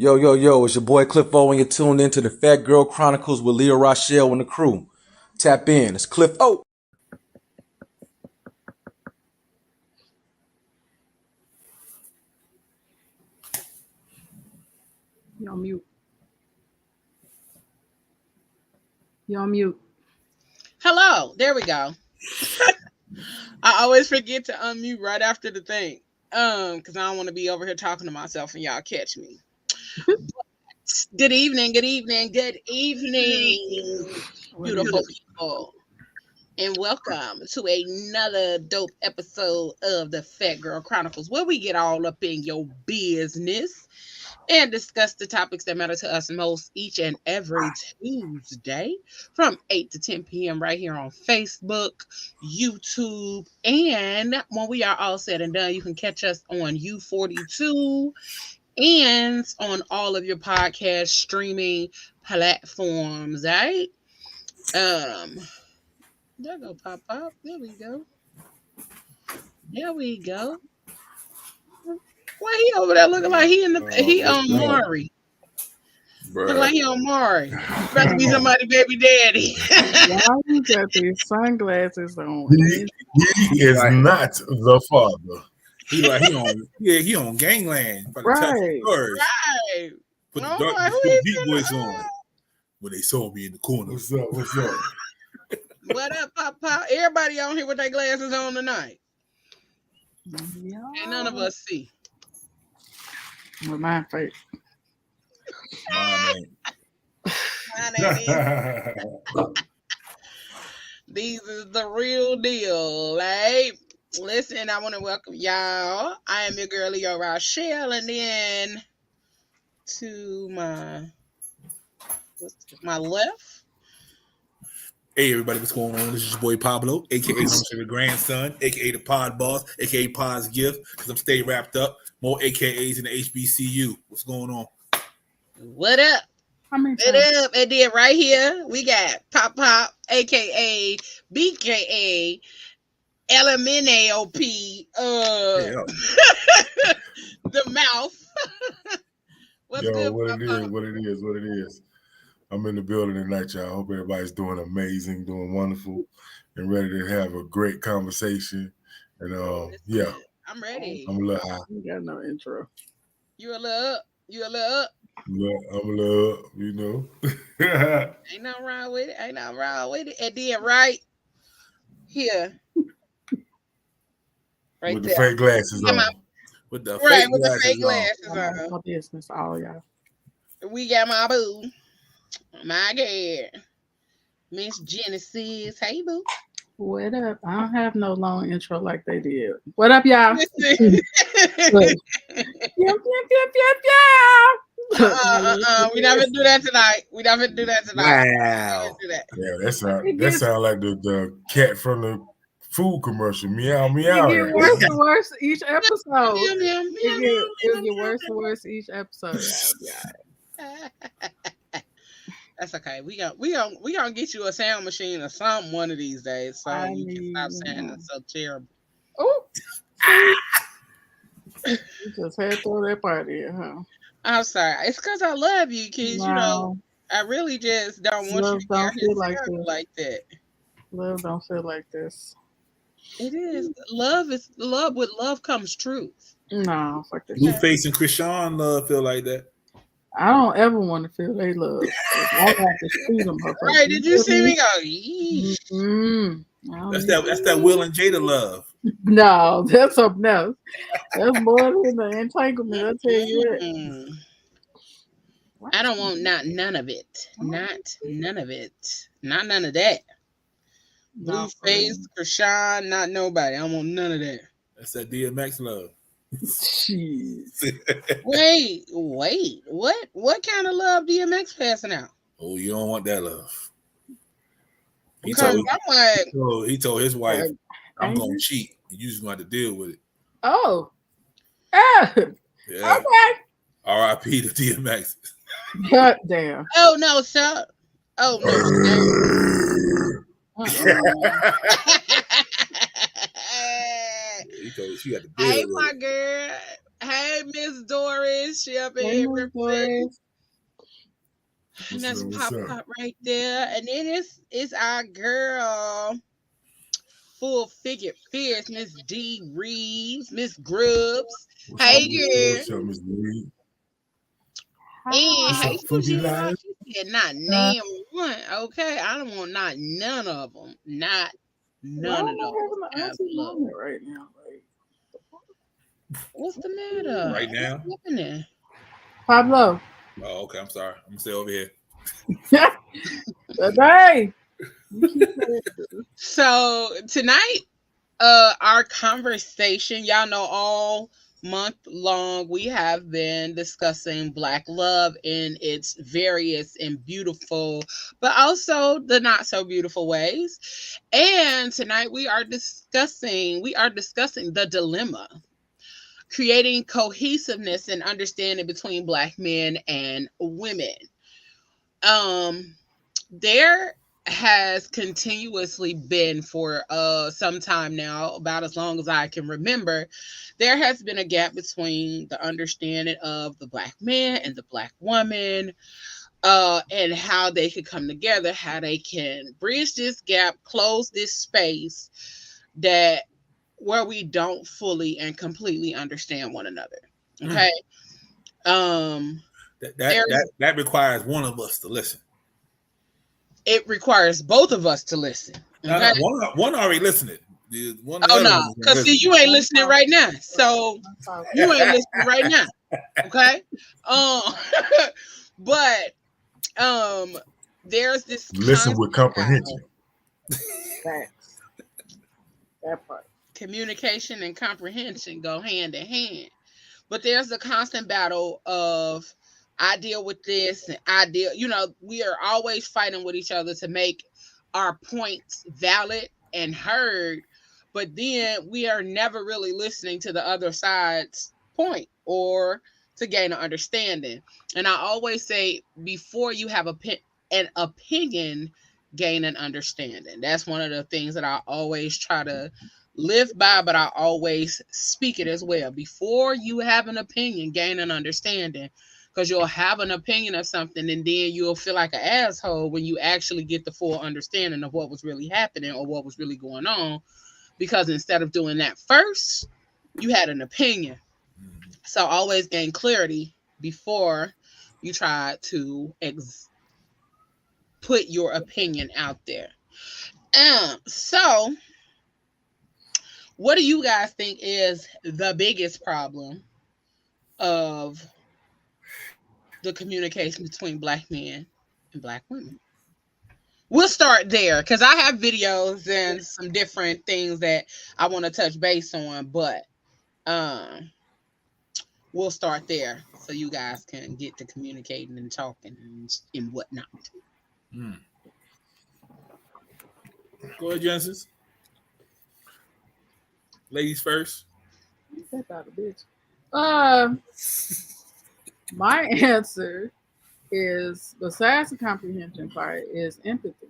Yo, yo, yo, it's your boy Cliff O, and you're tuned into the Fat Girl Chronicles with Leah Rochelle and the crew. Tap in. It's Cliff O. You're on mute. You're on mute. Hello. There we go. I always forget to unmute right after the thing. Because I don't want to be over here talking to myself and y'all catch me. Good evening, beautiful people. And welcome to another dope episode of the Fat Girl Chronicles, where we get all up in your business and discuss the topics that matter to us most each and every Tuesday from 8 to 10 p.m. right here on Facebook, YouTube, and when we are all said and done, you can catch us on U42 and on all of your podcast streaming platforms, right? There go pop. There we go. Why he over there looking like he on Maury? Look like he on Maury. About to be somebody baby daddy. Why you got these sunglasses on? He is not the father. He on gangland. Right. Right. Put the deep voice on. When they saw me in the corner. What's up? What up, Pop? Everybody on here with their glasses on tonight. Yeah. And none of us see. With my face. Mine ain't. These is the real deal, right? Listen, I want to welcome y'all. I am your girl, Leah Rochelle, and then to my left. Hey everybody, what's going on? This is your boy Pablo, aka the grandson, aka the pod boss, aka Pod's gift, because I'm stay wrapped up. More AKAs in the HBCU. What's going on? What up? What up? And then right here, we got Pop, aka BKA, LMNAOP, the mouth. What's good, what it is. I'm in the building tonight, y'all. I hope everybody's doing amazing, doing wonderful, and ready to have a great conversation. And yeah. I'm ready. I'm a little high. You got no intro. You a little up. Yeah, I'm a little up, you know. Ain't nothing wrong with it. And then right here. Right with there. the fake glasses on. With the fake glasses on. My business, all y'all. We got my boo. My girl. Miss Genesis. Hey, boo. What up? I don't have no long intro like they did. What up, y'all? We never do that tonight. Wow. Yeah, that sound like the cat from the food commercial. Meow, meow. It get worse and worse each episode. Meow, It get worse and worse each episode. Yeah. That's okay. We gonna get you a sound machine or something one of these days, so you can stop saying it's so terrible. Oh, you just had to throw that party in, huh? I'm sorry. It's because I love you, kids. No. You know, I really just don't want you to hear like that. Love don't feel like this. It is. Love is love. With love comes truth. No, fuck that. Blueface and Krishan love feel like that. I don't ever want to feel they love. I have to see them. Right? Did you see me go? That's that Will and Jada love. No, that's something else. That's more than the entanglement. I tell you what. I don't want none of it. Not none of it. Not none of that. Blueface, Krishan, not nobody. I don't want none of that. That's that DMX love. Jeez. Wait. What kind of love DMX passing out? Oh, you don't want that love. He told his wife, I'm gonna cheat. You just gonna have to deal with it. Oh. Yeah. Okay. R.I.P. to DMX. God damn. Oh no, sir. Oh no. He told her she had to deal with my girl. Hey, Miss Doris. She up in Hey, here Miss representing. Doris. And that's What's Pop up? Pop right there. And then it's our girl, full figure fierce, Miss D Reeves, Miss Grubbs. What's up, Hey, Miss girl. What's up, Miss Lee? And What's hey, up, Foodie Live? she said not name one. Okay, I don't want not none of them. Not Why none am of I those. having an auntie Absolutely. moment right now? Like, What's the matter? Right now? What's happening? Pablo. Oh, okay. I'm sorry. I'm gonna stay over here. Hey. So tonight, our conversation, y'all know all month long we have been discussing Black love in its various and beautiful, but also the not so beautiful ways. And tonight we are discussing the dilemma, creating cohesiveness and understanding between Black men and women. There has continuously been for some time now, about as long as I can remember, there has been a gap between the understanding of the Black man and the Black woman, and how they could come together, how they can bridge this gap, close this space that where we don't fully and completely understand one another. Okay. That requires one of us to listen. It requires both of us to listen. Okay? No, one already listened. One of the Oh other no, ones because see, listening. you ain't listening right now. So you ain't listening right now. Okay. But there's this Listen with comprehension. Facts. That part. communication and comprehension go hand in hand. But there's a constant battle of I deal with this and I deal, we are always fighting with each other to make our points valid and heard, but then we are never really listening to the other side's point or to gain an understanding. And I always say, before you have an opinion, gain an understanding. That's one of the things that I always try to live by, but I always speak it as well. Before you have an opinion, gain an understanding. Because you'll have an opinion of something and then you'll feel like an asshole when you actually get the full understanding of what was really happening or what was really going on. Because instead of doing that first, you had an opinion. So always gain clarity before you try to put your opinion out there. So what do you guys think is the biggest problem of the communication between Black men and Black women? We'll start there because I have videos and some different things that I want to touch base on, but we'll start there so you guys can get to communicating and talking and whatnot. Go ahead, Genesis. Ladies first. That's out of bitch. My answer is, besides the comprehension part, is empathy.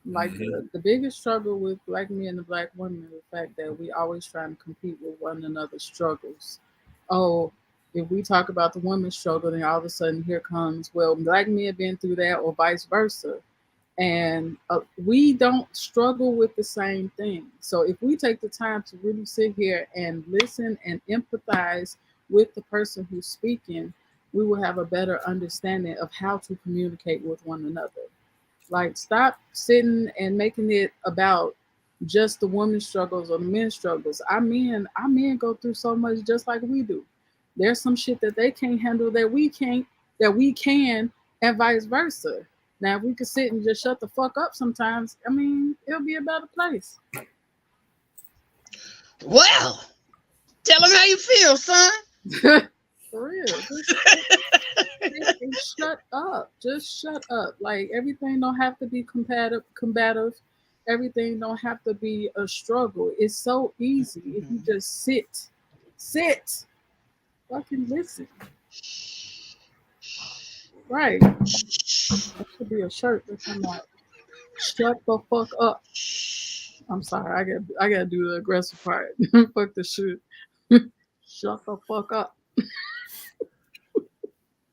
Like the biggest struggle with Black men and Black women is the fact that we always trying to compete with one another's struggles. Oh, if we talk about the women's struggle, then all of a sudden here comes, well, Black men been through that, or vice versa. And we don't struggle with the same thing. So if we take the time to really sit here and listen and empathize with the person who's speaking, we will have a better understanding of how to communicate with one another. Like, stop sitting and making it about just the women's struggles or the men's struggles. Our men go through so much just like we do. There's some shit that they can't handle that we can, and vice versa. Now, if we could sit and just shut the fuck up sometimes, I mean, it'll be a better place. Well, tell them how you feel, son. For real. Shut up. Just shut up. Like, everything don't have to be combative. Everything don't have to be a struggle. It's so easy if you just sit, fucking listen. Right. That should be a shirt that's like, shut the fuck up. I'm sorry, I gotta do the aggressive part. Fuck the shit. Shut the fuck up.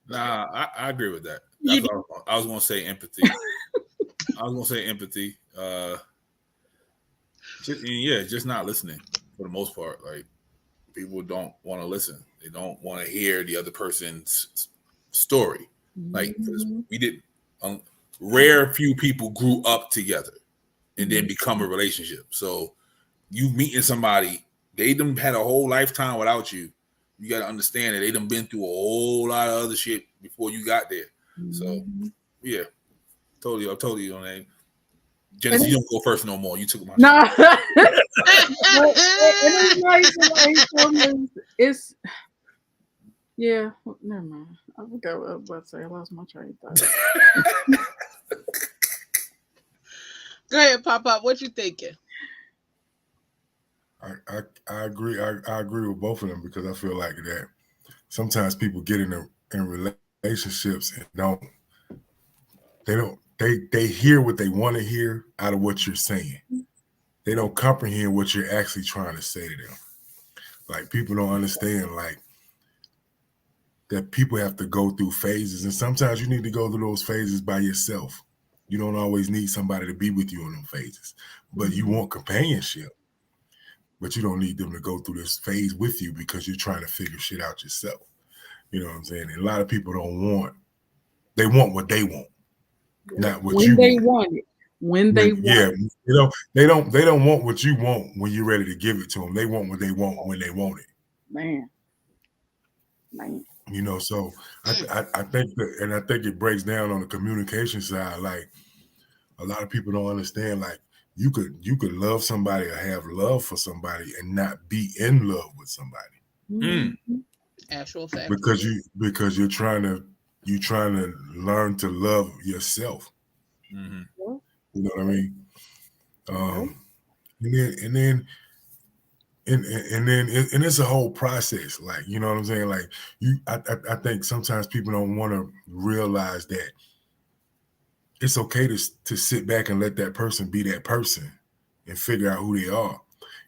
Nah, I agree with that. You That's what I was going to say empathy. Just not listening for the most part. Like, people don't want to listen. They don't want to hear the other person's story. Like, 'cause we did, rare few people grew up together and then become a relationship. So you meeting somebody, they done had a whole lifetime without you. You got to understand that they done been through a whole lot of other shit before you got there. So yeah, totally on that. Genesis, you don't go first no more. You took my Nah. know. It's yeah. Never mind. I forgot what I was about to say. I lost my train of thought. Go ahead, Pop. What you thinking? I agree. I agree with both of them because I feel like that sometimes people get in relationships and they hear what they want to hear out of what you're saying. They don't comprehend what you're actually trying to say to them. Like, people don't understand like that people have to go through phases, and sometimes you need to go through those phases by yourself. You don't always need somebody to be with you in them phases, but you want companionship. But you don't need them to go through this phase with you because you're trying to figure shit out yourself. You know what I'm saying? And a lot of people they want what they want, not what you want. When they want it. They don't want what you want when you're ready to give it to them. They want what they want when they want it. Man. You know, so I think it breaks down on the communication side. Like, a lot of people don't understand, like, you could love somebody or have love for somebody and not be in love with somebody. Actual fact. Because you're trying to learn to love yourself. Mm-hmm. You know what I mean? And then it's a whole process. Like, you know what I'm saying? Like, I think sometimes people don't want to realize that it's okay to sit back and let that person be that person and figure out who they are.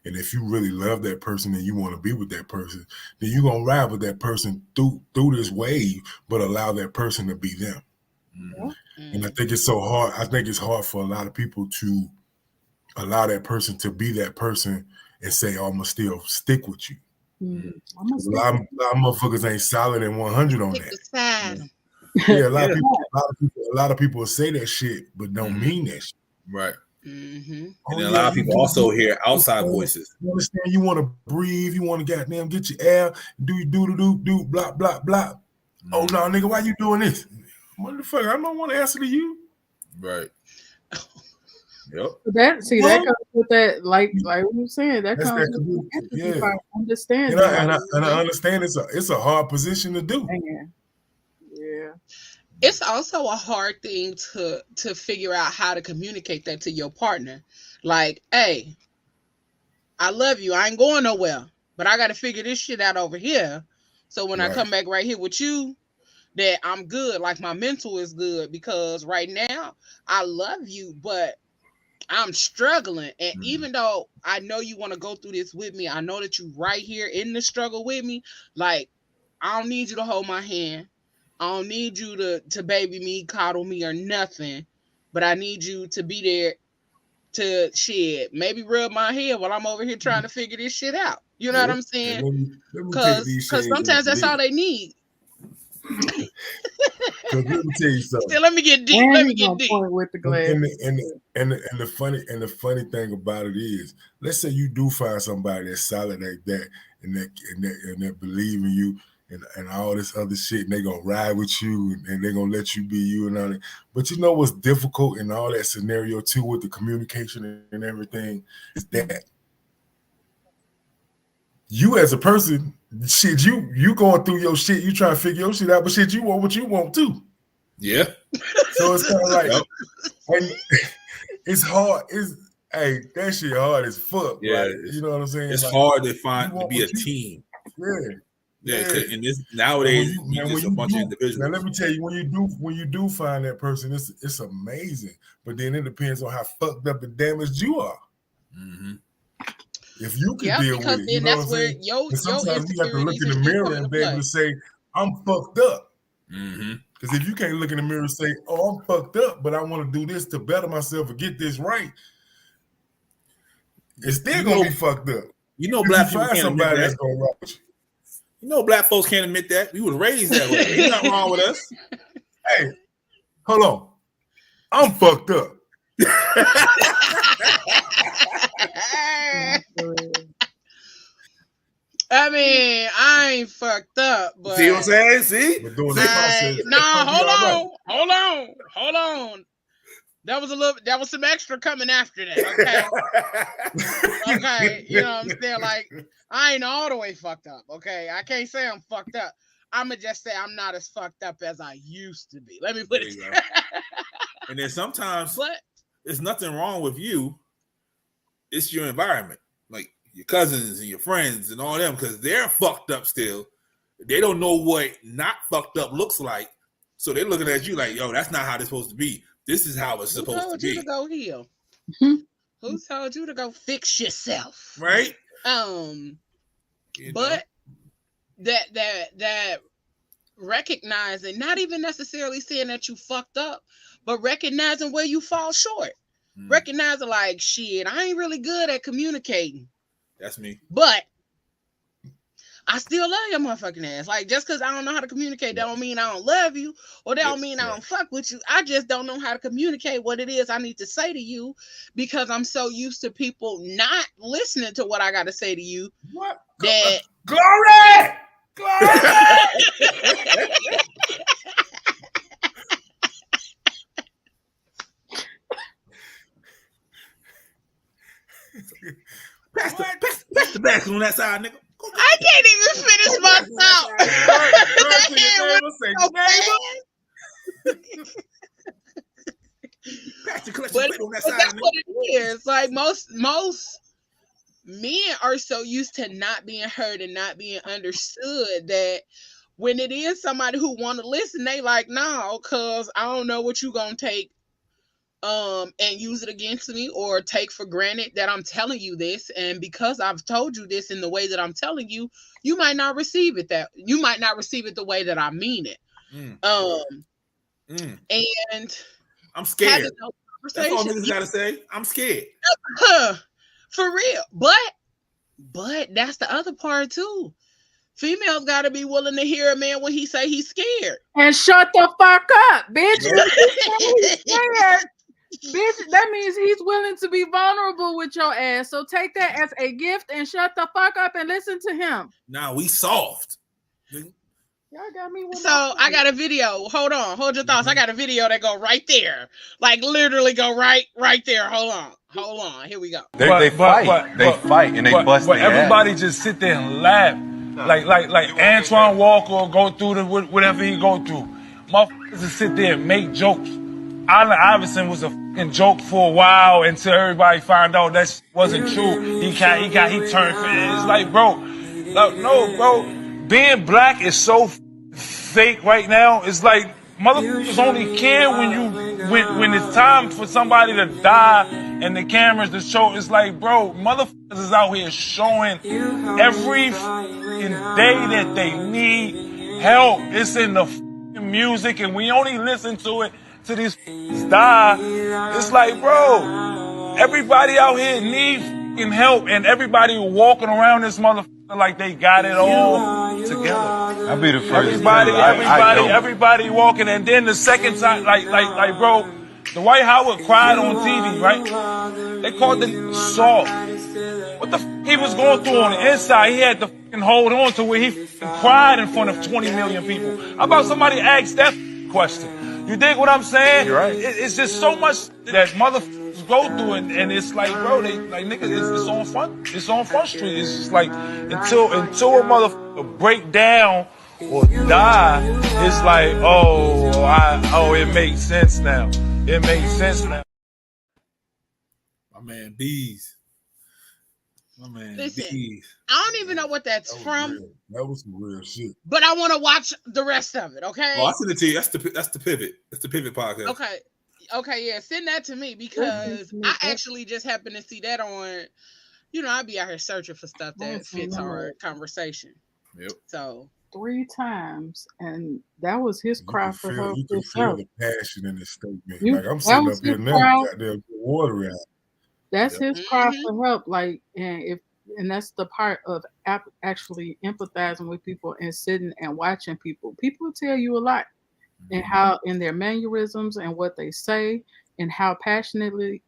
And if you really love that person and you want to be with that person, then you're going to ride with that person through this wave, but allow that person to be them. Mm-hmm. And I think it's so hard. I think it's hard for a lot of people to allow that person to be that person and say, oh, I'm going to still stick with you. Mm-hmm. A lot of motherfuckers ain't solid and 100 on that. Yeah, a lot of people say that shit, but don't mean that shit. Right. Mm-hmm. And then a lot of people also hear outside voices. You understand? You want to breathe. You want to goddamn get your air. Do blah blah blah. Mm-hmm. Oh no, nigga, why you doing this? Motherfucker, I don't want to answer to you. Right. Yep. That comes with that, like we were saying, that comes with empathy. I understand. And I understand it's a hard position to do. Man. Yeah. It's also a hard thing to figure out how to communicate that to your partner. Like, hey, I love you. I ain't going nowhere, but I got to figure this shit out over here. So when I come back right here with you, that I'm good. Like, my mental is good, because right now I love you, but I'm struggling. And even though I know you want to go through this with me, I know that you right here in the struggle with me. Like, I don't need you to hold my hand. I don't need you to baby me, coddle me, or nothing. But I need you to be there to shit. Maybe rub my head while I'm over here trying to figure this shit out. You know what I'm saying? Because sometimes that's all they need. Let me tell you something. Let me get deep. Let me get deep. With the glass. And the funny thing about it is, let's say you do find somebody that's solid like that, and that believe in you. And all this other shit, and they gonna ride with you, and they gonna let you be you and all that. But you know what's difficult in all that scenario too, with the communication and everything, is that you as a person, shit, you going through your shit, you trying to figure your shit out, but shit, you want what you want too. Yeah. So it's kind of like, and it's hard. That shit hard as fuck. Yeah, like, you know what I'm saying? It's like, hard to be a team. Yeah. Yeah, and this nowadays just a bunch of individuals. Now let me tell you, when you do find that person, it's amazing. But then it depends on how fucked up and damaged you are. Mm-hmm. If you can Yeah, deal with because it, you then know what that's I'm where saying? your And sometimes we have to look insecurities in the and shit mirror come and into be able play. to say, I'm fucked up. Mm-hmm. Because if you can't look in the mirror and say, oh, I'm fucked up, but I want to do this to better myself or get this right, it's still going to be fucked up. You know, If black you people find can't admit somebody that. that's going to rock with you. You know, black folks can't admit that. We was raised that way. Ain't nothing wrong with us. Hey, hold on. I'm fucked up. I mean, I ain't fucked up, but see what I'm saying? See? But doing the process, hold on. That was some extra coming after that, okay? Okay, you know what I'm saying? Like, I ain't all the way fucked up, okay? I can't say I'm fucked up. I'ma just say I'm not as fucked up as I used to be. Let me put it there. And then sometimes there's nothing wrong with you. It's your environment. Like your cousins and your friends and all them, because they're fucked up still. They don't know what not fucked up looks like. So they're looking at you like, yo, that's not how it's supposed to be. This is how it's supposed to be. Who told you to go heal? Who told you to go fix yourself? Right? But that recognizing, not even necessarily saying that you fucked up, but recognizing where you fall short. Recognizing like, shit, I ain't really good at communicating. That's me. But I still love your motherfucking ass. Like, just because I don't know how to communicate, that don't mean I don't love you, or that don't mean I don't fuck with you. I just don't know how to communicate what it is I need to say to you, because I'm so used to people not listening to what I got to say to you. What? That Glory! Pass the basket on that side, nigga. I can't even finish my thought. Pass the collection But plate on that side, that's nigga. what it is. Like most men are so used to not being heard and not being understood that when it is somebody who want to listen, they like, no, cause I don't know what you gonna take and use it against me, or take for granted that I'm telling you this, and because I've told you this in the way that I'm telling you, you might not receive it the way that I mean it. And I'm scared. That's all niggas gotta say. I'm scared. For real. But that's the other part too. Females gotta be willing to hear a man when he say he's scared. And shut the fuck up, bitch. He's scared. Bitch, that means he's willing to be vulnerable with your ass. So take that as a gift and shut the fuck up and listen to him. Nah, we soft. Y'all got me. So I got a video. Hold on. Hold your thoughts. I got a video that go right there. Like literally go right there. Hold on. Here we go. They fight. They fight and they bust their ass. Everybody just sit there and laugh. Like Antoine Walker will go through whatever he go through. Motherfuckers just sit there and make jokes. Allen Iverson was a fucking joke for a while until everybody found out that wasn't true. He turned. It's like, bro, no, bro. Being black is so fake right now. It's like motherfuckers only care when it's time for somebody to die and the cameras to show. It's like, bro, motherfuckers is out here showing every fucking day that they need help. It's in the fucking music, and we only listen to it till these die. It's like, bro, everybody out here needs fucking help, and everybody walking around this motherfucker like they got it all together. I'll be the first. Everybody walking, and then the second time, like, bro, Dwight Howard cried on TV, right? They called the soft. What the he was going through on the inside, he had to fucking hold on to where he cried in front of 20 million people. How about somebody ask that question? You dig what I'm saying? You're right. It's just so much that motherfuckers go through, and it's like, bro, they like niggas. It's on front. It's on Front Street. It's just like until a motherfucker break down or die, it's like, it makes sense now. It makes sense now. My man Bees. Listen, I don't even know what that's from. That was some real shit. But I want to watch the rest of it, okay? Oh, I sent it to you. That's the pivot. That's the pivot podcast. Okay, yeah, send that to me, because I actually just happened to see that I be out here searching for stuff I that ain't seen fits none of our that. conversation. Yep. So 3 times, and that was his cry for help You could feel himself. the passion in this statement. You Like I'm that sitting was up his here now, cry. goddamn water out. That's Yep. his cry mhm. for help. Like, and that's the part of actually empathizing with people and sitting and watching people. People will tell you a lot, and how in their mannerisms and what they say and how passionately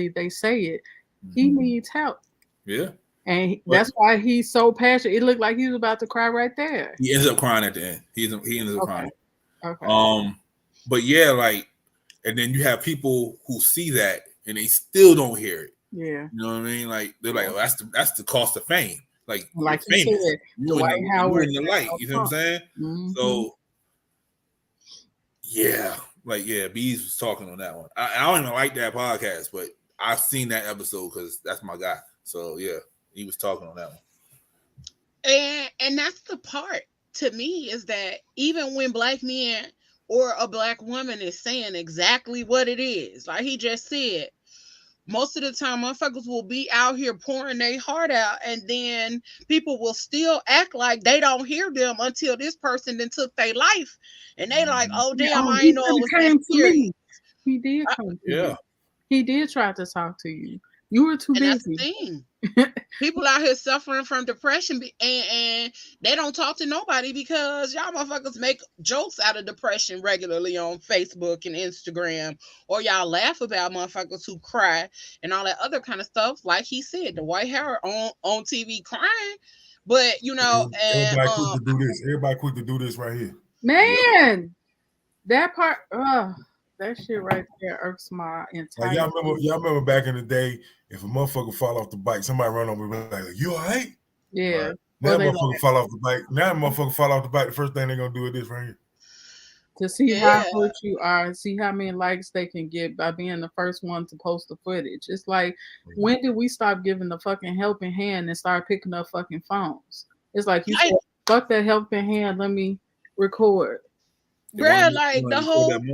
they say it. He needs help, Yeah. and But that's why he's so passionate. It looked like he was about to cry right there. he ends up crying at the end. He ends up Okay, crying. okay, But yeah, like, and then you have people who see that and they still don't hear it. yeah. You know what I mean? Like they're like, oh, that's the cost of fame. Like you're Like you famous. said, You Dwight you Howard in the light. You know what I'm saying? Mm-hmm. So yeah, like yeah, Bees was talking on that one. I don't even like that podcast, but I've seen that episode because that's my guy. So yeah, he was talking on that one. And that's the part to me is that even when black men or a black woman is saying exactly what it is, like he just said, most of the time motherfuckers will be out here pouring their heart out, and then people will still act like they don't hear them until this person then took their life, and they like, oh Yeah, damn, I he ain't know could it have was that came to serious. me. He did come to Yeah. you. He did try to talk to you. You were too And that's the busy. thing. People out here suffering from depression, and they don't talk to nobody because y'all motherfuckers make jokes out of depression regularly on Facebook and Instagram, or y'all laugh about motherfuckers who cry and all that other kind of stuff. Like he said, the White Hair on TV crying, but and Everybody quick to do this. Everybody quick to do this right here. Man, that part, that shit right there irks my entire. Like y'all remember back in the day, if a motherfucker fall off the bike, somebody run over and be like, "You all right?" Yeah. Right. Now Well, they motherfucker fall off the bike. Now motherfucker fall off the bike. The first thing they're gonna do is this right here. to see Yeah. how hurt you are and see how many likes they can get by being the first one to post the footage. It's like, when did we stop giving the fucking helping hand and start picking up fucking phones? It's like you said, fuck that helping hand, let me record. Bruh, like the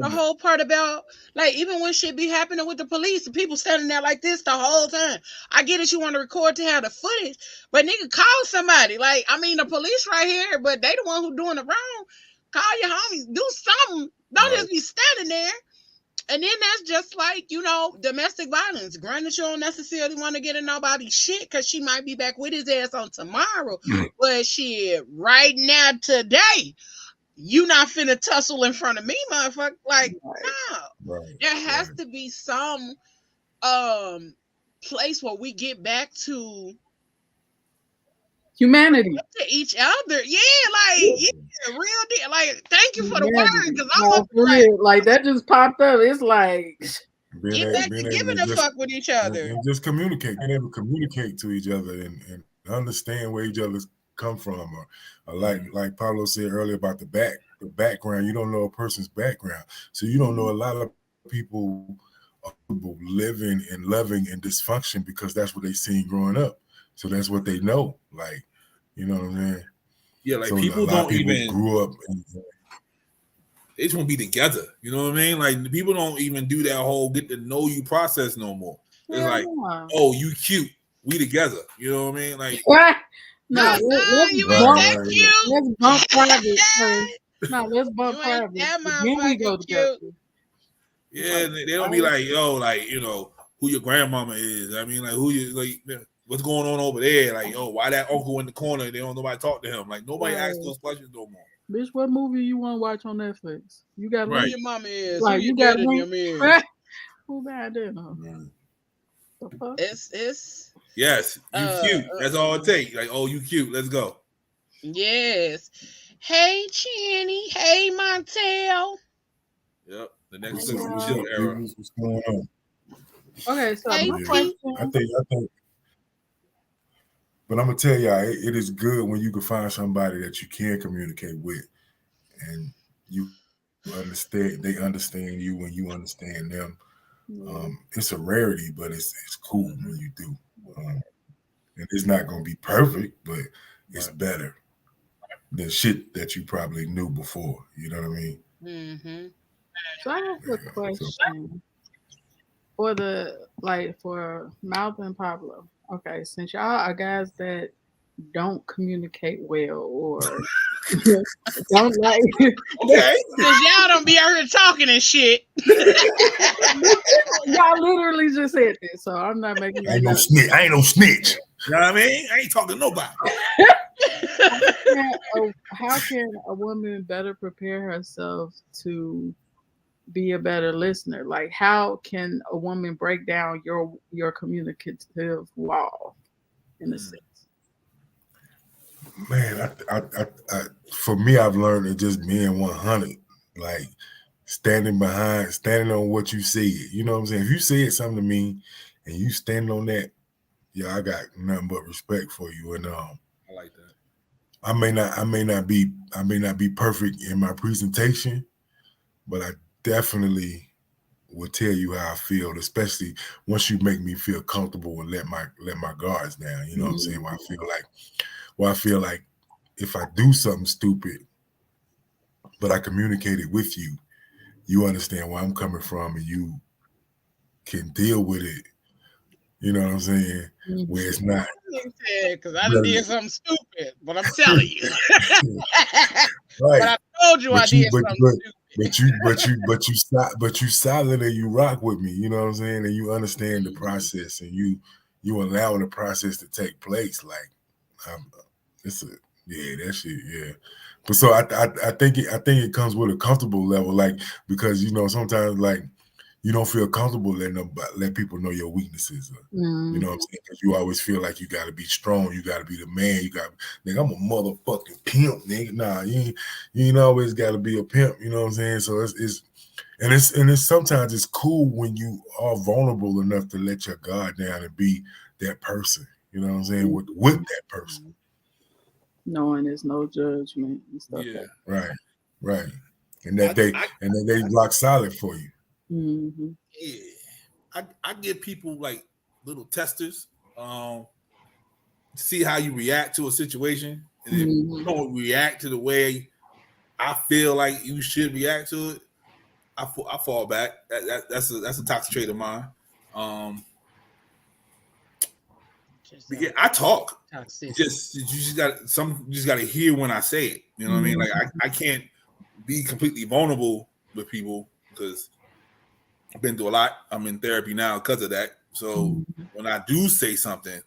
the whole part about, like, even when shit be happening with the police and people standing there like this the whole time. I get it, you want to record to have the footage, but nigga, call somebody. Like, I mean, the police right here, but they the one who doing it wrong. Call your homies, do something. Don't just be standing there. And then that's just like, domestic violence. Granted, you don't necessarily want to get in nobody's shit because she might be back with his ass on tomorrow. But shit, right now, today, you not finna tussle in front of me, motherfucker. Like, no. Right. There has to be some place where we get back to humanity to each other. Yeah, real deal. Like, thank you for the word, because I'm up like that just popped up. It's like get back to giving a fuck with each other and just communicate, being able to communicate to each other and understand where each other's come from, or like Pablo said earlier about the background. You don't know a person's background, so you don't know a lot of people living and loving in dysfunction because that's what they seen growing up. So that's what they know. Like, you know what I'm saying? Yeah, like so people don't even grew up. They just want to be together. You know what I mean? Like people don't even do that whole get to know you process no more. It's like, oh, you cute, we together. You know what I mean? Like, no, you ain't that cute. Let's bump private first. No, let's bump private. Then we go together. Yeah, they don't be like, yo, like, who your grandmama is. I mean, like, who you, like, what's going on over there? Like, oh, why that uncle in the corner? They don't nobody talk to him. Like, nobody asks those questions no more. Bitch, what movie you want to watch on Netflix? You got who your mama is. Like, who you your got daddy is. Who bad then? It's yes, you cute. That's all it takes. Like, oh, you cute. Let's go. Yes. Hey, Channy. Hey, Montel. Yep. The next chill era. What's going on? Okay, so my question. I think. But I'm gonna tell y'all, it is good when you can find somebody that you can communicate with, and you understand. They understand you when you understand them. It's a rarity, but it's cool when you do. And it's not gonna be perfect, but it's better than shit that you probably knew before. You know what I mean? Mm-hmm. So I have a question for Mouth and Pablo. Okay, since y'all are guys that don't communicate well or don't like Okay. Cause y'all don't be out here talking and shit. y'all literally just said this, so I'm not making I ain't no that up. snitch. I ain't no snitch. You know what I mean? I ain't talking to nobody. How can a woman better prepare herself to be a better listener? Like, how can a woman break down your communicative wall, in a sense? Man, I for me, I've learned that just being 100, like standing on what you said. You know what I'm saying? If you said something to me and you stand on that, yeah, I got nothing but respect for you. And I like that. I may not be perfect in my presentation, but I definitely will tell you how I feel, especially once you make me feel comfortable and let my guards down. You know what I'm saying? Where I feel like if I do something stupid, but I communicate it with you, you understand where I'm coming from and you can deal with it. You know what I'm saying? Where it's not. Because I done did something stupid, but I'm telling you. Right. But I told you I did something stupid. But you solid and you rock with me. You know what I'm saying? And you understand the process and you allowing the process to take place. Like, that shit, yeah. But so I think it comes with a comfortable level, like, because sometimes like you don't feel comfortable let people know your weaknesses. You know what I'm saying? Because you always feel like you got to be strong, you got to be the man, nigga, I'm a motherfucking pimp, nigga. Nah, you ain't always got to be a pimp. You know what I'm saying? So it's sometimes it's cool when you are vulnerable enough to let your guard down and be that person. You know what I'm saying? With that person. Knowing there's no judgment and stuff. Yeah. Like right. And that they rock solid for you. Mm-hmm. Yeah. I give people like little testers, see how you react to a situation, and if you don't react to the way I feel like you should react to it, I fall back. That's a toxic trait of mine. Yeah, I talk. You just got to hear when I say it. You know what I mean? Like I can't be completely vulnerable with people because I've been through a lot. I'm in therapy now because of that. So when I do say something,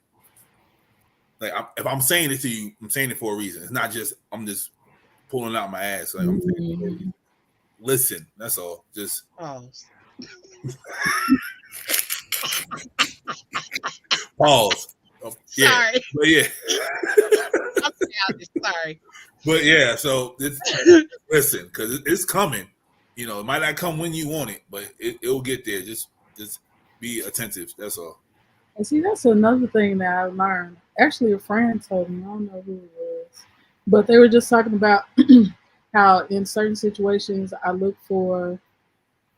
like if I'm saying it to you, I'm saying it for a reason. It's not just I'm just pulling out my ass. Like I'm saying, listen. That's all. Just pause. Sorry. But yeah. Sorry. But yeah, so listen, because it's coming. You know, it might not come when you want it, but it'll get there. Just be attentive. That's all. And see, that's another thing that I learned. Actually, a friend told me, I don't know who it was, but they were just talking about how in certain situations I look for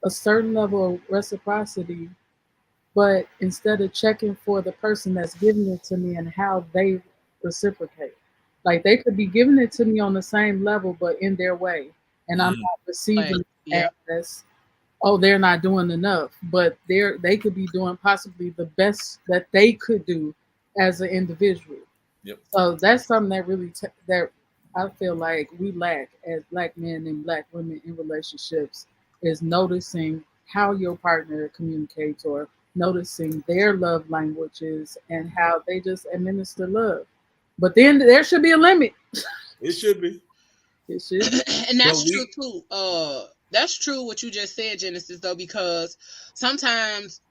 a certain level of reciprocity, but instead of checking for the person that's giving it to me and how they reciprocate. Like they could be giving it to me on the same level, but in their way. And I'm not receiving it as, oh, they're not doing enough, but they could be doing possibly the best that they could do as an individual. Yep. So that's something that really that I feel like we lack as Black men and Black women in relationships is noticing how your partner communicates or noticing their love languages and how they just administer love. But then there should be a limit. It should be. It should be. And that's true too. That's true what you just said, Genesis, though, because sometimes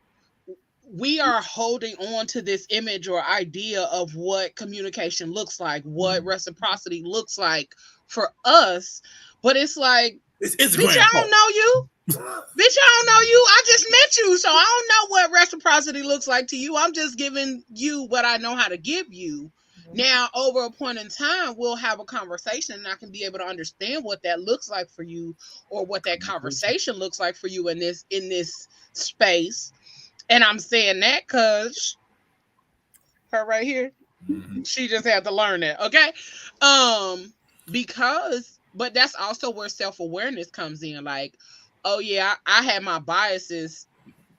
we are holding on to this image or idea of what communication looks like, what reciprocity looks like for us. But it's like, bitch, I don't know you. Bitch, I don't know you. I just met you, so I don't know what reciprocity looks like to you. I'm just giving you what I know how to give you. Now, over a point in time, we'll have a conversation and I can be able to understand what that looks like for you or what that conversation looks like for you in this space. And I'm saying that because her right here, she just had to learn that, okay? But that's also where self-awareness comes in. Like, oh yeah, I had my biases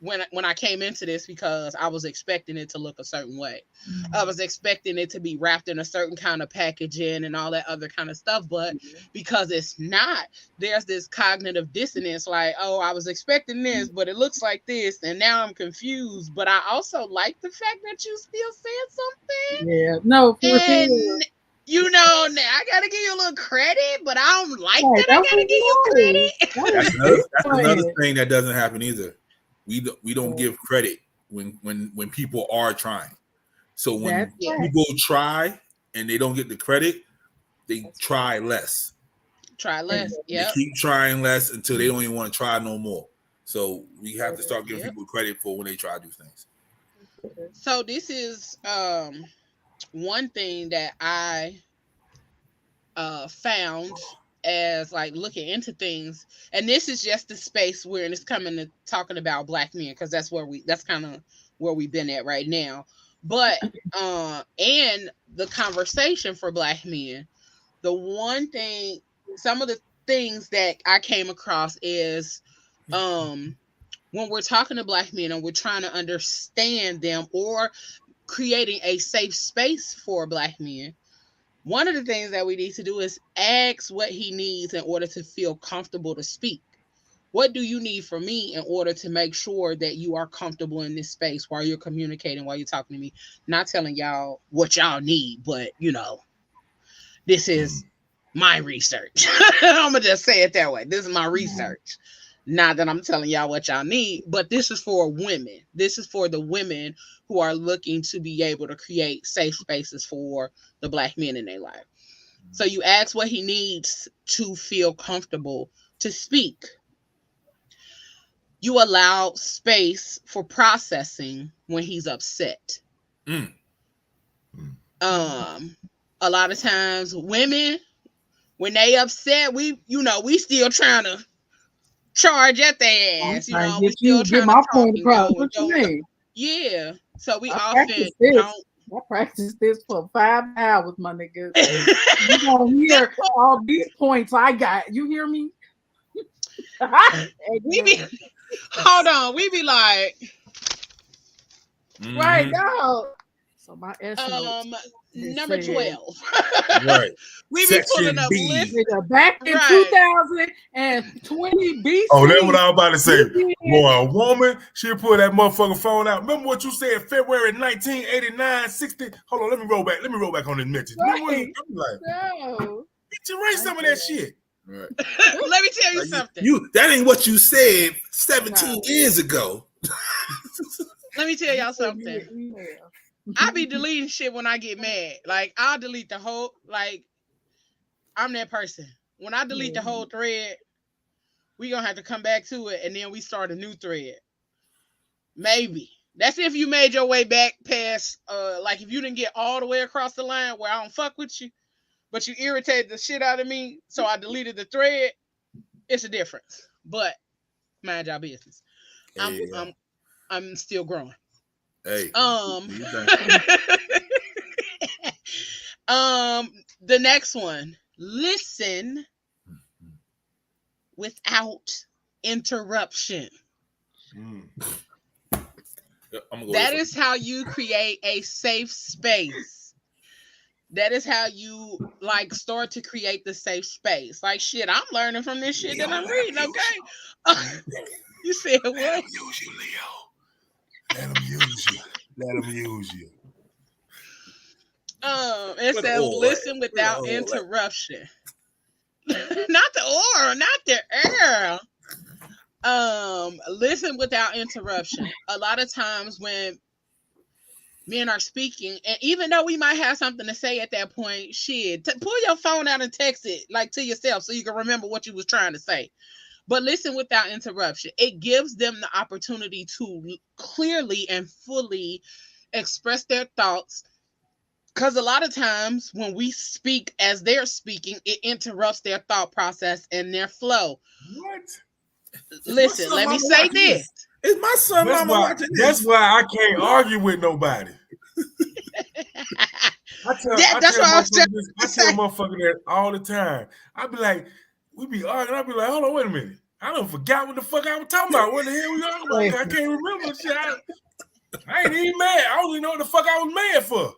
when I came into this, because I was expecting it to look a certain way. I was expecting it to be wrapped in a certain kind of packaging and all that other kind of stuff. But because it's not, there's this cognitive dissonance, like, oh, I was expecting this, but it looks like this, and now I'm confused. But I also like the fact that you still said something. Yeah, no, for sure. You know, now I gotta give you a little credit, but I don't like that I gotta give you credit. That's another thing that doesn't happen either. We don't give credit when people are trying. So when people try and they don't get the credit, they try less. Try less. Yeah. They keep trying less until they don't even want to try no more. So we have to start giving people credit for when they try to do things. So this is one thing that I found as like looking into things, and this is just the space where it's coming to talking about Black men, because that's kind of where we've been at right now. But and the conversation for Black men, the one thing, some of the things that I came across is when we're talking to Black men and we're trying to understand them or creating a safe space for Black men, one of the things that we need to do is ask what he needs in order to feel comfortable to speak. What do you need from me in order to make sure that you are comfortable in this space while you're communicating, while you're talking to me? Not telling y'all what y'all need, but, you know, this is my research. I'm going to just say it that way. This is my research. Not that I'm telling y'all what y'all need, but this is for women. This is for the women who are looking to be able to create safe spaces for the Black men in their life. So you ask what he needs to feel comfortable to speak. You allow space for processing when he's upset. A lot of times women, when they upset, we still trying to charge at their ass. You know, we still trying to my talk point and across. go What you mean? Yeah. So we I often don't. I practiced this for 5 hours, my nigga. You don't hear all these points I got. You hear me? We be hold on. We be like, right now. So my S number 12. Right. We be pulling up B. lists. Back in 2020 BC. Oh, that's what I was about to say. Boy, a woman, she'll pull that motherfucking phone out. Remember what you said, February 1989, 60? Hold on, let me roll back on this message. Right. I'm like, bitch, erase some of that shit. Right. Let me tell you something. That ain't what you said 17 years ago. Let me tell y'all something. I be deleting shit when I get mad. Like, I'll delete the whole, like, I'm that person. When I delete the whole thread, we gonna have to come back to it, and then we start a new thread. Maybe. That's if you made your way back past, like, if you didn't get all the way across the line where I don't fuck with you, but you irritated the shit out of me, so I deleted the thread. It's a difference. But mind your business. I'm still growing. Hey. The next one. Listen without interruption. That is how you create a safe space. That is how you like start to create the safe space. Like, shit, I'm learning from this shit that I'm reading, okay? You said what? Let him use you, Leo. Let him use you. Let him use you. It says listen without interruption. Not the or, not the listen without interruption. A lot of times when men are speaking, and even though we might have something to say at that point, shit, pull your phone out and text it like to yourself so you can remember what you was trying to say. But listen without interruption. It gives them the opportunity to clearly and fully express their thoughts. Because a lot of times when we speak as they're speaking, it interrupts their thought process and their flow. What? Listen, let me say this. It's my son mama watching this. That's why I can't argue with nobody. I tell motherfuckers that all the time. I be like, we be arguing. I be like, hold on, wait a minute. I don't forgot what the fuck I was talking about. What the hell we talking about? I can't remember shit. I ain't even mad. I don't even know what the fuck I was mad for.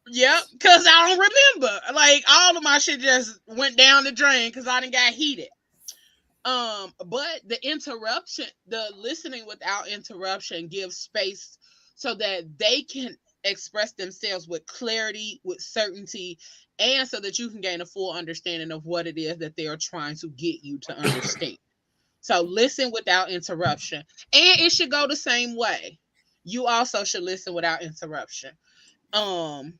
Yep, because I don't remember. Like, all of my shit just went down the drain because I done got heated. But the listening without interruption gives space so that they can express themselves with clarity, with certainty, and so that you can gain a full understanding of what it is that they are trying to get you to understand. So listen without interruption. And it should go the same way. You also should listen without interruption. The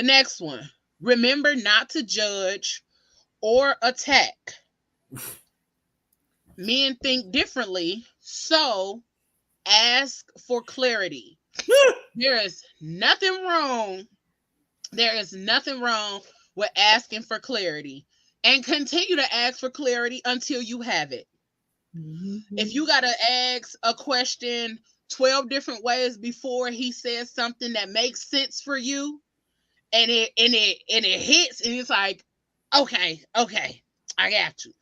next one, remember not to judge or attack. Men think differently, so ask for clarity. There is nothing wrong with asking for clarity, and continue to ask for clarity until you have it. If you got to ask a question 12 different ways before he says something that makes sense for you, and it hits, and it's like, okay, I got you.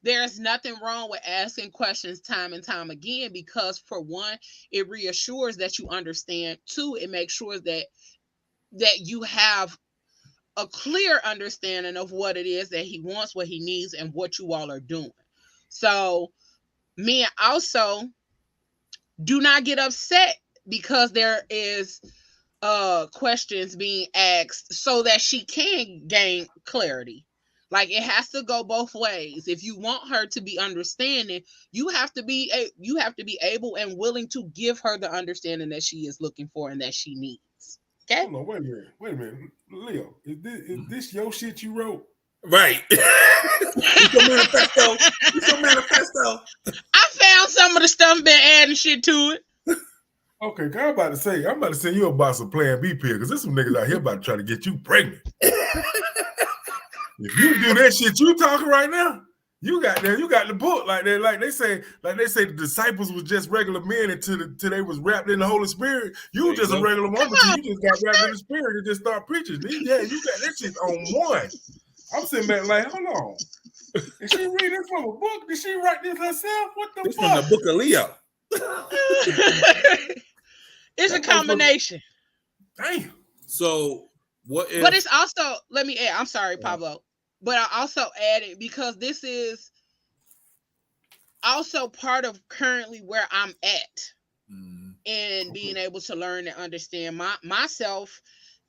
There's nothing wrong with asking questions time and time again, because for one, it reassures that you understand. Two, it makes sure that you have a clear understanding of what it is that he wants, what he needs, and what you all are doing. So, men also do not get upset because there is questions being asked so that she can gain clarity. Like, it has to go both ways. If you want her to be understanding, you have to be able and willing to give her the understanding that she is looking for and that she needs. Okay? Hold on, wait a minute. Leo, is this your shit you wrote? Right. It's your manifesto. I found some of the stuff, been adding shit to it. Okay, I'm about to say you about some Plan B pill, because there's some niggas out here about to try to get you pregnant. If you do that shit you talking right now, you got the book like they say the disciples was just regular men until they was wrapped in the Holy Spirit. You were just a regular woman until you just got wrapped in the Spirit and just start preaching. Yeah, you got that shit on one. I'm sitting back like, hold on. Is she reading this from a book? Did she write this herself? What the fuck? From the book of Leo. It's a combination. Damn. So what if? But it's also, let me add. I'm sorry, Pablo, but I also added, because this is also part of currently where I'm at in being able to learn and understand myself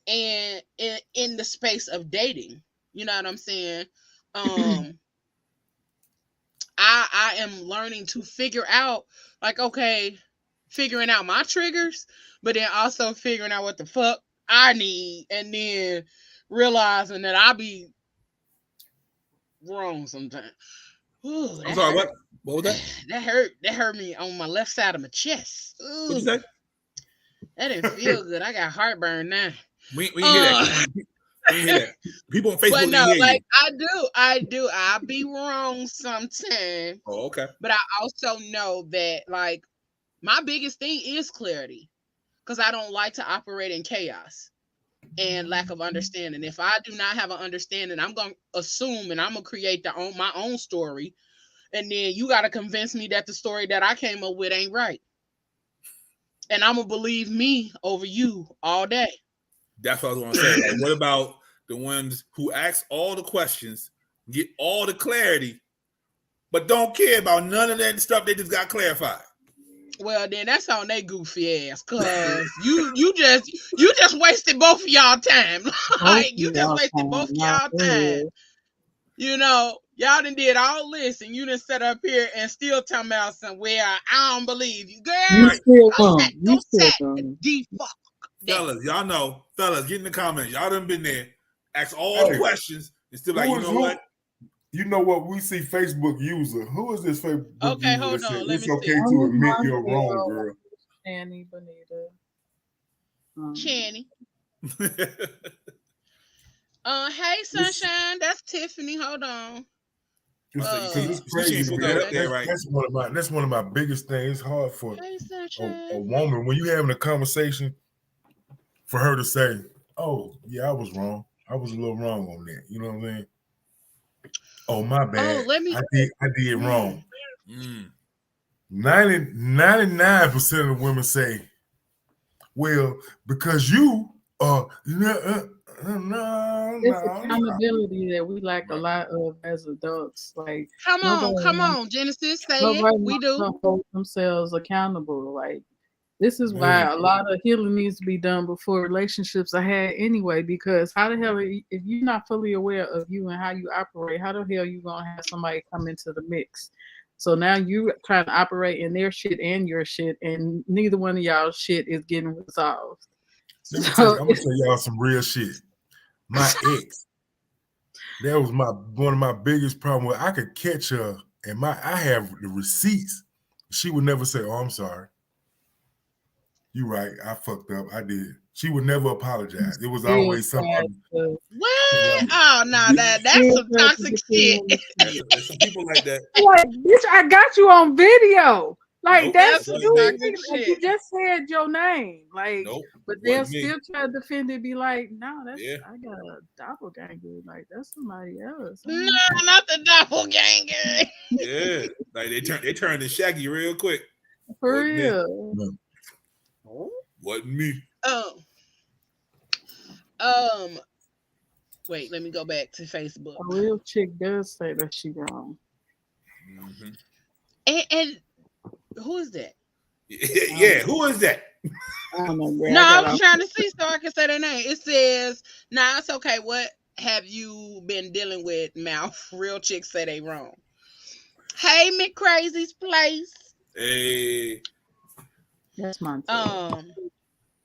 and in the space of dating. You know what I'm saying? I am learning to figure out, like, okay, figuring out my triggers, but then also figuring out what the fuck I need, and then realizing that I be wrong sometimes. Ooh, I'm sorry, what was that? That hurt me on my left side of my chest. Ooh, What'd you say? that didn't feel good. I got heartburn now. We hear that. We hear that. People on Facebook, But no, hear like, you. I do. I be wrong sometimes. Oh, okay. But I also know that, like, my biggest thing is clarity, because I don't like to operate in chaos and lack of understanding. If I do not have an understanding, I'm going to assume and I'm going to create my own story. And then you got to convince me that the story that I came up with ain't right. And I'm going to believe me over you all day. That's what I was going to say. Like, what about the ones who ask all the questions, get all the clarity, but don't care about none of that stuff they just got clarified? Well, then that's on they goofy ass, cause you just wasted both of y'all time. Like, you just wasted both of y'all time. You know, y'all done did all this, and you done set up here and still talking about somewhere I don't believe you, girl. Go set the fuck. Fellas, y'all know. Fellas, get in the comments. Y'all done been there. Ask all the questions and still like, you know what? You know what? We see Facebook user. Who is this Facebook user? Okay, hold on. Let me see. It's okay to admit you're wrong, girl. Channy, Bonita. Channy. Hey, Sunshine. That's Tiffany. Hold on. It's crazy. That's one of my biggest things. It's hard for a woman when you having a conversation for her to say, "Oh, yeah, I was wrong. I was a little wrong on that." You know what I'm saying? Oh, my bad. I did wrong. 99% of women say, well, because you are It's accountability that we lack a lot of as adults. Like, Come on, Genesis, say nobody it. We do. wants to hold themselves accountable. Like, this is why Man. a lot of healing needs to be done before relationships are had anyway. Because how the hell, if you're not fully aware of you and how you operate, how the hell you gonna have somebody come into the mix? So now you trying to operate in their shit and your shit, and neither one of y'all shit is getting resolved. Let me tell you, I'm gonna tell y'all some real shit. My ex, that was one of my biggest problems. Where I could catch her, and I have the receipts. She would never say, "Oh, I'm sorry. You right. I fucked up. I did." She would never apologize. It was always something. What? Oh no, that's some toxic shit. There's some people like that. Like, bitch, I got you on video. Like, Nope, that's some you. toxic Like, shit. you just said your name. Like, Nope, but they'll wasn't me. still try to defend it. Be like, no, that's Yeah. I got a doppelganger. Like, that's somebody else. No, not the doppelganger. Yeah, like they turned to Shaggy real quick. For Wasn't me. real. Wasn't me. Wait, let me go back to Facebook. A real chick does say that she wrong. Mm-hmm. And who is that? Yeah, who is that? I don't know. No, I was trying to see so I can say their name. It says, "Nah, it's okay. What have you been dealing with, mouth?" Real chicks say they wrong. Hey, McCrazy's place. Hey, That's my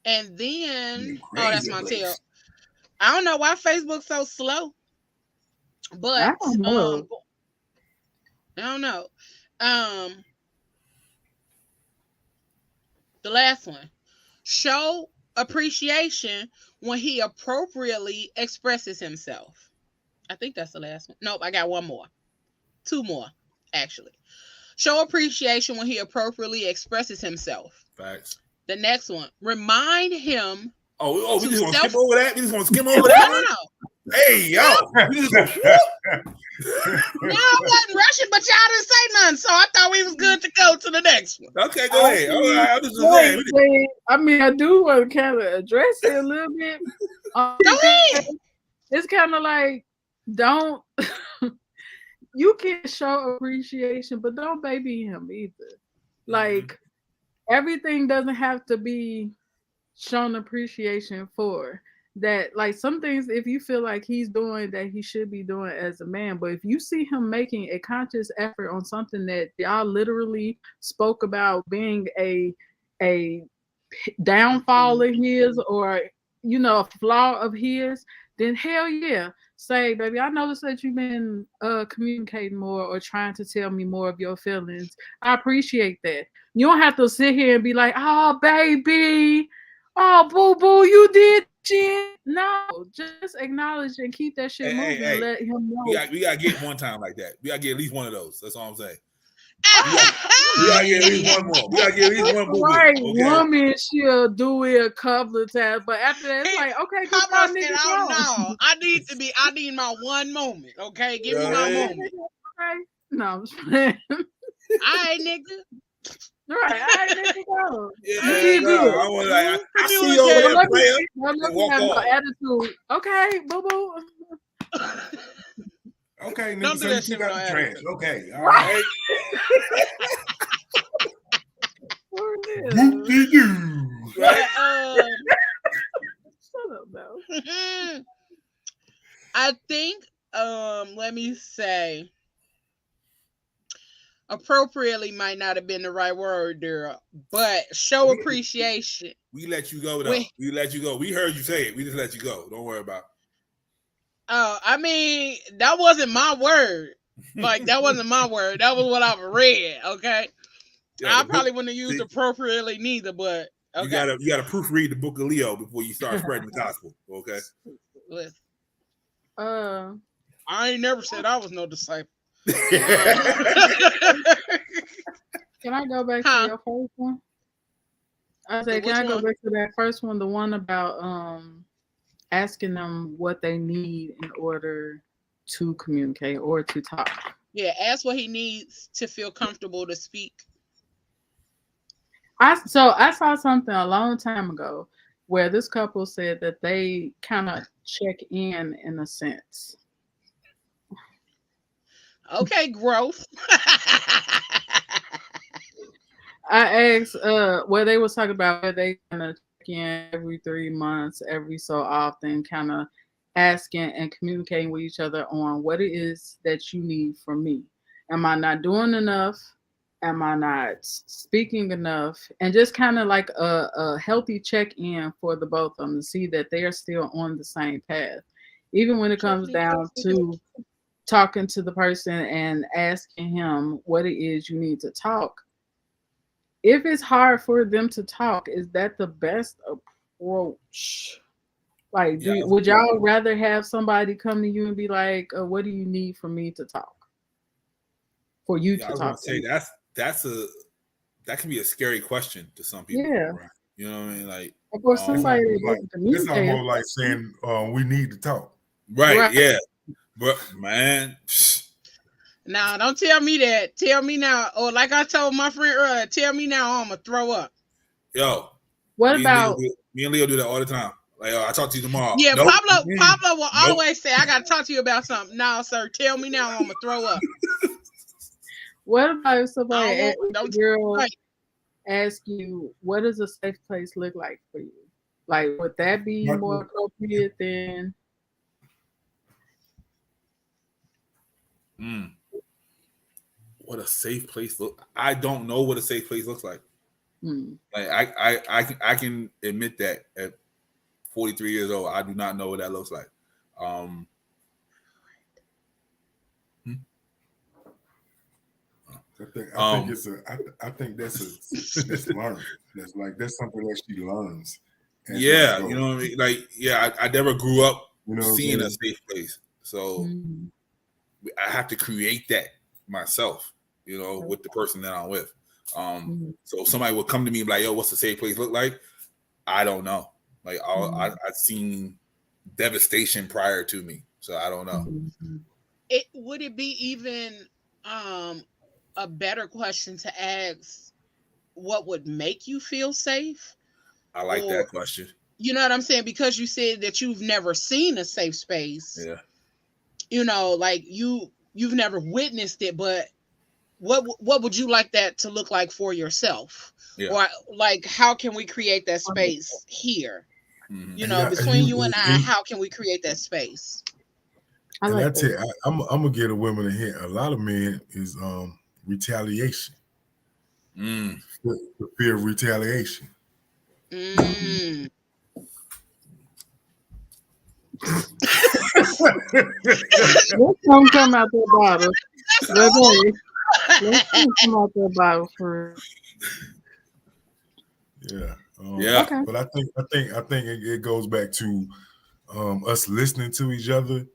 and then that's Montel. I don't know why Facebook's so slow, but I don't know. I don't know. The last one. Show appreciation when he appropriately expresses himself. I think that's the last one. Nope, I got one more. Two more, actually. Show appreciation when he appropriately expresses himself. facts. The next one. Remind him. Oh, we just want to skip over that? We just want to skim over that? No. Hey, yo. We just gonna, No, I wasn't rushing, but y'all didn't say nothing, so I thought we was good to go to the next one. okay, go ahead. All right, I'm just saying. I mean, I do want to kind of address it a little bit. Go ahead. It's kind of like, don't you can show appreciation, but don't baby him either. Like, everything doesn't have to be shown appreciation for. That, like, some things, if you feel like he's doing that he should be doing as a man, but if you see him making a conscious effort on something that y'all literally spoke about being a downfall of his, or a flaw of his, then hell yeah, say, baby, I noticed that you've been communicating more or trying to tell me more of your feelings. I appreciate that. You don't have to sit here and be like, oh baby, oh boo boo, you did shit. No, just acknowledge and keep that shit moving and let him know. We gotta get one time like that. We gotta get at least one of those. That's all I'm saying. We gotta get at least one more. We gotta get at least one more. Right, okay? woman, she'll do it a couple of times, but after that, it's like, okay, good How job, about nigga. that? No, I need my one moment. Okay, give me my moment. Okay, no, I'm just playing. All right, nigga. Right, I nigga go. Yeah, You did good. I want like I You see was you over good. there, player. Let me Walk have no off. attitude. Okay, boo boo. Okay, nigga, Don't do so you that shit took out with the no trash. Okay, all right. Whoop-de-doo. But, Shut up, though. I think, let me say, appropriately might not have been the right word there, but show appreciation. We let you go though. We let you go. We heard you say it. We just let you go. Don't worry about it. I mean, that wasn't my word. Like, that wasn't my word. That was what I've read, okay? Yeah, I probably wouldn't have used appropriately neither, but okay. You gotta proofread the book of Leo before you start spreading the gospel. Okay. Listen, I ain't never said I was no disciple. Can I go back to your first one? I said, can I go back to that first one, the one about asking them what they need in order to communicate or to talk? Yeah, ask what he needs to feel comfortable to speak. I saw something a long time ago where this couple said that they kind of check in a sense. Okay, growth. I asked where they was talking about where they kind of check in every 3 months, every so often, kind of asking and communicating with each other on what it is that you need from me. Am I not doing enough? Am I not speaking enough? And just kind of like a healthy check-in for the both of them to see that they are still on the same path. Even when it comes down to talking to the person and asking him what it is you need to talk. If it's hard for them to talk, is that the best approach? Like, would y'all rather have somebody come to you and be like, what do you need from me to talk? For you to I was talk. gonna say that can be a scary question to some people. Yeah. Right? You know what I mean? Like, of course, somebody it's almost like saying we need to talk. Right. Yeah. But man. Now, don't tell me that. Tell me now. Or like I told my friend earlier, tell me now I'm going to throw up. Yo. What about... Me and Leo do that all the time. Like, I'll talk to you tomorrow. Yeah, nope. Pablo will always say, I got to talk to you about something. No, sir, tell me now I'm going to throw up. What about if somebody ask you, what does a safe place look like for you? Like, would that be more appropriate than... What a safe place look. I don't know what a safe place looks like. Like I can admit that at 43 years old, I do not know what that looks like. I think that's learned. That's something that she learns. Yeah, you know what I mean. Like, yeah, I never grew up seeing a safe place, so I have to create that myself. You know, with the person that I'm with. So if somebody would come to me and be like, "Yo, what's a safe place look like?" I don't know. Like, I've seen devastation prior to me, so I don't know. Would it be even a better question to ask? What would make you feel safe? I like that question. You know what I'm saying? Because you said that you've never seen a safe space. Yeah. You know, like you've never witnessed it, but what would you like that to look like for yourself? Yeah. Or like, how can we create that space here? You know, between you and I, how can we create that space? And I tell you, I'm gonna get a woman a hint. A lot of men is retaliation. The fear of retaliation. Let's come out that bottle. Let's come out that bottle for. Yeah. Okay. But I think it goes back to us listening to each other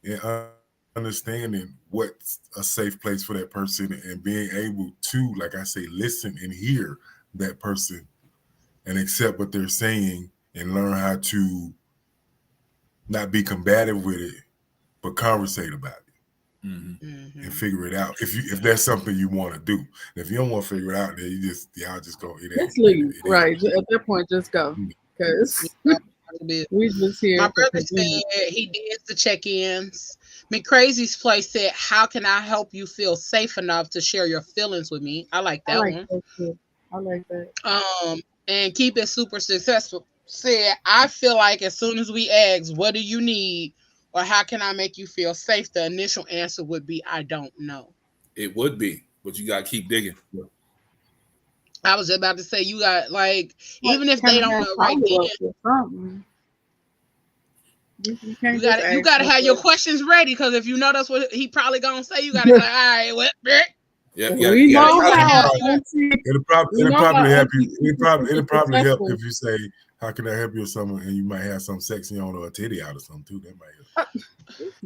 and understanding what's a safe place for that person and being able to, like I say, listen and hear that person and accept what they're saying and learn how to not be combative with it, but conversate about it. And figure it out. If that's something you want to do. And if you don't want to figure it out, then y'all just go. Just leave. Right. At that point, just go. Because we just here. My brother said he did the check-ins. McCrazy's Place said, how can I help you feel safe enough to share your feelings with me? I like that one. I like that. And Keep It Super Successful said, I feel like as soon as we ask, what do you need? Or how can I make you feel safe? The initial answer would be, I don't know. It would be, but you got to keep digging. I was about to say, you got, like, even if they don't know right then, you got to have your questions ready, because if you know that's what he probably going to say, you got to be like, all right, what? Yeah, it'll probably help you. It'll probably help if you say, how can I help you with something? And you might have some sexy on or a titty out or something too. That might help.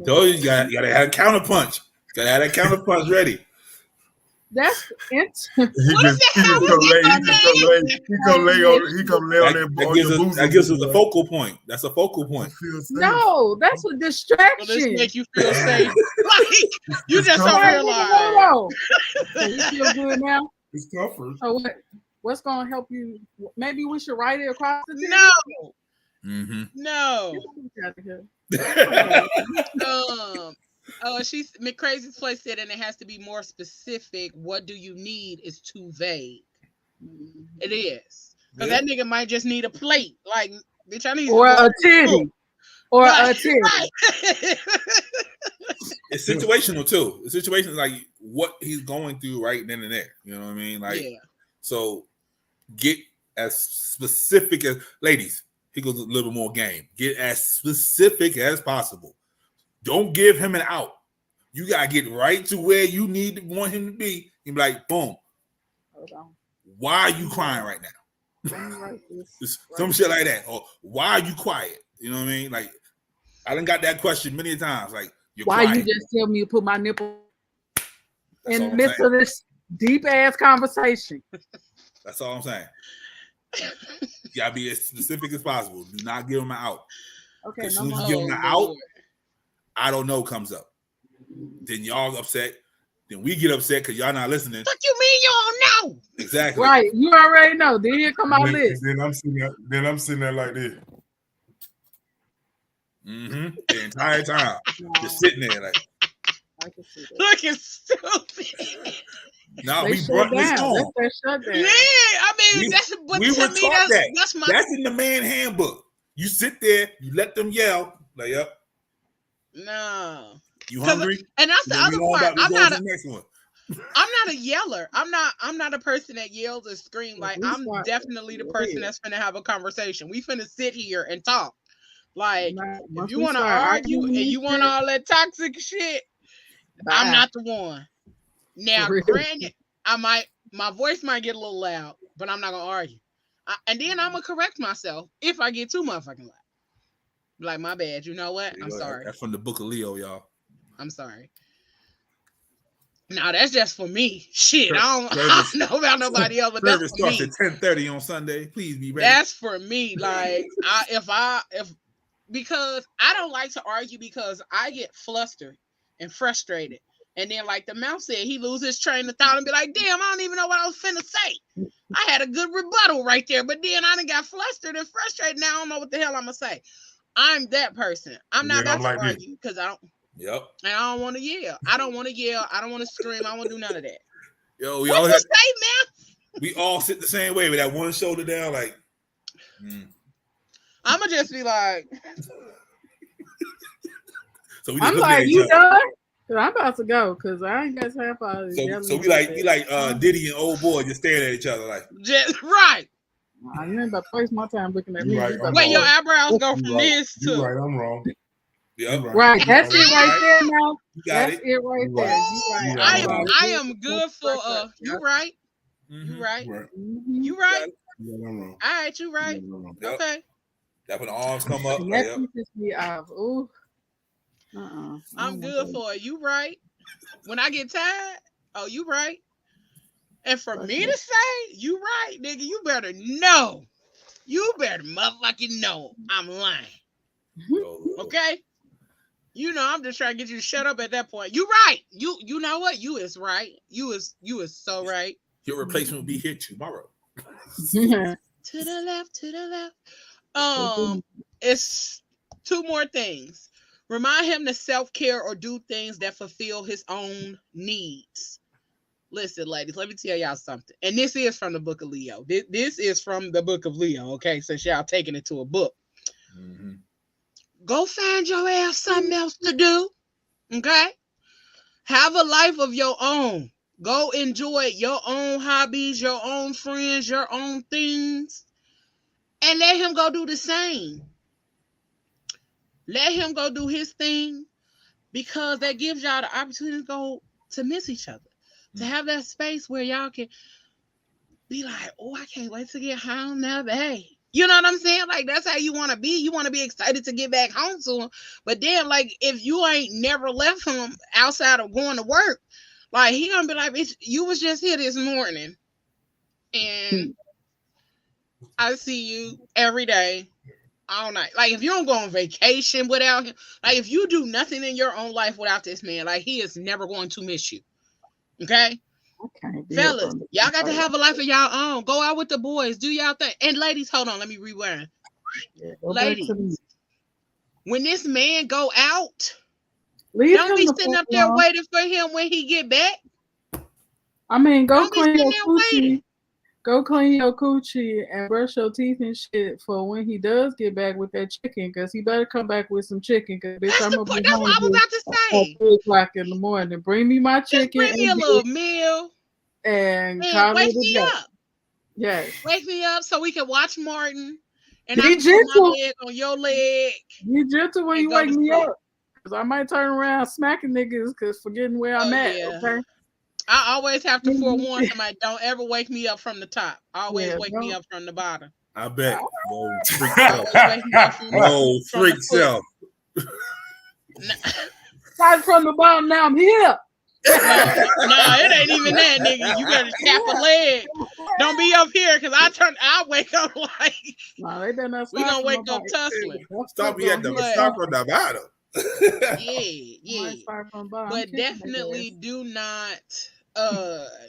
So you gotta have a counterpunch. Gotta have that counterpunch ready. That's He just come lay on that that gives us a focal point. That's a focal point. No, that's a distraction. Will this make you feel safe? Like you just don't realize. So you feel good now? It's tougher. So what's gonna help you? Maybe we should write it across the TV? No. Mm-hmm. No. She's Crazy's Place said, and it has to be more specific. What do you need is too vague. It is. Because that nigga might just need a plate. Like, bitch, I need or a titty. Or a titty. It's situational too. The situation is like what he's going through right then and there. You know what I mean? Like, so get as specific as ladies. He goes a little more game. Get as specific as possible. Don't give him an out. You gotta get right to where you want him to be. And be like, boom. Hold on. Why are you crying right now? Some shit like that. Or why are you quiet? You know what I mean? Like, I done got that question many times. Like, why quiet. You just tell me to put my nipple in the midst of this deep ass conversation? That's all I'm saying. You gotta be as specific as possible. Do not give him an out. Okay. As soon as you give him an out, I don't know comes up. Then y'all upset. Then we get upset because y'all not listening. What you mean you don't know? Exactly. Right. You already know. Then here come our list. Then I'm sitting there like this. Mm-hmm. The entire time. Just sitting there like. Looking stupid. No, we brought this on. Yeah, I mean, that's in the man handbook. You sit there, you let them yell, like, yep. No. You hungry? And that's the other part. I'm not a yeller. I'm not a person that yells or screams. Like, I'm definitely the person that's finna have a conversation. We finna sit here and talk. Like, if you want to argue and you want all that toxic shit, I'm not the one. Now, granted, my voice might get a little loud, but I'm not gonna argue. And then I'm gonna correct myself if I get too motherfucking loud. Like, my bad. You know what? I'm sorry. That's from the Book of Leo, y'all. I'm sorry. Now that's just for me. Shit, I don't know about nobody else, but that's for me. Service starts at 10:30 on Sunday. Please be ready. That's for me. Like, because I don't like to argue because I get flustered and frustrated. And then, like the mouth said, he loses his train of thought and be like, damn, I don't even know what I was finna say. I had a good rebuttal right there, but then I done got flustered and frustrated. Now I don't know what the hell I'm gonna say. I'm that person. I'm not about to argue because I don't. Yep. And I don't want to yell. I don't want to yell. I don't want to scream. I don't want to do none of that. Yo, what you say, man? We all sit the same way with that one shoulder down, like. I'ma just be like. So we I'm like, you done? I'm about to go because I ain't got time for all this. So we like Diddy and old boy just staring at each other like. Just right. I ain't about to waste my time looking at me. Right, wait, your eyebrows go from this to. You're right, I'm wrong. Yep. Right, that's it right there now. That's it right there. You right. I am good for you right. You right. You right. Yeah, I'm wrong. All right, you right. Yep. Okay. That when the arms come up. That pisses me off. Ooh. I'm good for it. You right. When I get tired, you right. And for me to say, you right, nigga, you better know. You better motherfucking know I'm lying. Okay? You know, I'm just trying to get you to shut up at that point. You right. You know what? You is right. You is so right. Your replacement will be here tomorrow. To the left. It's two more things. Remind him to self-care or do things that fulfill his own needs. Listen, ladies, let me tell y'all something. And this is from the Book of Leo. This is from the Book of Leo, okay? Since y'all taking it to a book. Mm-hmm. Go find your ass something else to do, okay? Have a life of your own. Go enjoy your own hobbies, your own friends, your own things. And let him go do the same. Let him go do his thing because that gives y'all the opportunity to miss each other. To have that space where y'all can be like, oh, I can't wait to get home now, babe. You know what I'm saying? Like, that's how you want to be. You want to be excited to get back home to him. But then, like, if you ain't never left him outside of going to work, Like, he gonna be like, bitch, you was just here this morning, and I see you every day, all night. Like, if you don't go on vacation without him, like, if you do nothing in your own life without this man, like, he is never going to miss you. Okay? Fellas, y'all got to have a life of y'all own. Go out with the boys. Do y'all thing. And ladies, hold on. Let me rewind. Yeah, ladies, when this man go out, don't be sitting up there waiting for him when he get back. I mean, go clean your coochie. Go clean your coochie and brush your teeth and shit for when he does get back with that chicken, because he better come back with some chicken. Because bitch, I'm gonna be hungry. I was about to say. At 3:00 in the morning. Bring me my chicken. Just bring me a little meal and wake me up. Yes, wake me up so we can watch Martin. And I put my leg on your leg. Be gentle when you wake me up, because I might turn around smacking niggas because forgetting where I'm at. Yeah. Okay. I always have to forewarn somebody, don't ever wake me up from the top. Always wake me up from the bottom. I bet. Whoa, freak self. Whoa, freak self. Start from the bottom, now I'm here. No, it ain't even that, nigga. You gotta tap a leg. Don't be up here, because I wake up like, we gonna wake up tussling. Stop me at the start from the bottom. Yeah. But definitely do not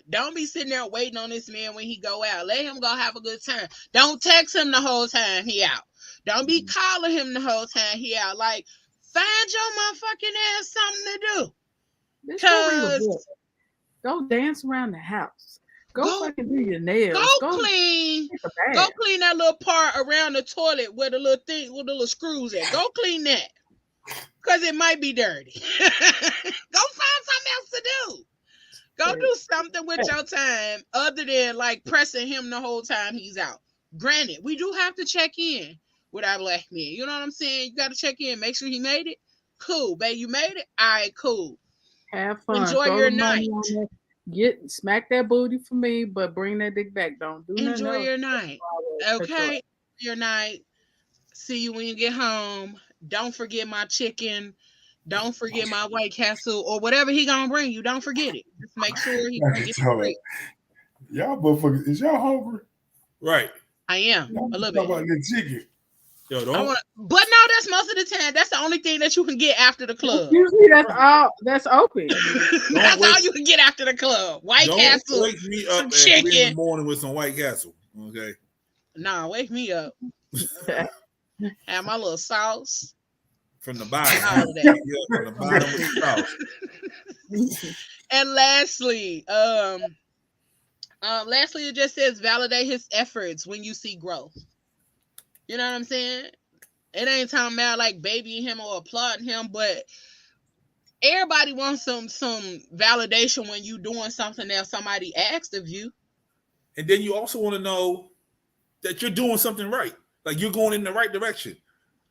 don't be sitting there waiting on this man when he go out. Let him go have a good time. Don't text him the whole time he out. Don't be calling him the whole time he out. Like, find your motherfucking ass something to do. Because go dance around the house. Go fucking do your nails. Go clean that little part around the toilet where the little thing with the little screws at. Go clean that. Because it might be dirty. Go find something else to do. Go do something with your time other than like pressing him the whole time he's out. Granted, we do have to check in with our black men. You know what I'm saying? You got to check in. Make sure he made it. Cool, babe. You made it? All right, cool. Have fun. Enjoy your night. Smack that booty for me, but bring that dick back. Don't do nothing. Enjoy your night. Okay? Your night. See you when you get home. Don't forget my chicken. Don't forget my White Castle or whatever he gonna bring you. Don't forget it. Just make sure he gets it. Y'all motherfuckers, is y'all hungry? Right. I am a little bit. About that chicken. Yo, don't. But no, that's most of the time. That's the only thing that you can get after the club. Usually that's all. That's open. That's all you can get after the club. White Castle. Wake me up at chicken 3 in the morning with some White Castle. Okay. Nah, wake me up. Have my little sauce. From the bottom. From the bottom with the sauce. And lastly, it just says validate his efforts when you see growth. You know what I'm saying? It ain't talking about like babying him or applauding him, but everybody wants some validation when you doing something that somebody asked of you. And then you also want to know that you're doing something right. Like you're going in the right direction.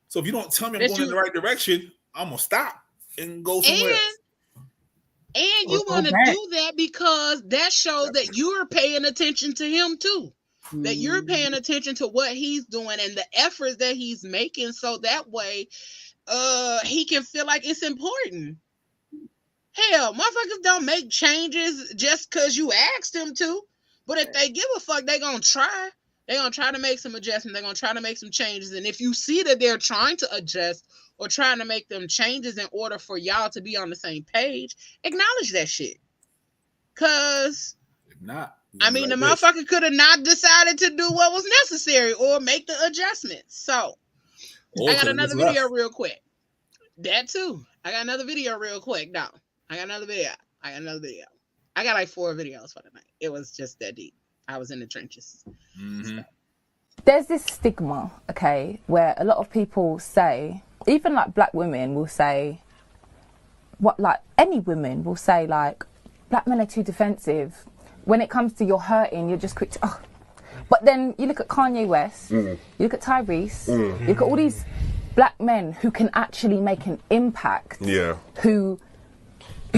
So if you don't tell me I'm going in the right direction, I'm going to stop and go somewhere else. And you want to do that because that shows that you're paying attention to him too. That you're paying attention to what he's doing and the efforts that he's making, so that way he can feel like it's important. Hell, motherfuckers don't make changes just because you asked them to. But if they give a fuck, they're going to try. They're going to try to make some adjustments. They're going to try to make some changes. And if you see that they're trying to adjust or trying to make them changes in order for y'all to be on the same page, acknowledge that shit. Because, if not, I mean, the motherfucker could have not decided to do what was necessary or make the adjustments. So, I got another video real quick. That too. I got another video real quick. No, I got another video. I got like 4 videos for the night. It was just that deep. I was in the trenches. Mm-hmm. There's this stigma, okay, where a lot of people say, even like black women will say, any women will say like, black men are too defensive. When it comes to your hurting, you're just quick to, oh. But then you look at Kanye West, you look at Tyrese, you look at all these black men who can actually make an impact, who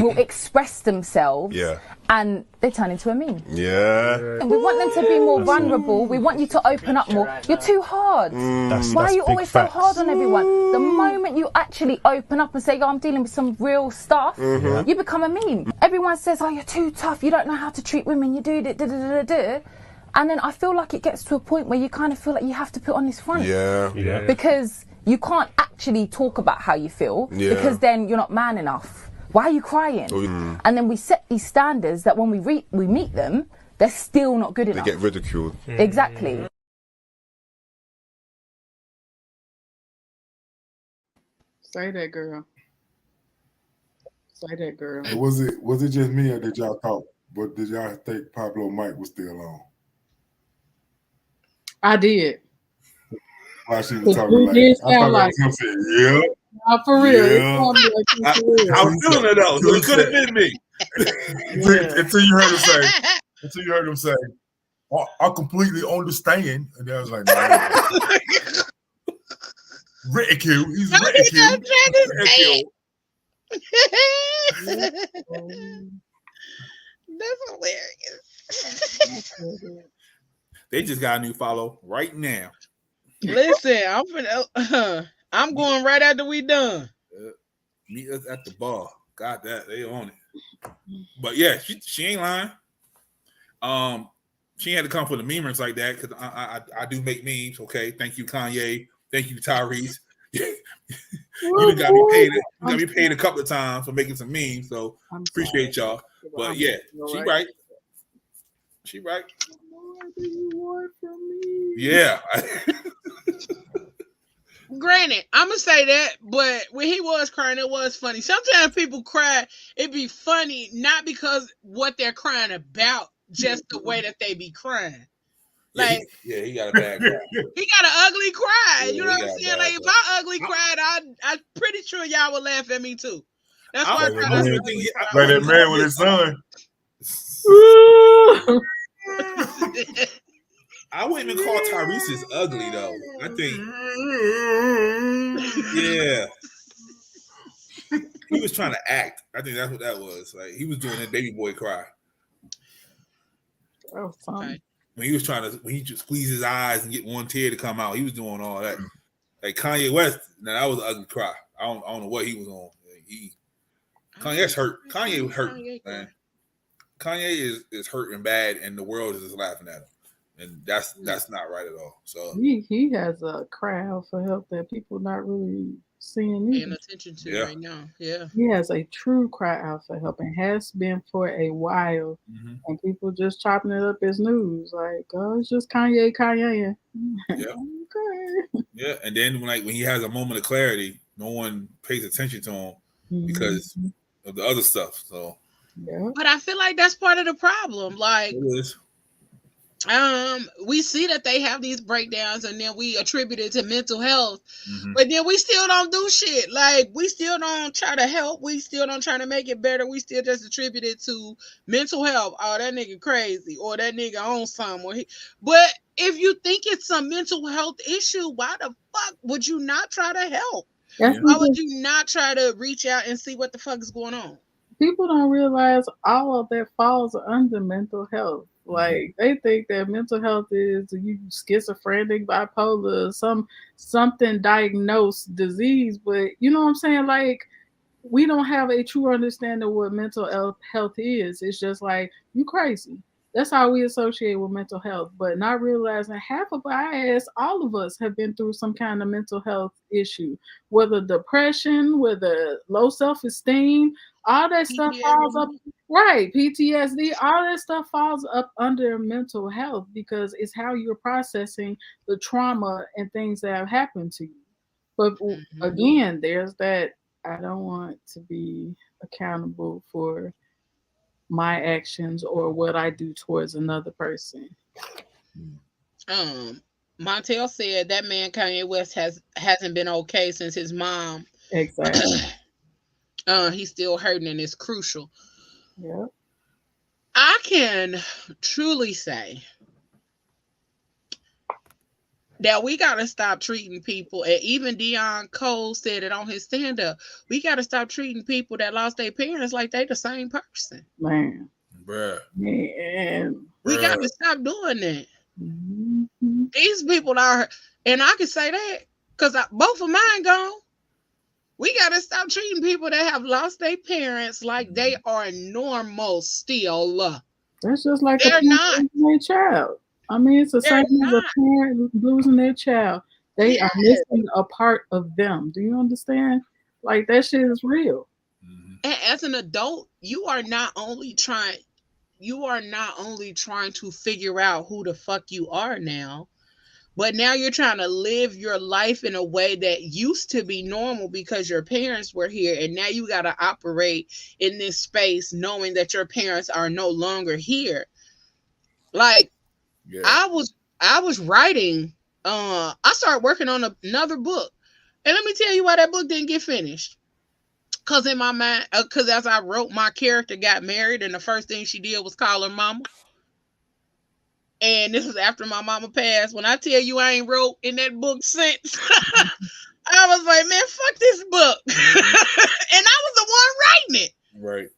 will express themselves. Yeah. And they turn into a meme. Yeah. And we want them to be more vulnerable. We want you to open up more. You're too hard. Why are you always so hard on everyone? The moment you actually open up and say, I'm dealing with some real stuff, you become a meme. Everyone says, you're too tough. You don't know how to treat women. You do it. And then I feel like it gets to a point where you kind of feel like you have to put on this front. Yeah. Because you can't actually talk about how you feel because then you're not man enough. Why are you crying? And then we set these standards that when we meet them, they're still not good enough. They get ridiculed. Exactly. Say that, girl. Say that, girl. Was it just me or did y'all thought? But did y'all think Pablo Mike was still on? I did. While she was talking I thought like him saying, yeah. Not for real. Yeah. I was feeling it though. So it could have been me. Until you heard him say, I completely understand. And I was like, no. Ridicule. He's ridicule. That's hilarious. They just got a new follow right now. Listen, I'm going right after we done. Meet us at the bar. Got that. They on it. But yeah, she ain't lying. She had to come for the memers like that because I do make memes. Okay, thank you, Kanye. Thank you, Tyrese. You got me paid. You got me paid a couple of times for making some memes. So appreciate y'all. But yeah, she right. She right. What do you want from me? Yeah. Granted, I'm gonna say that, but when he was crying, it was funny. Sometimes people cry, it be funny, not because what they're crying about, just the way that they be crying. Like, he got a bad cry. He got an ugly cry. Yeah, you know what I'm saying? Like, if I ugly cried, I'm pretty sure y'all would laugh at me too. That's why I try to like that man with his son. I wouldn't even call Tyrese's ugly though. I think, yeah, he was trying to act. I think that's what that was. Like he was doing that baby boy cry. Oh, fun. When he was when he just squeeze his eyes and get one tear to come out, he was doing all that. Like Kanye West, now that was an ugly cry. I don't know what he was on. Kanye's hurt. Kanye was hurt, man. Kanye is hurting bad, and the world is just laughing at him. And that's not right at all. So he has a crowd for help that people not really seeing paying attention to right now. Yeah, he has a true cry out for help and has been for a while. And people just chopping it up as news, like, oh, it's just Kanye. Yeah, okay. Yeah, and then when he has a moment of clarity, no one pays attention to him because of the other stuff. So yeah, but I feel like that's part of the problem. Like, it is. We see that they have these breakdowns and then we attribute it to mental health, but then we still don't do shit. Like, we still don't try to help. We still don't try to make it better. We still just attribute it to mental health. Oh, that nigga crazy, or that nigga on something. But if you think it's a mental health issue, why the fuck would you not try to help? Why would you not try to reach out and see what the fuck is going on? People don't realize all of that falls under mental health. Like, they think that mental health is you schizophrenic, bipolar, something diagnosed disease, but you know what I'm saying? Like, we don't have a true understanding of what mental health is. It's just like, you crazy. That's how we associate with mental health, but not realizing half of our ass, all of us have been through some kind of mental health issue, whether depression, whether low self-esteem, all that stuff falls up, right? PTSD, all that stuff falls up under mental health because it's how you're processing the trauma and things that have happened to you. But again, there's that, I don't want to be accountable for my actions or what I do towards another person. Montel said that man Kanye West hasn't been okay since his mom. Exactly. He's still hurting, and it's crucial. Yeah. I can truly say that we got to stop treating people, and even Deion Cole said it on his stand-up, we got to stop treating people that lost their parents like they the same person. Man. Bruh. Man. We got to stop doing that. Mm-hmm. These people are, and I can say that because both of mine gone. We got to stop treating people that have lost their parents like they are normal still. That's just like They're a parent losing their child. I mean, it's the same as a parent losing their child. They are missing a part of them. Do you understand? Like, that shit is real. And as an adult, you are not only trying to figure out who the fuck you are now, but now you're trying to live your life in a way that used to be normal because your parents were here, and now you got to operate in this space knowing that your parents are no longer here. Like, I was writing, I started working on another book, and let me tell you why that book didn't get finished. Because in my mind, because as I wrote, my character got married, and the first thing she did was call her mama. And this was after my mama passed. When I tell you I ain't wrote in that book since, I was like, man, fuck this book. And I was the one writing it. Right.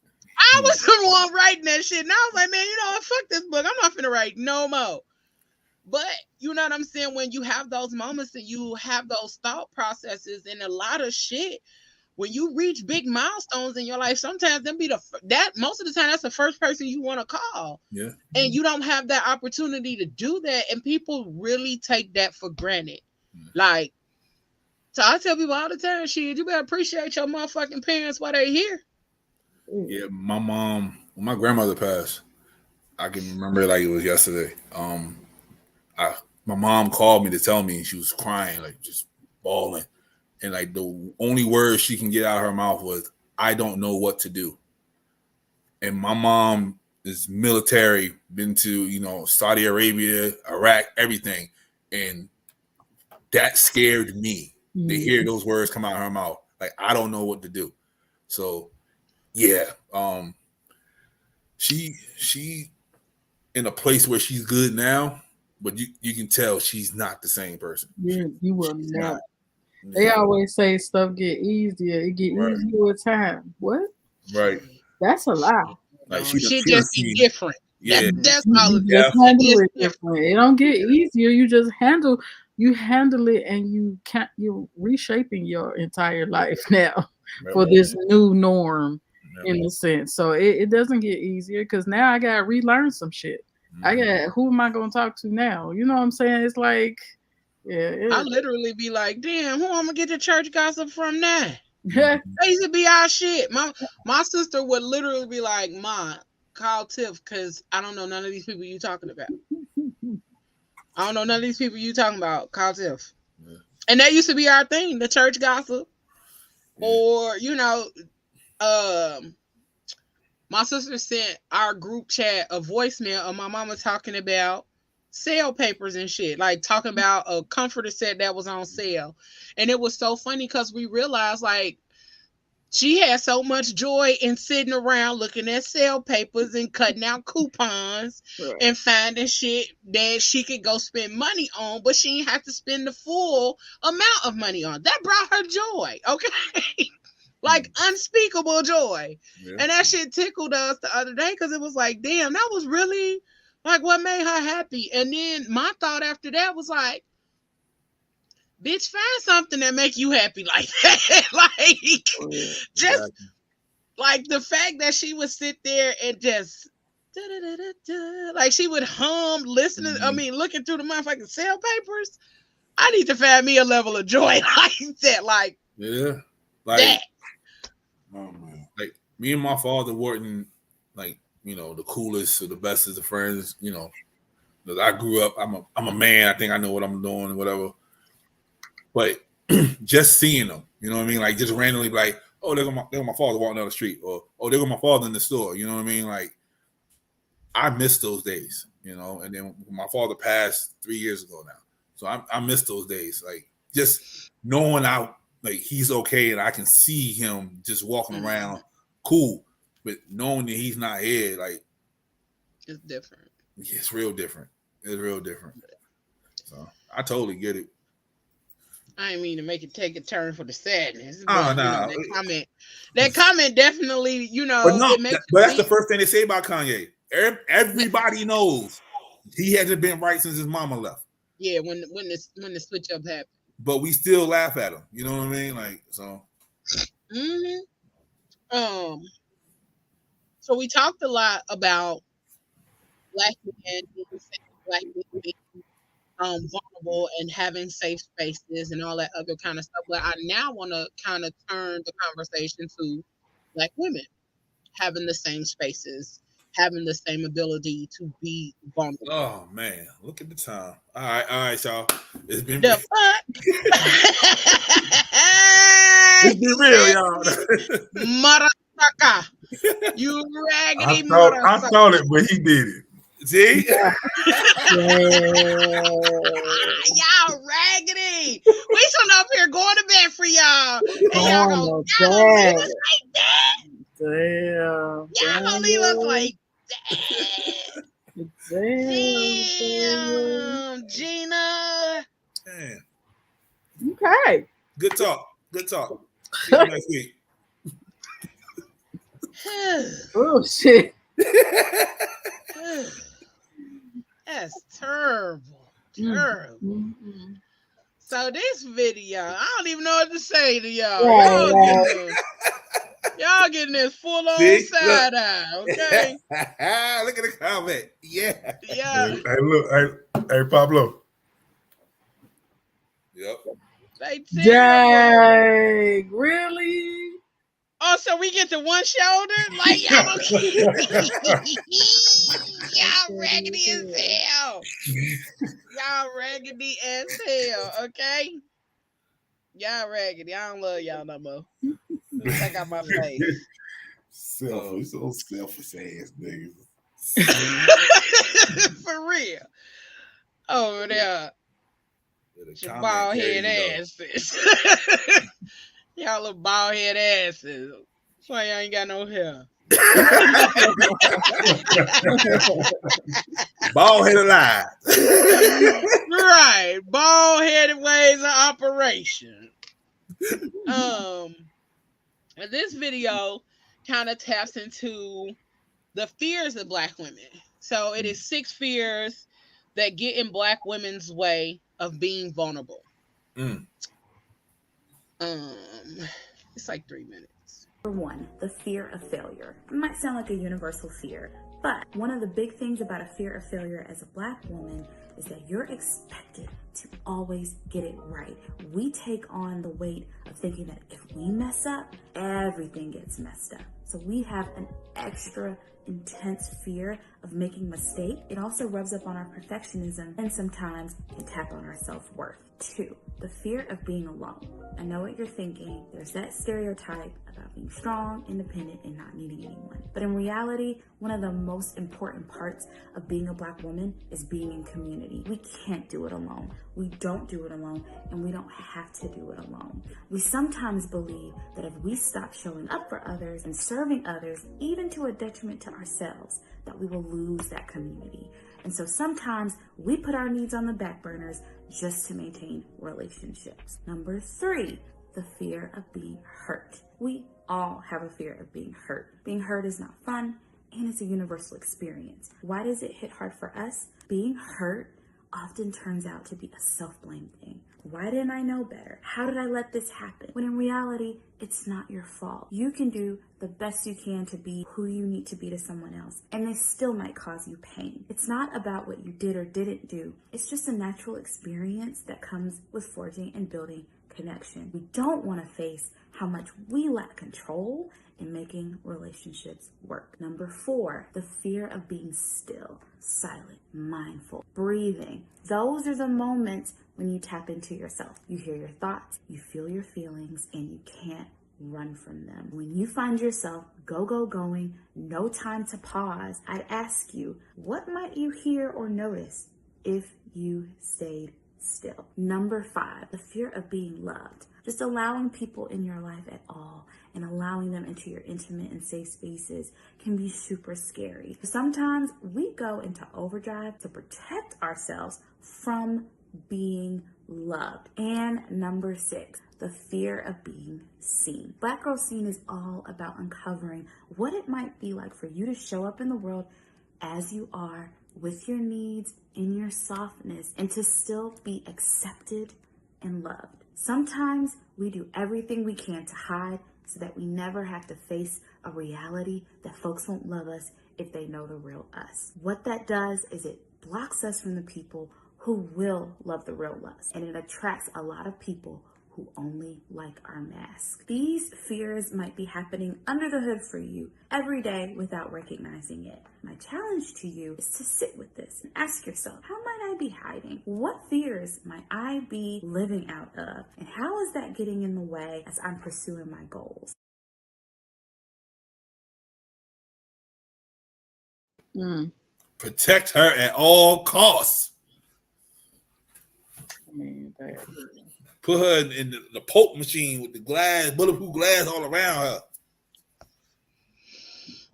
I was the one writing that shit. And I was like, man, you know what? Fuck this book. I'm not finna write no more. But you know what I'm saying? When you have those moments and you have those thought processes and a lot of shit, when you reach big milestones in your life, sometimes them be most of the time that's the first person you want to call. Yeah. And you don't have that opportunity to do that, and people really take that for granted. Like, so I tell people all the time, shit, you better appreciate your motherfucking parents while they're here. Yeah, my mom, when my grandmother passed, I can remember it like it was yesterday. My mom called me to tell me she was crying, like just bawling. And like the only word she can get out of her mouth was, I don't know what to do. And my mom is military, been to, Saudi Arabia, Iraq, everything. And that scared me to hear those words come out of her mouth. Like, I don't know what to do. So, yeah. She in a place where she's good now, but you can tell she's not the same person. Yeah, you will not. They always say stuff get easier. It get easier with time. What? Right. That's a lie. Like she just be different. Yeah. That's all it just handle it different. It don't get easier. You just handle it, and you're reshaping your entire life now for this new norm in a sense. So it doesn't get easier because now I gotta relearn some shit. Who am I gonna talk to now? You know what I'm saying? It's like, I literally be like, damn, who I'm gonna get the church gossip from now? They used to be our shit. My sister would literally be like, Ma, call Tiff, because I don't know none of these people you talking about. I don't know none of these people you talking about. Call Tiff. Yeah. And that used to be our thing, the church gossip. Yeah. Or, my sister sent our group chat a voicemail of my mama talking about sale papers and shit, like talking about a comforter set that was on sale. And it was so funny because we realized, like, she had so much joy in sitting around looking at sale papers and cutting out coupons and finding shit that she could go spend money on, but she didn't have to spend the full amount of money on. That brought her joy, okay? Like unspeakable joy. Yeah. And that shit tickled us the other day because it was like, damn, that was really like what made her happy. And then my thought after that was like, bitch, find something that make you happy like that. Just like the fact that she would sit there and just like she would hum, listening. I mean, looking through the motherfucking sale papers. I need to find me a level of joy like that. Like, yeah, like that. Oh man, like me and my father weren't like, the coolest or the best of the friends. I grew up. I'm a man. I think I know what I'm doing and whatever. But just seeing them, you know what I mean? Like just randomly, like, oh, there go my father walking down the street, or oh, there go my father in the store. You know what I mean? Like, I miss those days, And then my father passed 3 years ago now, so I miss those days. Like just knowing like he's okay and I can see him just walking around, cool. But knowing that he's not here, like, it's different. It's real different. It's real different. So I totally get it. I didn't mean to make it take a turn for the sadness, Oh, but no. That comment definitely, But no, it makes but that's the first thing they say about Kanye. Everybody knows he hasn't been right since his mama left. Yeah, when the switch up happened. But we still laugh at him. You know what I mean? Like, so. Mm-hmm. So we talked a lot about Black men being vulnerable and having safe spaces and all that other kind of stuff. But I now want to kind of turn the conversation to Black women having the same spaces, having the same ability to be vulnerable. Oh man, look at the time. All right, y'all. It's been the fuck. It's been real, y'all. Motherfucker. You raggedy motherfucker. I thought it, but he did it. See? Y'all raggedy. We sitting up here going to bed for y'all. And y'all gonna leave us like that? Damn. Y'all gonna leave us like that? Damn, Gina. Damn. Okay. Good talk. See you next week. Oh shit. That's terrible. So this video, I don't even know what to say to y'all. Y'all getting this full on side eye, okay? Look at the comment. Yeah. Hey, look, hey, Pablo. Yep. Dang, really? Oh, so we get to one shoulder? Like y'all y'all raggedy as hell. Y'all raggedy as hell, okay? Y'all raggedy. I don't love y'all no more. Check out my face. Selfish, so selfish ass niggas. For real. Over there. Your bald head asses. Y'all little bald head asses. That's why y'all ain't got no hair. Bald head alive. Right. Bald headed ways of operation. This video kind of taps into the fears of Black women. So it is 6 fears that get in Black women's way of being vulnerable. It's like 3 minutes. Number 1, the fear of failure. It might sound like a universal fear, but one of the big things about a fear of failure as a Black woman is that you're expected to always get it right. We take on the weight of thinking that if we mess up, everything gets messed up. So we have an extra intense fear of making mistakes. It also rubs up on our perfectionism and sometimes can tap on our self-worth. 2, the fear of being alone. I know what you're thinking. There's that stereotype about being strong, independent, and not needing anyone. But in reality, one of the most important parts of being a Black woman is being in community. We can't do it alone. We don't do it alone, and we don't have to do it alone. We sometimes believe that if we stop showing up for others and serving others, even to a detriment to ourselves, that we will lose that community. And so sometimes we put our needs on the back burners just to maintain relationships. Number 3, the fear of being hurt. We all have a fear of being hurt. Being hurt is not fun, and it's a universal experience. Why does it hit hard for us? Being hurt often turns out to be a self-blame thing. Why didn't I know better? How did I let this happen? When in reality, it's not your fault. You can do the best you can to be who you need to be to someone else, and they still might cause you pain. It's not about what you did or didn't do. It's just a natural experience that comes with forging and building connection. We don't want to face how much we lack control in making relationships work. Number 4, the fear of being still, silent, mindful, breathing. Those are the moments when you tap into yourself. You hear your thoughts, you feel your feelings, and you can't run from them. When you find yourself going, no time to pause, I'd ask you, what might you hear or notice if you stayed still? Number 5, the fear of being loved. Just allowing people in your life at all and allowing them into your intimate and safe spaces can be super scary. Sometimes we go into overdrive to protect ourselves from being loved. And number 6, the fear of being seen. Black Girl Seen is all about uncovering what it might be like for you to show up in the world as you are, with your needs and your softness, and to still be accepted and loved. Sometimes we do everything we can to hide so that we never have to face a reality that folks won't love us if they know the real us. What that does is it blocks us from the people who will love the real us, and it attracts a lot of people who only like our mask. These fears might be happening under the hood for you every day without recognizing it. My challenge to you is to sit with this and ask yourself, how might I be hiding? What fears might I be living out of? And how is that getting in the way as I'm pursuing my goals? Protect her at all costs. Put her in the poke machine with the glass, bulletproof glass all around her.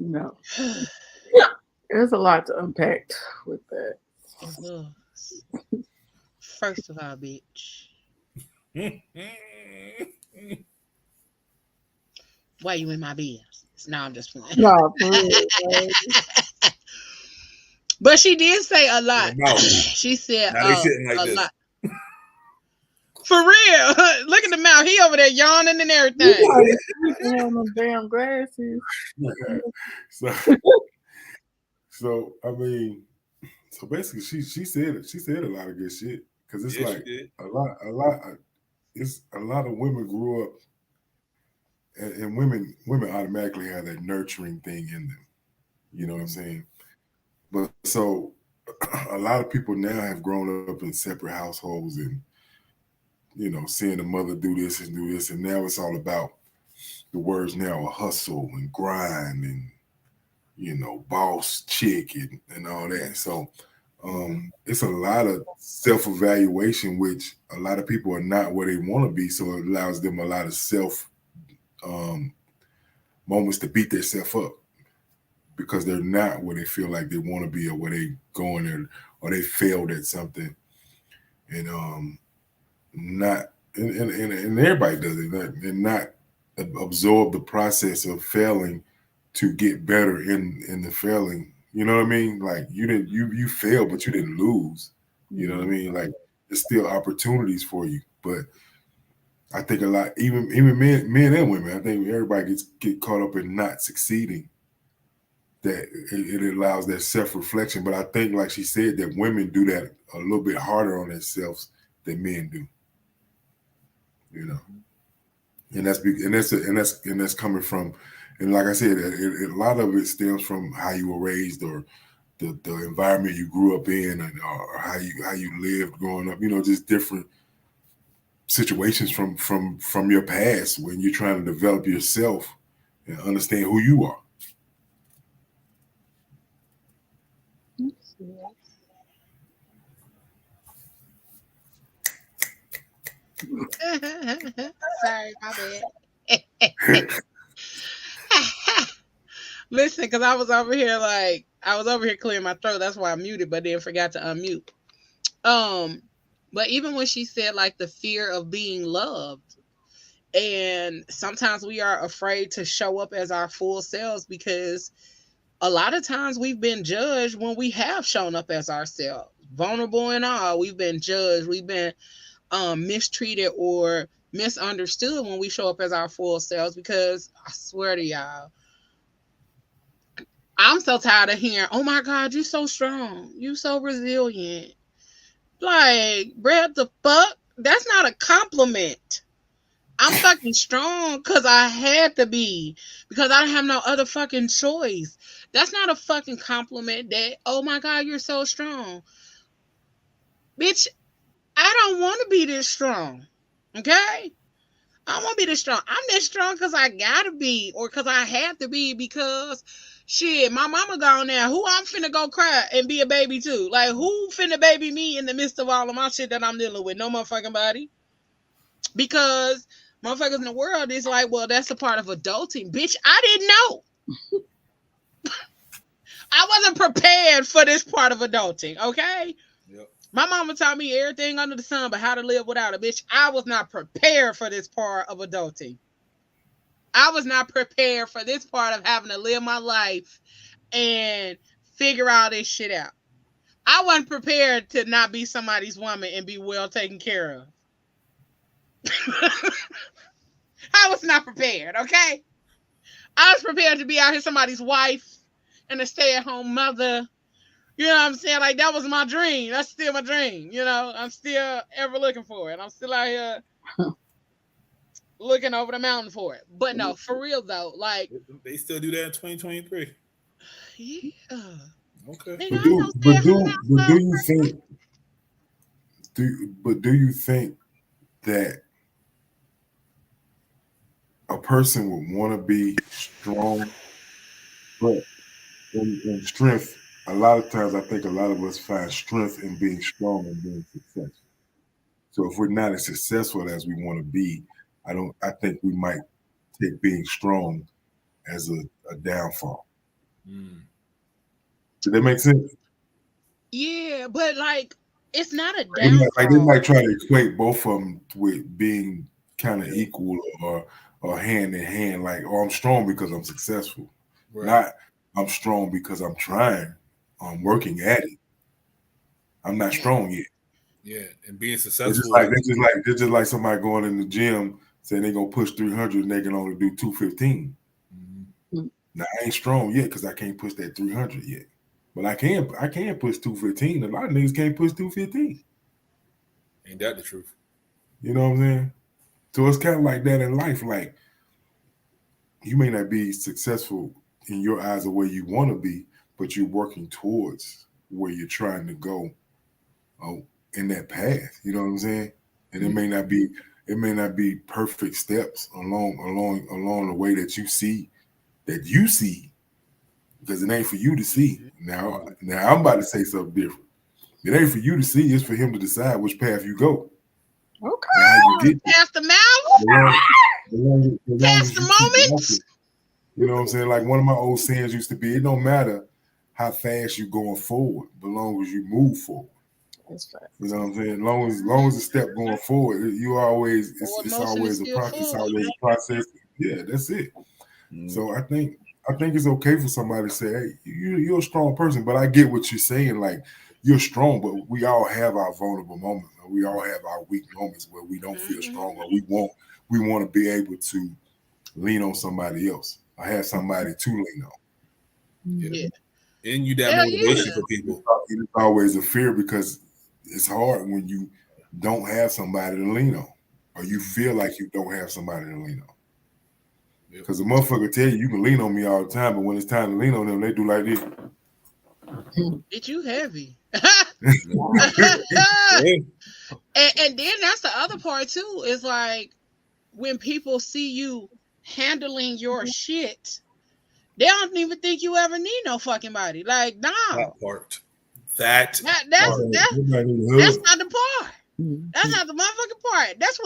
No. There's a lot to unpack with that. First of all, bitch. Why you in my business? No, I'm just playing. No, for real. But she did say a lot. She said now they sitting like a this. lot. For real. Look at the mouth. He over there yawning and everything. You on them damn glasses. So I mean, so basically, she said a lot of good shit, because it's like a lot of women grew up, and women automatically have that nurturing thing in them. You know what I'm saying? But so a lot of people now have grown up in separate households, and seeing the mother do this, and now it's all about the words now are hustle and grind and boss chick and all that. So it's a lot of self-evaluation, which a lot of people are not where they want to be. So it allows them a lot of self moments to beat themselves up, because they're not where they feel like they want to be, or where they going there, or they failed at something. And and everybody does it, and not absorb the process of failing to get better in the failing. You know what I mean? Like you failed, but you didn't lose. You know what I mean? Like there's still opportunities for you. But I think a lot, even men and women, I think everybody get caught up in not succeeding. That it allows that self-reflection. But I think, like she said, that women do that a little bit harder on themselves than men do. And that's coming from, and like I said, a lot of it stems from how you were raised, or the environment you grew up in, or how you lived growing up. Just different situations from your past when you're trying to develop yourself and understand who you are. Sorry, my bad. Listen, because I was over here clearing my throat. That's why I muted, but then forgot to unmute. But even when she said like the fear of being loved, and sometimes we are afraid to show up as our full selves, because a lot of times we've been judged when we have shown up as ourselves, vulnerable and all. We've been judged. We've been mistreated or misunderstood when we show up as our full selves, because I swear to y'all, I'm so tired of hearing, oh my God, you so strong. You so resilient. Like, bruh, the fuck? That's not a compliment. I'm fucking strong because I had to be, because I don't have no other fucking choice. That's not a fucking compliment that, oh my God, you're so strong. Bitch, I don't want to be this strong. Okay? I don't want to be this strong. I'm this strong because I gotta be, or because I have to be, because shit, my mama gone now. Who I'm finna go cry and be a baby too? Like, who finna baby me in the midst of all of my shit that I'm dealing with? No motherfucking body. Because motherfuckers in the world is like, well, that's a part of adulting. Bitch, I didn't know. I wasn't prepared for this part of adulting, okay? Yep. My mama taught me everything under the sun, but how to live without it, bitch. I was not prepared for this part of adulting. I was not prepared for this part of having to live my life and figure all this shit out. I wasn't prepared to not be somebody's woman and be well taken care of. I was not prepared, okay? I was prepared to be out here somebody's wife and a stay-at-home mother. You know what I'm saying? Like, that was my dream. That's still my dream. You know, I'm still ever looking for it. I'm still out here looking over the mountain for it. But no, for real though, like, they still do that in 2023. Yeah. Okay. But do you think that a person would want to be strong, but in strength? A lot of times, I think a lot of us find strength in being strong and being successful. So if we're not as successful as we want to be, I think we might take being strong as a downfall. Did that make sense? Yeah, but like, it's not a downfall. They might try to equate both of them with being kind of equal or hand in hand. Like, oh, I'm strong because I'm successful. Right. Not I'm strong because I'm trying. I'm working at it. I'm not strong yet. Yeah, and being successful. It's just like somebody going in the gym saying they're gonna push 300 and they can only do 215. Mm-hmm. Now I ain't strong yet because I can't push that 300 yet, but I can push 215. A lot of niggas can't push 215. Ain't that the truth? You know what I'm saying? So it's kind of like that in life. Like, you may not be successful in your eyes the way you want to be, but you're working towards where you're trying to go. In that path, you know what I'm saying? And it may not be perfect steps along the way that you see, because it ain't for you to see. Now I'm about to say something different. It ain't for you to see, it's for him to decide which path you go. Okay. Past the mouth. Past the moment. You know what I'm saying? Like, one of my old sayings used to be, it don't matter how fast you're going forward, but long as you move forward. You know what I'm saying? Long as the step going forward, it's always a process. Yeah, that's it. So I think it's okay for somebody to say, hey, you're a strong person, but I get what you're saying. Like, you're strong, but we all have our vulnerable moments. We all have our weak moments where we don't feel strong, or we want to be able to lean on somebody else. I have somebody to lean on. Yeah. And you that motivation for people. It's always a fear because it's hard when you don't have somebody to lean on, or you feel like you don't have somebody to lean on. Because the motherfucker tell you can lean on me all the time, but when it's time to lean on them, they do like this. Bitch, you heavy. And then that's the other part too. Is like, when people see you handling your shit, they don't even think you ever need no fucking body. Like, nah. That part. That's not the part. That's not the motherfucking part. That's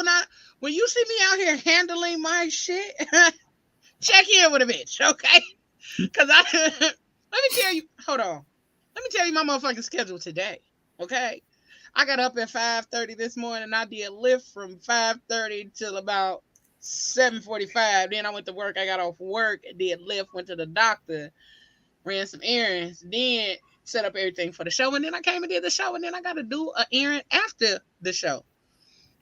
when you see me out here handling my shit, check in with a bitch, okay? Because let me tell you, hold on. Let me tell you my motherfucking schedule today, okay? I got up at 5:30 this morning. I did Lyft from 5:30 till about 7:45. Then I went to work. I got off work, did Lyft, went to the doctor, ran some errands, then set up everything for the show, and then I came and did the show, and then I got to do an errand after the show.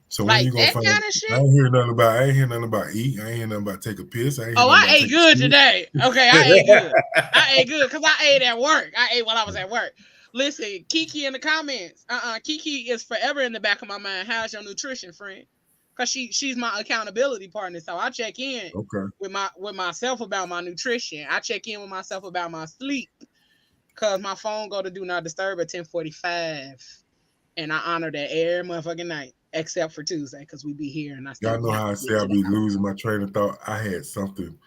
So like, when you gonna find kind of shit? I ain't hear nothing about eat. I ain't hear nothing about take a piss. I ate good today. Okay, I ate good. I ate good because I ate at work. I ate while I was at work. Listen, Kiki in the comments. Kiki is forever in the back of my mind. How's your nutrition, friend? Because she's my accountability partner. So I check in with myself about my nutrition. I check in with myself about my sleep. Because my phone go to do not disturb at 10:45. And I honor that every motherfucking night. Except for Tuesday, because we be here. And y'all know how I say I be losing my train of thought. I had something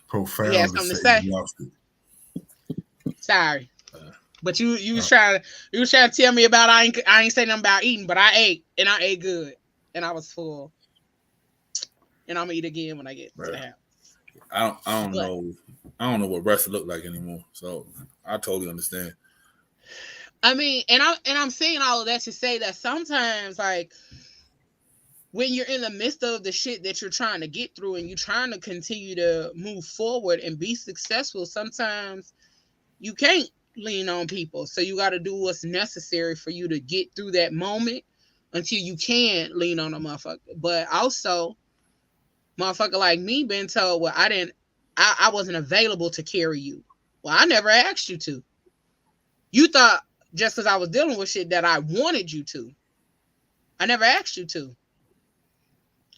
profound to say. Lost it. Sorry. But you was trying to tell me about I ain't say nothing about eating, but I ate, and I ate good. And I was full. And I'm gonna eat again when I get to the house. I don't know what rest look like anymore. So I totally understand. I mean, and I'm saying all of that to say that sometimes, like, when you're in the midst of the shit that you're trying to get through and you're trying to continue to move forward and be successful, sometimes you can't lean on people. So you got to do what's necessary for you to get through that moment until you can lean on a motherfucker. But also, motherfucker like me been told, well, I wasn't available to carry you. Well, I never asked you to. You thought just because I was dealing with shit that I wanted you to. I never asked you to.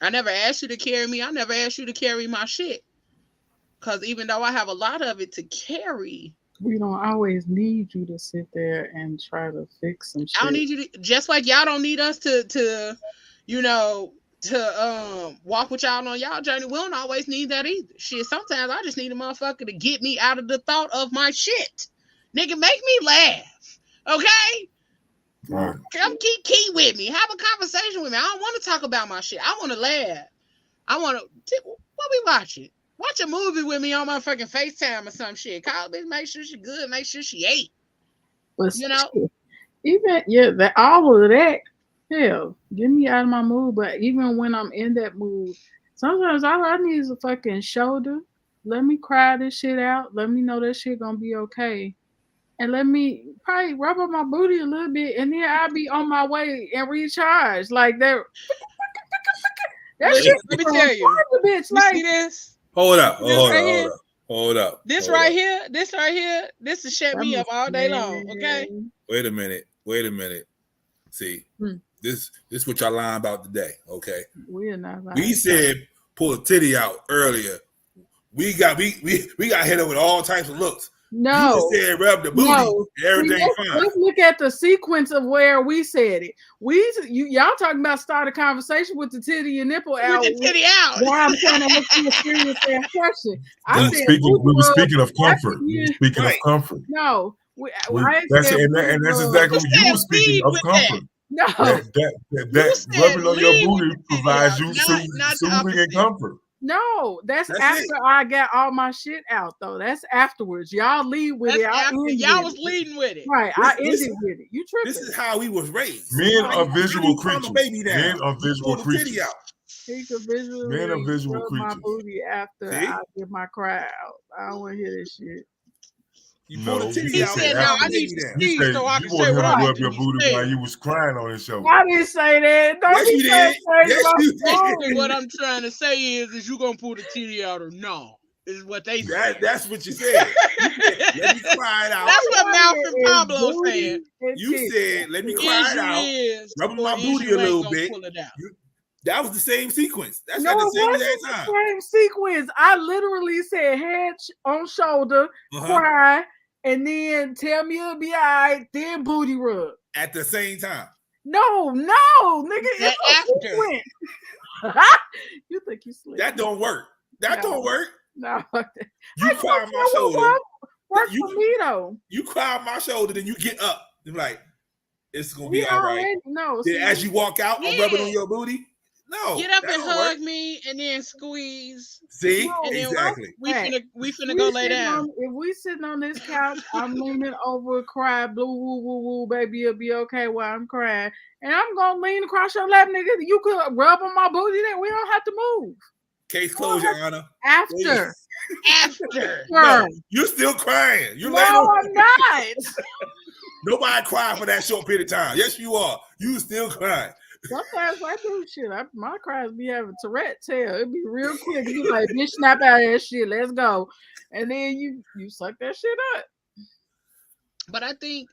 I never asked you to carry me. I never asked you to carry my shit. Because even though I have a lot of it to carry, we don't always need you to sit there and try to fix some shit. I don't need you to, just like y'all don't need us to walk with y'all on y'all journey. We don't always need that either. Shit, sometimes I just need a motherfucker to get me out of the thought of my shit. Nigga, make me laugh. Okay? Right. Come keep key with me. Have a conversation with me. I don't want to talk about my shit. I want to laugh. I want to. What we watching? Watch a movie with me on my fucking FaceTime or some shit. Call bitch, make sure she good. Make sure she ate. But even that all of that, hell, get me out of my mood. But even when I'm in that mood, sometimes all I need is a fucking shoulder. Let me cry this shit out. Let me know that shit gonna be okay. And let me probably rub up my booty a little bit, and then I'll be on my way and recharge. Like that. That shit. Let me tell you. Bitch, you like, see this? Hold up. This right here, this will shut me up all day long. Okay. Wait a minute. See, this what y'all lying about today. Okay. We're not lying. We said pull a titty out earlier. We got hit up with all types of looks. No. You just said rub the booty. No. Everything See, fine. let's look at the sequence of where we said it. Y'all talking about start a conversation with the titty and nipple out. With the titty out. Why I'm trying to ask you a serious ass question. We were speaking of comfort. Of comfort. No. That's exactly what you were speaking of comfort. No. That rubbing on your booty provides you soothing and comfort. No, that's after it. I got all my shit out, though. That's afterwards. Y'all lead with it. Y'all was leading with it. Right. I ended with it. You tripping. This is how we was raised. Men are visual creatures. Men are visual creatures. He could visually Men are visual rub creatures. my booty after I get my cry out. I don't want to hear this shit. You pull the titty he out. said, "No, I need to see so I can say what I rub your booty while you was crying on his show." I didn't say that. Don't yes, you did. Yes, you did. What I'm trying to say is you gonna pull the titty out or no? Is what they said. That's what you said. Let me cry it out. That's what Malcolm Pablo said. You said, "Let me cry it out." Rubbing my booty a little bit. That was the same sequence. That's not the same exact time. Same sequence. I literally said head on shoulder, cry, and then tell me it'll be all right, then booty rub. At the same time. No, nigga. It's after. You think you slick. That don't work. Don't work. No. You cry on my shoulder. Work for me, though. You cry on my shoulder, then you get up. You're like, it's going to be all right. No. Then as you walk out, I'm rubbing on your booty. No, get up and hug me and then squeeze. See, exactly. We finna go lay down. If we sitting on this couch, I'm leaning over, cry, blue, woo, woo, woo, baby, it'll be okay while I'm crying, and I'm gonna lean across your lap, nigga. You could rub on my booty, then we don't have to move. Case closed, Your Honor. After. No, you're still crying. You're I'm not. Nobody cried for that short period of time. Yes, you are. You still crying. Sometimes I do shit. My cries be having Tourette's tail. It'd be real quick. You like, bitch, snap out of that shit. Let's go. And then you suck that shit up. But I think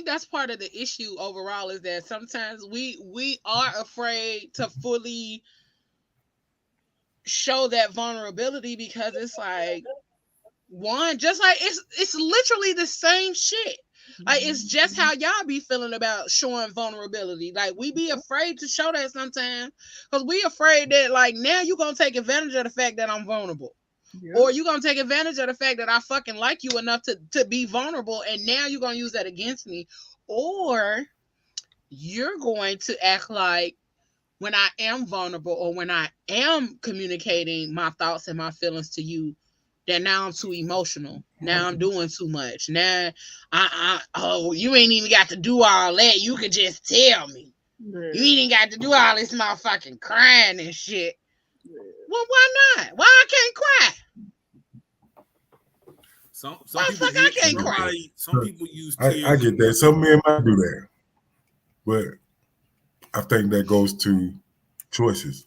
that's part of the issue overall is that sometimes we are afraid to fully show that vulnerability because it's like just like it's literally the same shit. Like it's just how y'all be feeling about showing vulnerability. Like we be afraid to show that sometimes because we afraid that like now you gonna take advantage of the fact that I'm vulnerable. Yep. Or you gonna take advantage of the fact that I fucking like you enough to be vulnerable, and now you're gonna use that against me. Or you're going to act like when I am vulnerable or when I am communicating my thoughts and my feelings to you, that now I'm too emotional. Now I'm doing too much. Now you ain't even got to do all that. You can just tell me. Yeah. You ain't even got to do all this motherfucking crying and shit. Yeah. Well, why not? Why I can't cry? Some Why the people fuck I can't cry? some people use tears. I get that. Some men might do that, but I think that goes to choices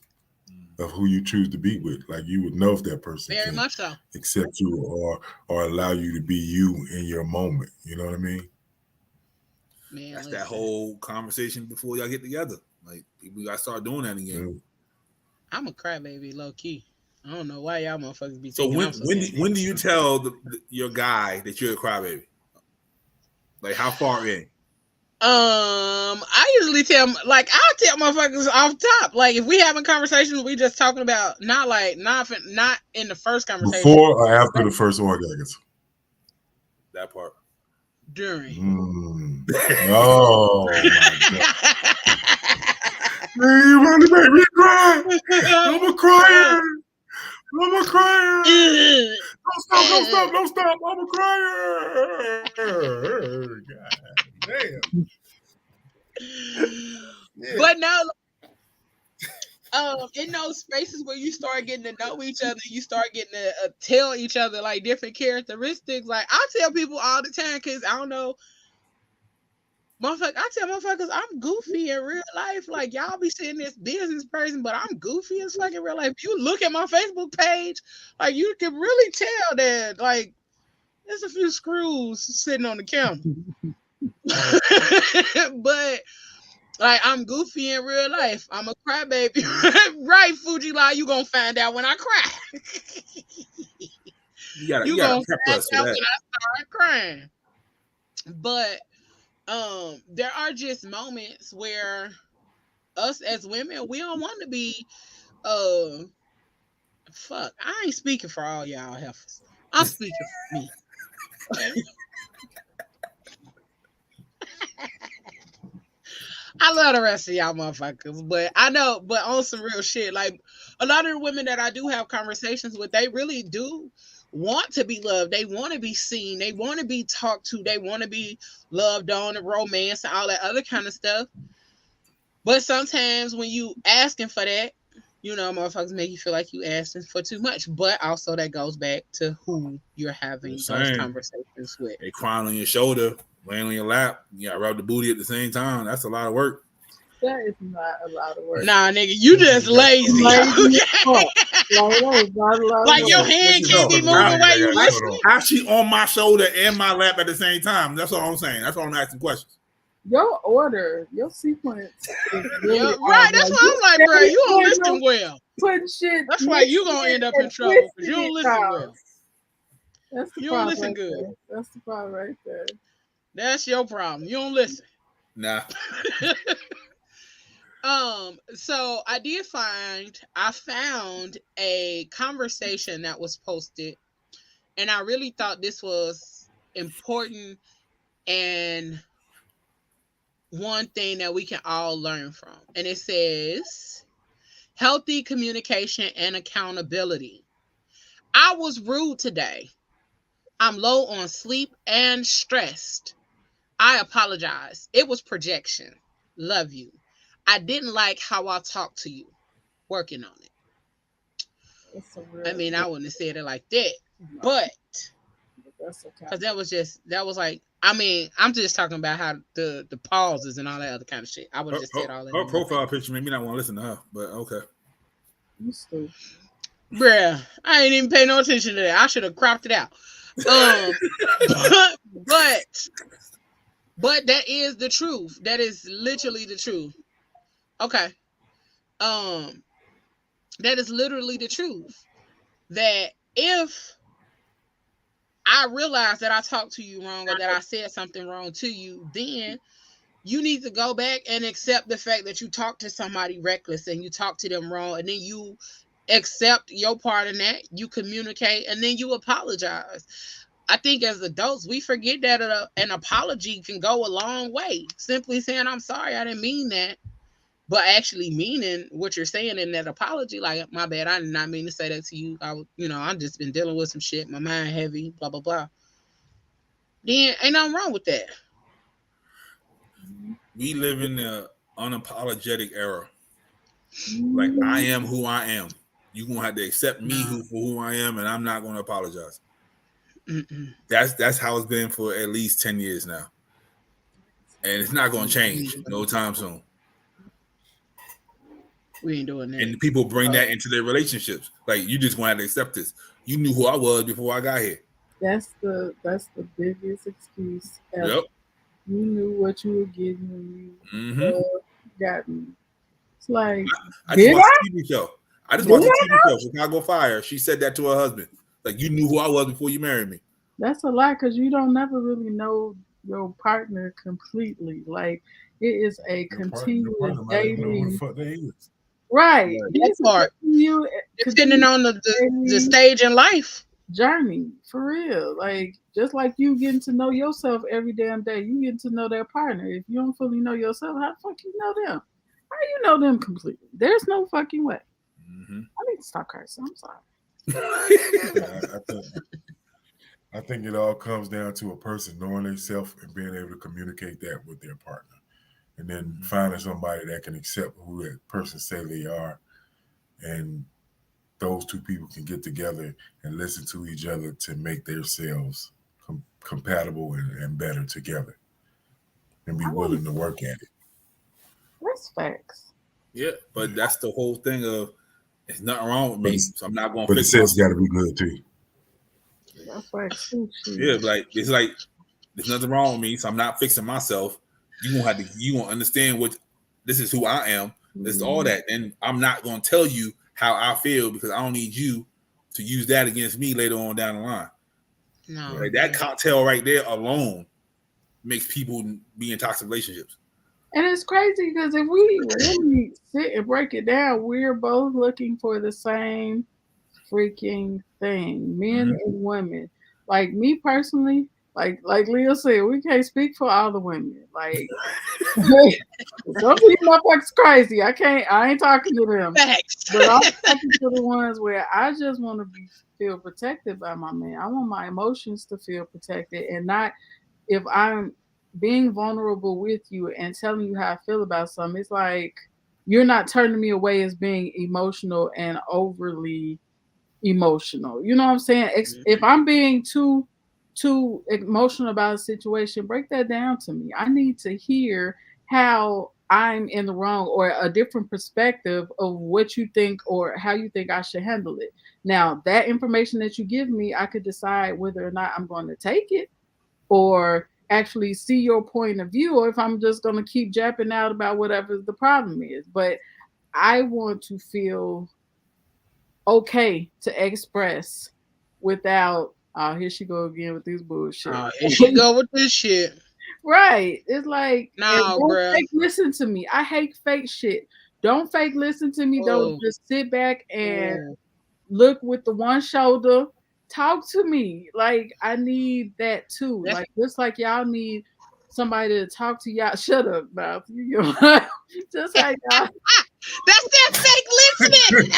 of who you choose to be with. Like you would know if that person Very can much so. accept you or allow you to be you in your moment. You know what I mean? Man, That's listen. that whole conversation before y'all get together. Like people gotta start doing that again. I'm a crybaby, low key. I don't know why y'all motherfuckers be So thinking I'm when do you tell your guy that you're a crybaby? Like how far in? I usually tell I'll tell motherfuckers off top. Like if we having conversations, we just talking about not in the first conversation. Before or after the first orgasm? That part. During. Oh my God. Man, you want to make me cry? I'm a crier. I'm a crier. Don't stop. I'm a crier. God damn. Yeah. But no, in those spaces where you start getting to know each other, you start getting to tell each other like different characteristics. Like I tell people all the time, because I don't know, I tell motherfuckers I'm goofy in real life. Like y'all be seeing this business person, but I'm goofy as fucking real life. If you look at my Facebook page, like you can really tell that like there's a few screws sitting on the camera. But like I'm goofy in real life. I'm a crybaby. Right, Fujila, you gonna find out when I cry. You gotta prep us for that. When I start crying. But there are just moments where us as women, we don't want to be fuck. I ain't speaking for all y'all heifers. I'm speaking for me. I love the rest of y'all motherfuckers, but I know, but on some real shit, like a lot of the women that I do have conversations with, they really do want to be loved. They want to be seen. They want to be talked to. They want to be loved on and romance and all that other kind of stuff. But sometimes when you asking for that, you know, motherfuckers make you feel like you asking for too much. But also that goes back to who you're having those conversations with. They crying on your shoulder, laying on your lap. You gotta rub the booty at the same time. That's a lot of work. That is not a lot of work. Nah, nigga, you just lazy. Like your hand can't be moving while you listening. How she on my shoulder and my lap at the same time? That's all I'm saying. That's why I'm asking questions. Your order, your sequence is really right. That's why I'm like, bro, you don't listen well. Putting shit. That's why you gonna end up in trouble because you don't listen well. That's the you problem. Don't listen right good. There. That's the problem right there. That's your problem. You don't listen. Nah. So I found a conversation that was posted, and I really thought this was important and one thing that we can all learn from. And it says, healthy communication and accountability. I was rude today. I'm low on sleep and stressed. I apologize. It was projection. Love you. I didn't like how I talked to you. Working on it. I mean, I wouldn't have said it like that, but because that was like, I mean, I'm just talking about how the pauses and all that other kind of shit. I would have just said all that. Her profile picture made me not want to listen to her, but okay. You stupid. Bruh, I ain't even pay no attention to that. I should have cropped it out. But that is the truth. That is literally the truth. Okay. That is literally the truth. That if I realize that I talked to you wrong or that I said something wrong to you, then you need to go back and accept the fact that you talked to somebody reckless and you talked to them wrong, and then you accept your part in that, you communicate, and then you apologize. I think as adults, we forget that an apology can go a long way. Simply saying, I'm sorry, I didn't mean that. But actually meaning what you're saying in that apology, like, my bad, I did not mean to say that to you. I've just been dealing with some shit. My mind heavy, blah, blah, blah. then ain't nothing wrong with that. We live in the unapologetic era. Like, I am who I am. You're gonna have to accept me for who I am, and I'm not gonna apologize. That's how it's been for at least 10 years now. And it's not gonna change no time soon. We ain't doing that. And people bring that into their relationships. Like, you just gonna have to accept this. You knew who I was before I got here. That's the biggest excuse ever. Yep. You knew what you were getting when you got me. It's like, I just watched a TV show. I just watched a TV show, Chicago Fire. She said that to her husband. Like, you knew who I was before you married me. That's a lie, because you don't never really know your partner completely. Like, it is a continuous dating. Right. That part. Depending on the stage in life. Journey, for real. Like, just like you getting to know yourself every damn day, you getting to know their partner. If you don't fully know yourself, how the fuck you know them? How do you know them completely? There's no fucking way. I need to stop cursing. I'm sorry. I think it all comes down to a person knowing themselves and being able to communicate that with their partner, and then finding somebody that can accept who that person say they are, and those two people can get together and listen to each other to make themselves compatible and better together, and be willing to work at it. That's facts. Yeah, but that's the whole thing of, it's nothing wrong with me, so I'm not going to fix it. But the sales got to be good too. That's facts too. Yeah, it's like there's nothing wrong with me, so I'm not fixing myself. You gonna understand what this is, who I am. This is all that, and I'm not gonna tell you how I feel, because I don't need you to use that against me later on down the line. No, like, that cocktail right there alone makes people be in toxic relationships. And it's crazy, because if we really sit and break it down, we're both looking for the same freaking thing, men and women. Like, me personally, like Leo said, we can't speak for all the women. Like, some people motherfuckers crazy. I ain't talking to them. But I'm talking to the ones where I just want to feel protected by my man. I want my emotions to feel protected, and not, if I'm being vulnerable with you and telling you how I feel about something, it's like you're not turning me away as being emotional and overly emotional. You know what I'm saying? If I'm being too emotional about a situation, break that down to me. I need to hear how I'm in the wrong, or a different perspective of what you think or how you think I should handle it. Now, that information that you give me, I could decide whether or not I'm going to take it or actually see your point of view, or if I'm just going to keep japping out about whatever the problem is. But I want to feel okay to express without, here she go again with this bullshit. Here she go with this shit. Right. It's like, no, bro. Fake listen to me. I hate fake shit. Don't fake listen to me. Don't just sit back and look with the one shoulder. Talk to me. Like, I need that too. Like, just like y'all need somebody to talk to y'all. Shut up, mouth. You know, just like y'all. That's that fake listening.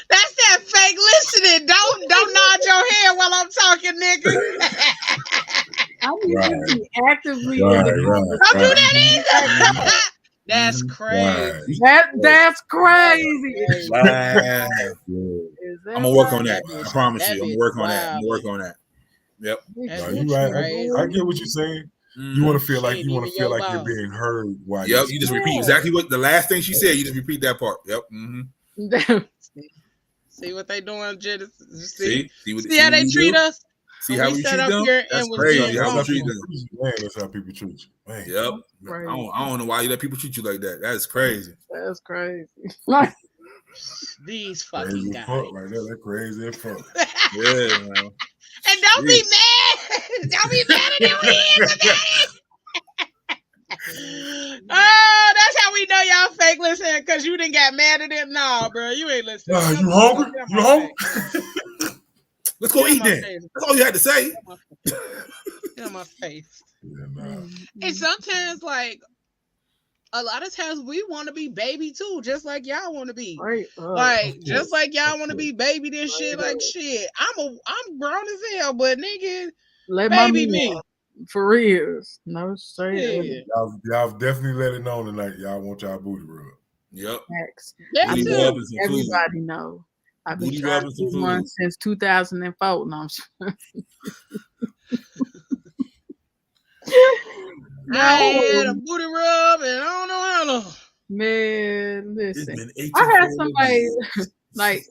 That's that fake listening. Don't nod your head while I'm talking, nigga. I need to be actively. Don't do that either. That's crazy. That's crazy. I'm gonna work on that. I promise you. I'm gonna work on that. I'm gonna work on that. Yep. No, you right. I get what you're saying. You want to feel like you're being heard. While you just repeat exactly what the last thing she said. You just repeat that part. Yep. See what they doing, Jed? See how they treat us. See how we treat them? That's crazy. How we treat them. Man, that's how people treat you. Man. Yep. I don't know why you let people treat you like that. That's crazy. That's crazy. These fucking guys. Right there. That's crazy as fuck. Yeah, man. And don't be mad. Don't be mad at them hands about it. Oh, that's how we know y'all fake listening, because you didn't get mad at them. No, bro, you ain't listening. You hungry? You hungry? Let's go eat then. That's all you had to say. Get on my face. Yeah, nah. And sometimes, like, a lot of times we want to be baby too, just like y'all want to be. Right. Like, just like y'all want to be baby this shit. Like, shit, I'm grown as hell, but nigga, Let baby mommy me. know. For real. No straight. Yeah. Y'all definitely let it know tonight. Y'all want y'all booty rub. Yep. Facts. That Booty too. rub and some food. Everybody know. I've been Booty trying rub to and some do one food. since 2004. No, I'm sure. I ain't had a booty rub and I don't know how long. Man, It's listen. been 18 I had full somebody years. like,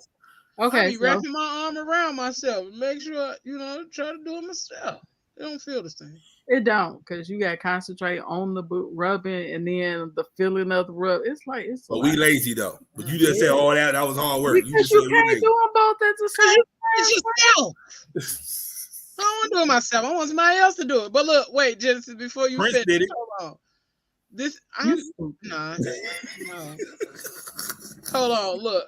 I okay, be so wrapping my arm around myself. Make sure, try to do it myself. It don't feel the same. it don't, because you got to concentrate on the rubbing and then the feeling of the rub. It's like, it's a But lot. we lazy though. But you just said all that. That was hard work. You Because just you said we can't lazy. do them both at the same It's yourself. I don't want to do it myself. I want somebody else to do it. But look, wait, just before you Prince finish, did it. hold on. No. Hold on, look.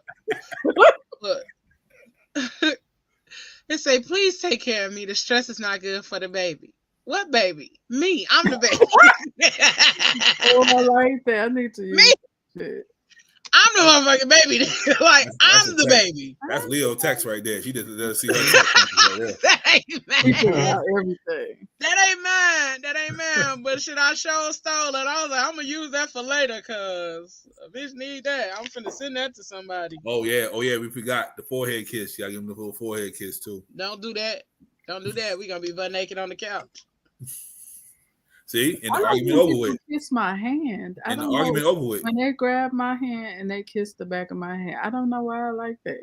It say, please take care of me. The stress is not good for the baby. What baby? Me. I'm the baby. Oh, I like that. I need to use Me? that. I'm the motherfucking baby. Like, That's I'm the text. baby. That's Leo text right there. She doesn't see her text. That ain't mine. Everything. That ain't mine. But shit, I sure stole it. I was like, I'm gonna use that for later, cause a bitch need that. I'm finna send that to somebody. Oh yeah. We forgot the forehead kiss. Y'all give him the little forehead kiss too. Don't do that. We gonna be butt naked on the couch. See, and the I argument over with. Kiss my hand. I And the don't argument know. over with. When they grab my hand and they kiss the back of my hand, I don't know why I like that.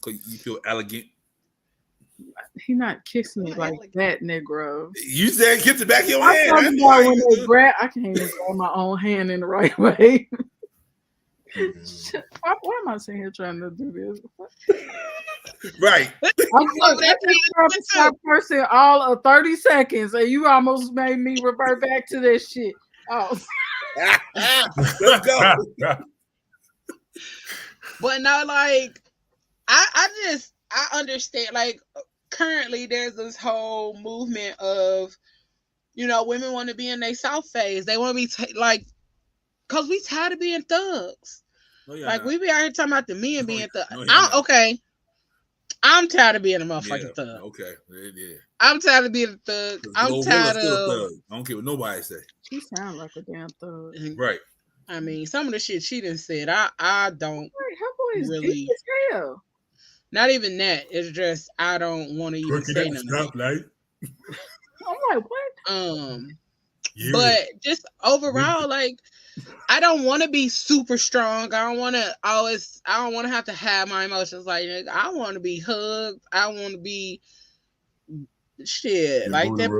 Cause you feel elegant. He not kissing me like that, Negro. You said kiss the back of your I'm hand. talking about when they grab. I can't even grab my own hand in the right way. Why am I sitting here trying to do this? Right. I'm that person all of 30 seconds, and you almost made me revert back to that shit. Oh. Let's go. But no, like, I understand, like, currently there's this whole movement of, women want to be in their South phase. They want to be like, because we tired of being thugs. No, like, we be out here talking about the men being thugs. Okay. I'm tired of being a motherfucking thug. Okay. Yeah. I'm tired of being a thug. I'm tired of. Thug. I don't care what nobody say. She sound like a damn thug. Right. I mean, some of the shit she done said, I don't really. Deep as hell. Not even that. It's just I don't want to even say nothing. I'm like, what? Yeah. But just overall, like, I don't want to be super strong. I don't want to have to have my emotions. Like, I want to be hugged. I want to be shit like that.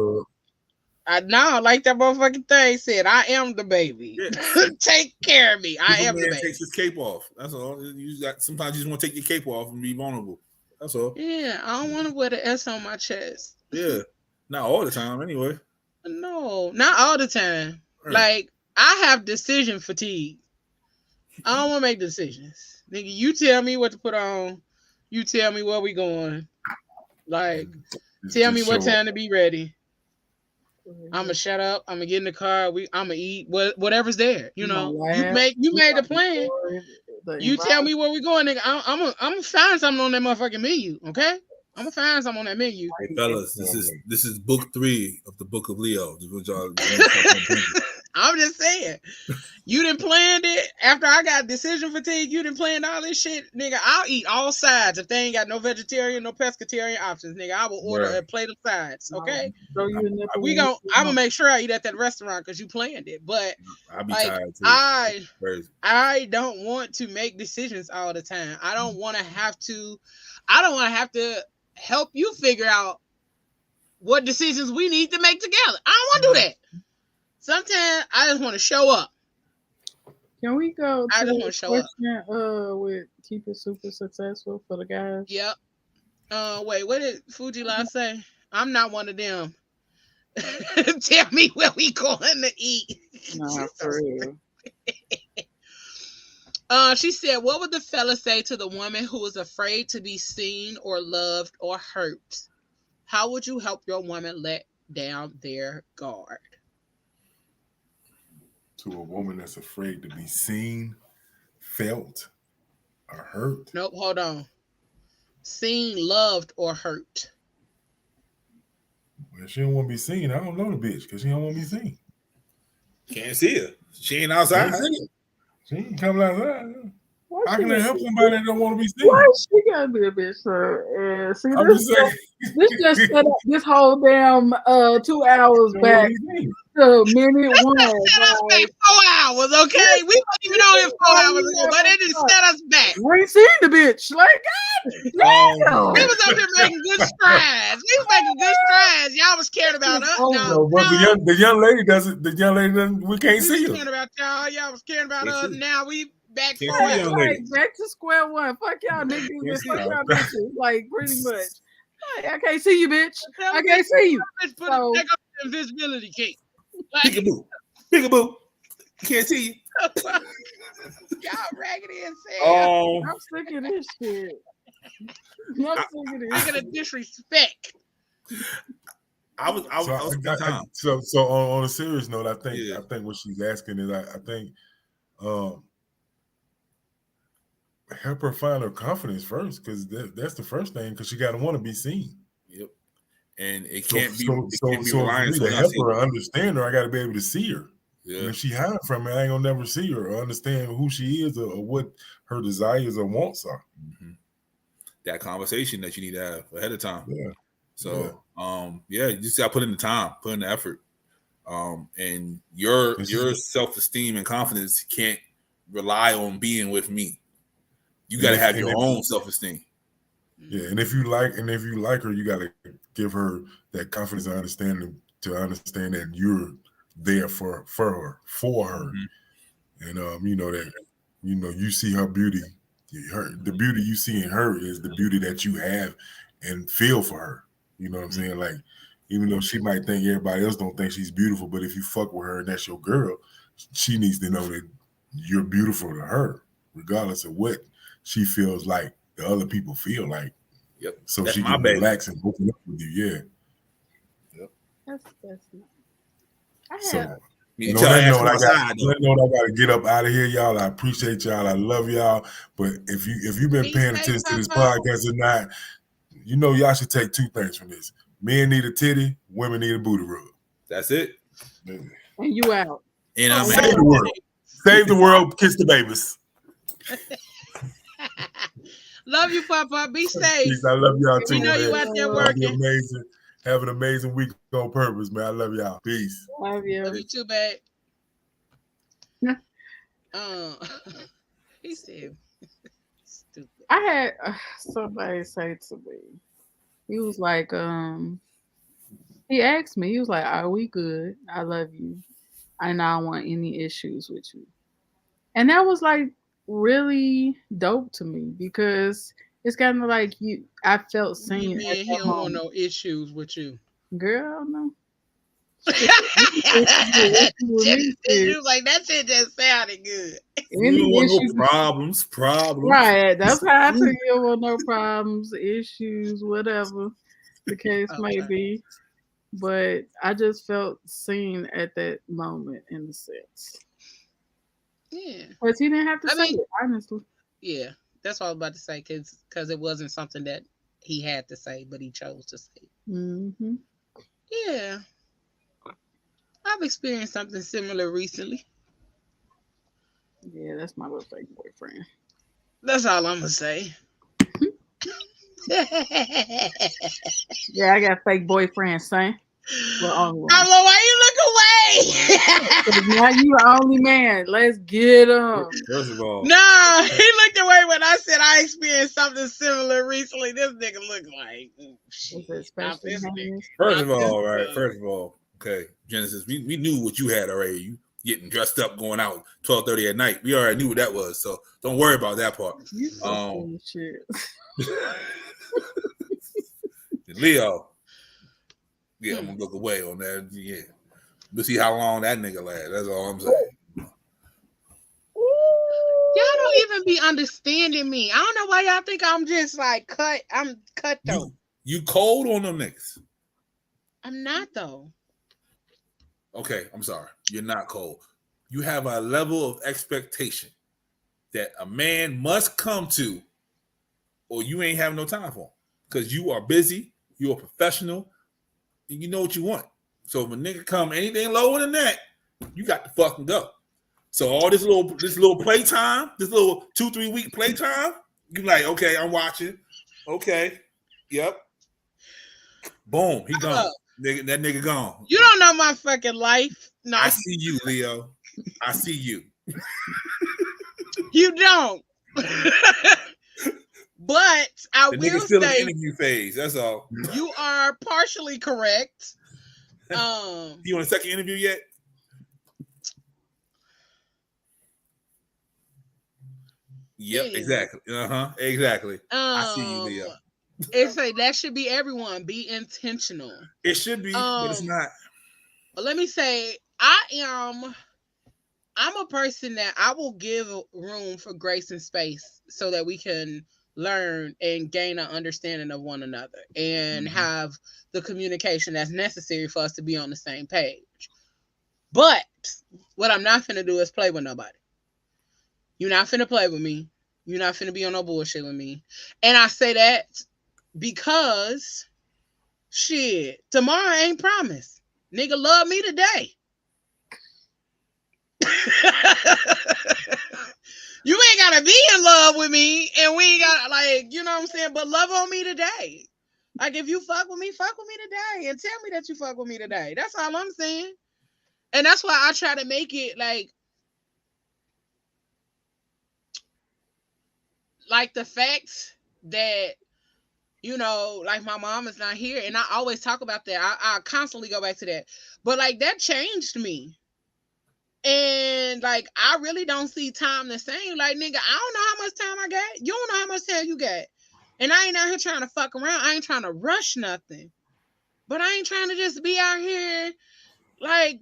Like that motherfucking thing said, I am the baby. Yeah. Take care of me. I am the baby. Takes his cape off. That's all. Sometimes you just want to take your cape off and be vulnerable. That's all. Yeah, I don't want to wear the S on my chest. Yeah, not all the time anyway. No, not all the time. Right. Like, I have decision fatigue. I don't want to make decisions. Nigga, you tell me what to put on. You tell me where we going. Like, tell me what time to be ready. I'm gonna shut up. I'm gonna get in the car. I'm gonna eat whatever's there. You made the plan. You tell me where we going, nigga. I'm gonna find something on that motherfucking menu. Okay, I'm gonna find something on that menu. Hey, fellas, this is book 3 of the Book of Leo. I'm just saying, you done planned it after I got decision fatigue. You done planned all this shit, nigga. I'll eat all sides if they ain't got no vegetarian, no pescatarian options, nigga. I will order a plate of sides. Okay, I'm gonna make sure I eat at that restaurant because you planned it. But I'll be tired too. I don't want to make decisions all the time. I don't want to have to help you figure out what decisions we need to make together. I don't want to do that. Sometimes I just want to show up. Can we go to the question with keep it super successful for the guys? Yep. Wait, what did Fuji La say? I'm not one of them. Tell me where we going to eat. Nah, for real. She said, what would the fella say to the woman who is afraid to be seen or loved or hurt? How would you help your woman let down their guard? To a woman that's afraid to be seen, felt, or hurt? Nope, hold on. Seen, loved, or hurt. If she don't want to be seen, I don't know the bitch because she don't want to be seen. Can't see her. She ain't outside. Can't see her. She ain't coming outside. Why How she can I help gotta- somebody that don't want to be seen? Why she gotta be a bitch, sir? And see, I'm this just saying. just set up this whole damn 2 hours back to minute one. Set us back 4 hours, okay? We wasn't even on here 4 hours ago, but they just set us back. We ain't seen the bitch. Like, God We damn. was up here making good strides. We was making good strides. Y'all was caring about us. No, but the young lady doesn't. The young lady doesn't. We can't We see was her. caring about y'all. Y'all was caring about Can't us. see. Now we back Can't 4 see hours. young Like, lady. back to square one. Fuck y'all niggas and see fuck her. y'all bitches. Like, pretty much. Like, I can't see you, bitch. I can't see you. Let's put So- it back on the invisibility cape. Like, Peekaboo. Peekaboo. Can't see you. y'all raggedy as hell. I'm sick of this shit. I'm sick of this. Speaking of disrespect. I was spending time. So on a serious note, I think what she's asking is I think help her find her confidence first, because that's the first thing, because she got to want to be seen. Yep. And it can't be So reliance for me on to us help her understand her, I got to be able to see her. Yeah. And if she hide from me, I ain't gonna never see her or understand who she is or what her desires or wants are. Mm-hmm. That conversation that you need to have ahead of time. Yeah. So you just got to put in the time, put in the effort. And your self-esteem and confidence can't rely on being with me. You got to have your own self-esteem. Yeah, and if you like her, you got to give her that confidence and understanding to understand that you're there for her. Mm-hmm. And you see her beauty. The beauty you see in her is the beauty that you have and feel for her. You know what I'm saying? Like, even though she might think everybody else don't think she's beautiful, but if you fuck with her and that's your girl, she needs to know that you're beautiful to her, regardless of what she feels like the other people feel like. Yep. So that's she can relax and open up with you. Yeah. Yep. That's nice. So I got to get up out of here, y'all. I appreciate y'all. I love y'all. But if you've been paying attention to this podcast or not, y'all should take two things from this. Men need a titty, women need a booty rub. That's it. And you out. And I'm Save the world. Save the world. Kiss the babies. Love you, Papa. Be safe. Peace. I love y'all too. We know you out there working. Amazing. Have an amazing week on purpose, man. I love y'all. Peace. Love you. Love you too, babe. He said, stupid. I had somebody say to me, he was like, he asked me, he was like, "Are we good? I love you. I don't want any issues with you." And that was like really dope to me, because it's kind of like I felt seen. He don't want no issues with you. Girl, no. You like, that shit just sounded good. You don't want no problems. Right. That's how I took it. You don't want no problems, issues, whatever the case may be. But I just felt seen at that moment, in a sense. Yeah. Because he didn't have to say it, honestly. Yeah. That's what I was about to say, because it wasn't something that he had to say, but he chose to say. Mm-hmm. Yeah. I've experienced something similar recently. Yeah, that's my little fake boyfriend. That's all I'm going to say. Yeah, I got fake boyfriend, son. Pablo, why you look away? Now you the only man. Let's get him. First of all. No, he looked away when I said I experienced something similar recently. This nigga looked like, First of all, okay, Genesis, we knew what you had already. You getting dressed up, going out 12:30 at night. We already knew what that was, so don't worry about that part. You so shit. Leo. Yeah, I'm gonna look away on that. Yeah. We'll see how long that nigga lasts. That's all I'm saying. Y'all don't even be understanding me. I don't know why y'all think I'm just like cut. I'm cut though. You cold on them niggas. I'm not though. Okay, I'm sorry. You're not cold. You have a level of expectation that a man must come to, or you ain't have no time for him. Because you are busy, you're a professional, you know what you want. So if a nigga come anything lower than that, you got to fucking go. So all this little playtime, this little 2-3 week playtime, you like, okay, I'm watching. Okay, yep. Boom, he gone. That nigga gone. You don't know my fucking life. No, I see you, Leo. I see you. You don't. But I The will nigga's still in the say interview phase. That's all. you are partially correct. You on a second interview yet? Yep, anyway. exactly. Exactly. I see you, Leo. It's like that should be everyone. Be intentional. It should be, but it's not. But let me say, I'm a person that I will give room for grace and space so that we can learn and gain an understanding of one another and have the communication that's necessary for us to be on the same page. But what I'm not finna do is play with nobody. You're not finna play with me. You're not finna be on no bullshit with me. And I say that because shit, tomorrow ain't promised. Nigga love me today. You ain't gotta be in love with me, and we ain't gotta, like, you know what I'm saying, but love on me today. Like, if you fuck with me today, and tell me that you fuck with me today. That's all I'm saying. And that's why I try to make it like the fact that, you know, like my mom is not here, and I always talk about that. I constantly go back to that. But like that changed me. And like I really don't see time the same. Like, nigga, I don't know how much time I got. You don't know how much time you got. And I ain't out here trying to fuck around. I ain't trying to rush nothing. But I ain't trying to just be out here like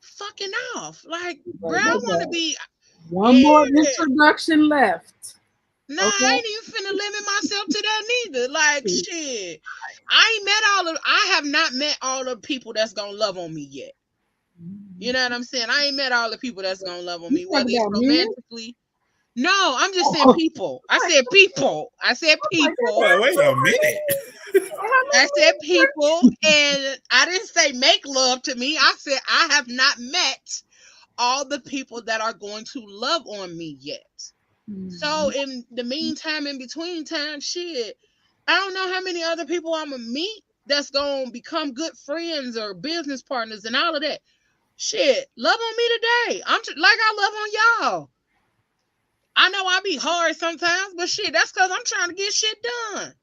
fucking off. Like, bro, I want to be one more introduction left. No, okay. I ain't even finna limit myself to that neither. Like, shit. I have not met all the people that's gonna love on me yet. You know what I'm saying? I ain't met all the people that's gonna love on me, whether it's romantically. No, I'm just saying people. I said people. Wait a minute. I said people, and I didn't say make love to me. I said I have not met all the people that are going to love on me yet. So in the meantime, in between time, shit, I don't know how many other people I'm gonna meet that's gonna become good friends or business partners and all of that. Shit, love on me today. Like I love on y'all. I know I be hard sometimes, but shit, that's because I'm trying to get shit done.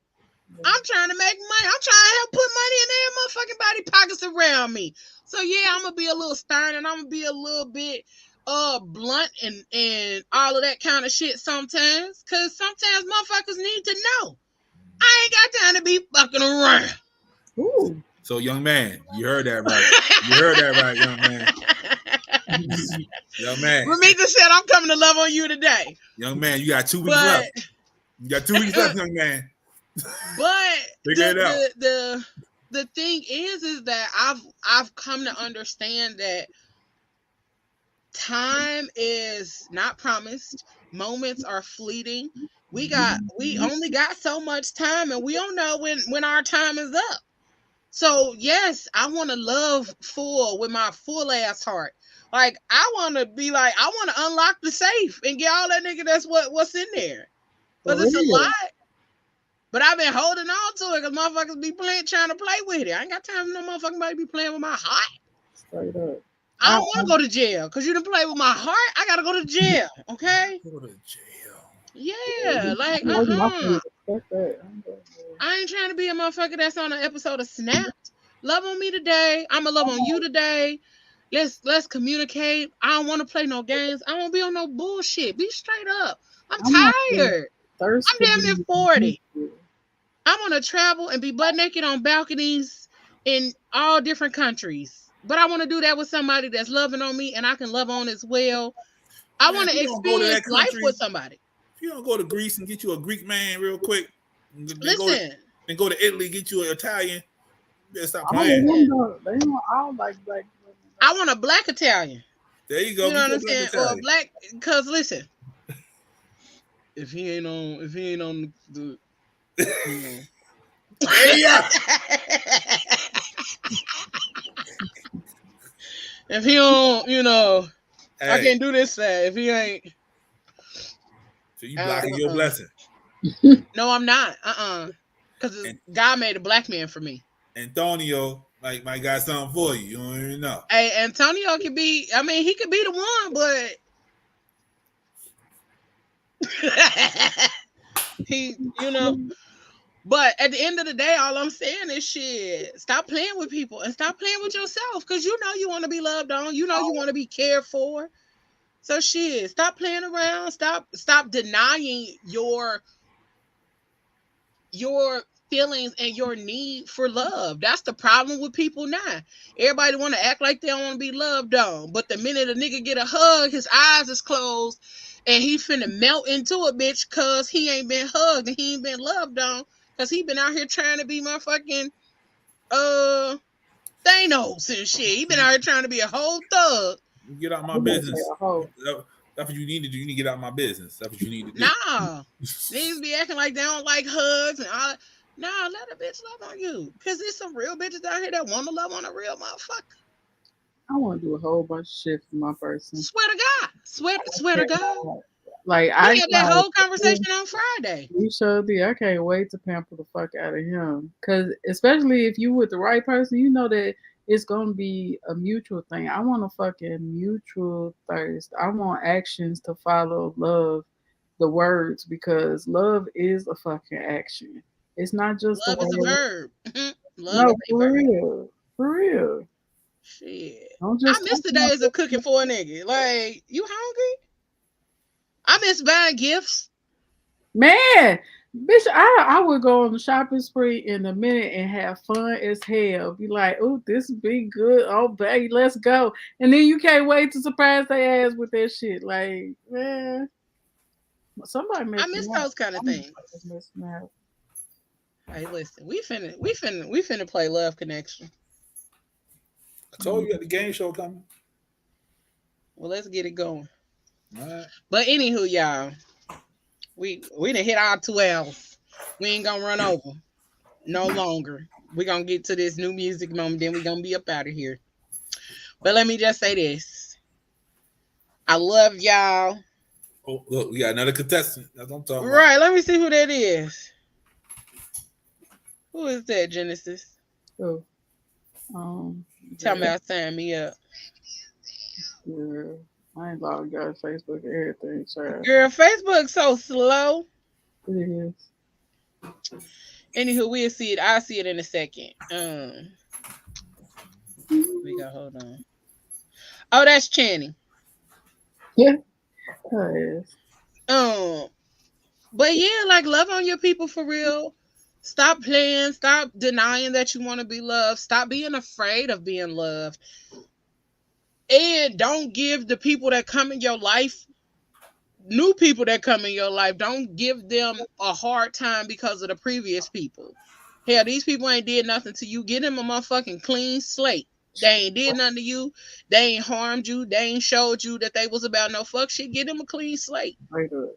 I'm trying to make money. I'm trying to help put money in their motherfucking body pockets around me. So yeah, I'm gonna be a little stern and I'm gonna be a little bit blunt and all of that kind of shit sometimes, because sometimes motherfuckers need to know I ain't got time to be fucking around. Ooh. So, young man, you heard that right. Young man. Young man. Ramika said, I'm coming to love on you today. Young man, you got 2 weeks left. You got 2 weeks left, young man. But figure it out. The thing is that I've come to understand that time is not promised. Moments are fleeting. We only got so much time, and we don't know when our time is up. So yes, I want to love full with my full ass heart. Like I want to be like, I want to unlock the safe and get all that nigga that's what's in there. Because it's a lot. But I've been holding on to it because motherfuckers be trying to play with it. I ain't got time for no motherfucking body be playing with my heart. Straight up. I don't want to go to jail because you done play with my heart. I gotta go to jail. Okay. Go to jail. Yeah, like I ain't trying to be a motherfucker that's on an episode of Snapped. Love on me today. I'ma love on you today. Let's communicate. I don't want to play no games. I don't be on no bullshit. Be straight up. I'm tired. I'm damn near 40. I want to travel and be butt naked on balconies in all different countries. But I want to do that with somebody that's loving on me and I can love on as well. I want to experience life with somebody. If you don't go to Greece and get you a Greek man real quick, listen, and go to Italy, get you an Italian, you better stop playing. They don't all like black women. I want a black Italian. There you go. You know what I'm saying? Or a black, because listen, if he ain't on the yeah. If he don't, Hey, I can't do this side. If he ain't, so you blocking your blessing. No, I'm not. Because God made a black man for me. Antonio might got something for you. You don't even know. Hey, Antonio could be. I mean, he could be the one, but he, But at the end of the day, all I'm saying is shit. Stop playing with people and stop playing with yourself, because you want to be loved on. You want to be cared for. So shit, stop playing around. Stop denying your feelings and your need for love. That's the problem with people now. Everybody want to act like they don't want to be loved on, but the minute a nigga get a hug, his eyes is closed and he finna melt into a bitch because he ain't been hugged and he ain't been loved on, because he been out here trying to be motherfucking Thanos and shit. He been out here trying to be a whole thug. You get out my business. That's what you need to do. You need to get out my business. That's what you need to do. Nah. Niggas be acting like they don't like hugs and all. Nah, let a bitch love on you. Because there's some real bitches out here that want to love on a real motherfucker. I want to do a whole bunch of shit for my person. Swear to God. Swear to God. Like, we had that whole conversation on Friday. You sure did. I can't wait to pamper the fuck out of him. Because especially if you with the right person, you know that it's going to be a mutual thing. I want a fucking mutual thirst. I want actions to follow love, the words, because love is a fucking action. It's not just love is a verb. Love is for real. For real. Shit. I miss the days of cooking for a nigga. Like, you hungry? I miss buying gifts. Man, bitch, I would go on the shopping spree in a minute and have fun as hell. Be like, oh, this be good. Oh, baby, let's go. And then you can't wait to surprise their ass with that shit. Like, man, somebody I miss those kind of things. Hey, listen, we finna play Love Connection. I told you at the game show coming. Well, let's get it going. All right. But anywho, y'all, we done hit our 2 hours. We ain't gonna run over no longer. We gonna get to this new music moment, then we gonna be up out of here. But let me just say this. I love y'all. Oh, look, we got another contestant. That's what I'm talking about. Right, let me see who that is. Who is that, Genesis? Oh. Tell me, sign me up. Yeah, I ain't logged on Facebook and everything, sir. Girl, Facebook's so slow. It is. Anywho, we'll see it. I'll see it in a second. We got, hold on. Oh, that's Channing. Yeah. Oh, yes. But yeah, like, love on your people for real. Stop playing. Stop denying that you want to be loved. Stop being afraid of being loved. And don't give the people that come in your life, new people that come in your life, don't give them a hard time because of the previous people. Hell, these people ain't did nothing to you. Get them a motherfucking clean slate. They ain't did nothing to you. They ain't harmed you. They ain't showed you that they was about no fuck shit. Get them a clean slate. Right up.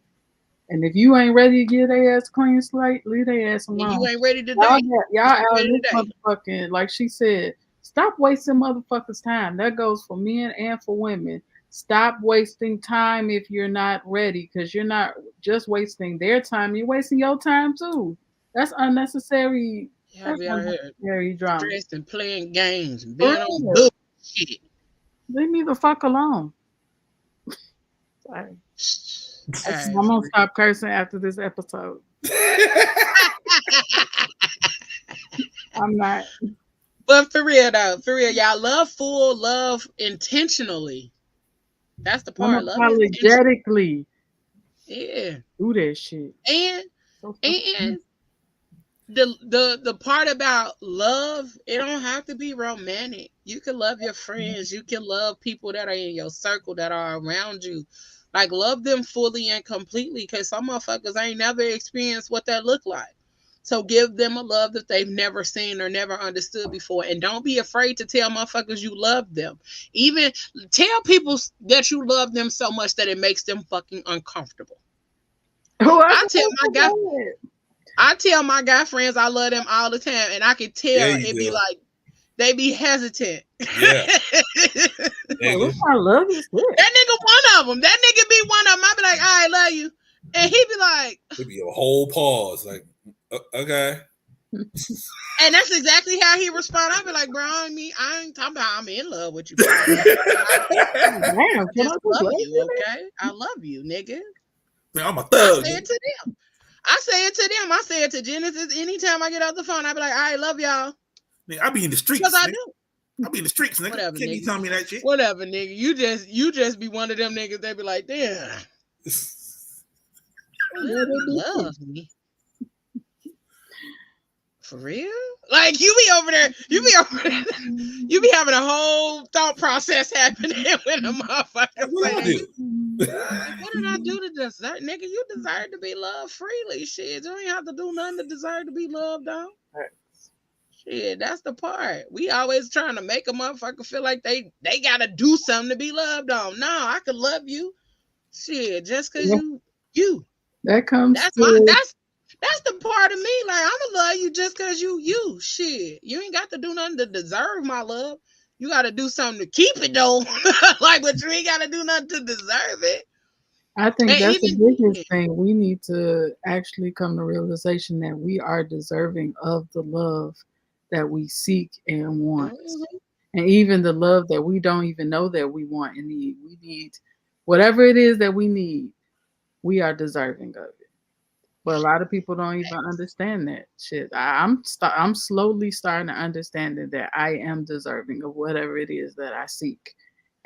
And if you ain't ready to get their ass clean slate, leave their ass alone. And you ain't ready to y'all out this motherfucking, like she said, stop wasting motherfuckers' time. That goes for men and for women. Stop wasting time if you're not ready, because you're not just wasting their time. You're wasting your time too. That's unnecessary. Y'all be out here drama. Stressed and playing games and being on bullshit. Leave me the fuck alone. Sorry. I'm gonna stop cursing after this episode. I'm not. But for real though, y'all, love intentionally. That's the part. Unapologetically. Yeah. Do that shit. And the part about love, it don't have to be romantic. You can love your friends. You can love people that are in your circle, that are around you. Like, love them fully and completely, because some motherfuckers ain't never experienced what that look like. So give them a love that they've never seen or never understood before. And don't be afraid to tell motherfuckers you love them. Even tell people that you love them so much that it makes them fucking uncomfortable. I tell my guy friends I love them all the time, and I can tell it be like they be hesitant. Yeah. What kind of love is this? That nigga one of them. That nigga be one of them. I be like, I love you. And he be like, it'd be a whole pause. Like, okay. And that's exactly how he respond. I be like, bro, I ain't talking about I'm in love with you. Damn, I love you, okay? I love you, nigga. Man, I'm a thug. I say it to them. I say it to Genesis. Anytime I get off the phone, I be like, I love y'all. Man, I be in the streets. Because I do. I be in the streets, nigga. Whatever, Can't nigga. be telling me that shit. Whatever, nigga. You just be one of them niggas that be like, damn. Love me. For real? Like you be over there, you be having a whole thought process happening when a motherfucker What say, what did I do to deserve? Nigga, you deserve to be loved freely. Shit, you ain't have to do nothing to deserve to be loved, dog. Shit, that's the part. We always trying to make a motherfucker feel like they gotta do something to be loved on. No, I could love you. Shit, just cause you. That comes. That's the part of me. Like, I'ma love you just cause you. Shit. You ain't got to do nothing to deserve my love. You gotta do something to keep it though. Like, but you ain't gotta do nothing to deserve it. I think that's the biggest thing. We need to actually come to realization that we are deserving of the love that we seek and want. Mm-hmm. And even the love that we don't even know that we want and need. We need whatever it is that we need, we are deserving of it. But a lot of people don't even understand that shit. I'm slowly starting to understand that I am deserving of whatever it is that I seek.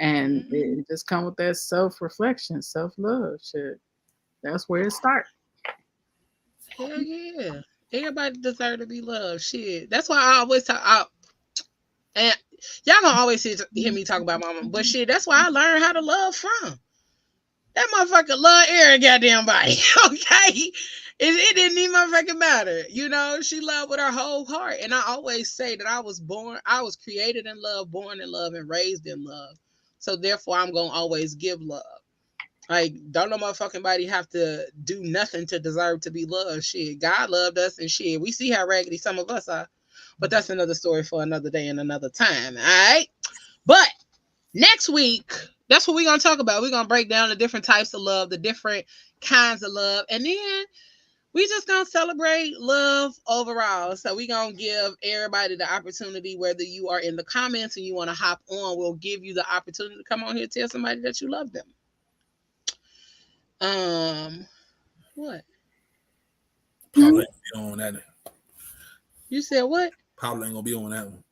And it just comes with that self-reflection, self-love shit. That's where it starts. Hell yeah. Everybody deserves to be loved. Shit. That's why I always talk. And y'all gonna always hear me talk about mama. But shit, that's why I learned how to love from. That motherfucker love every goddamn body. Okay? It didn't even motherfucking matter. You know, she loved with her whole heart. And I always say that I was created in love, born in love, and raised in love. So therefore, I'm going to always give love. Like, don't no motherfucking body have to do nothing to deserve to be loved. Shit, God loved us and shit. We see how raggedy some of us are. But that's another story for another day and another time. All right? But next week, that's what we're going to talk about. We're going to break down the different types of love, the different kinds of love. And then we just going to celebrate love overall. So we're going to give everybody the opportunity, whether you are in the comments and you want to hop on, we'll give you the opportunity to come on here and tell somebody that you love them. What? Pablo ain't gonna be on that. You said what? Pablo ain't gonna be on that one.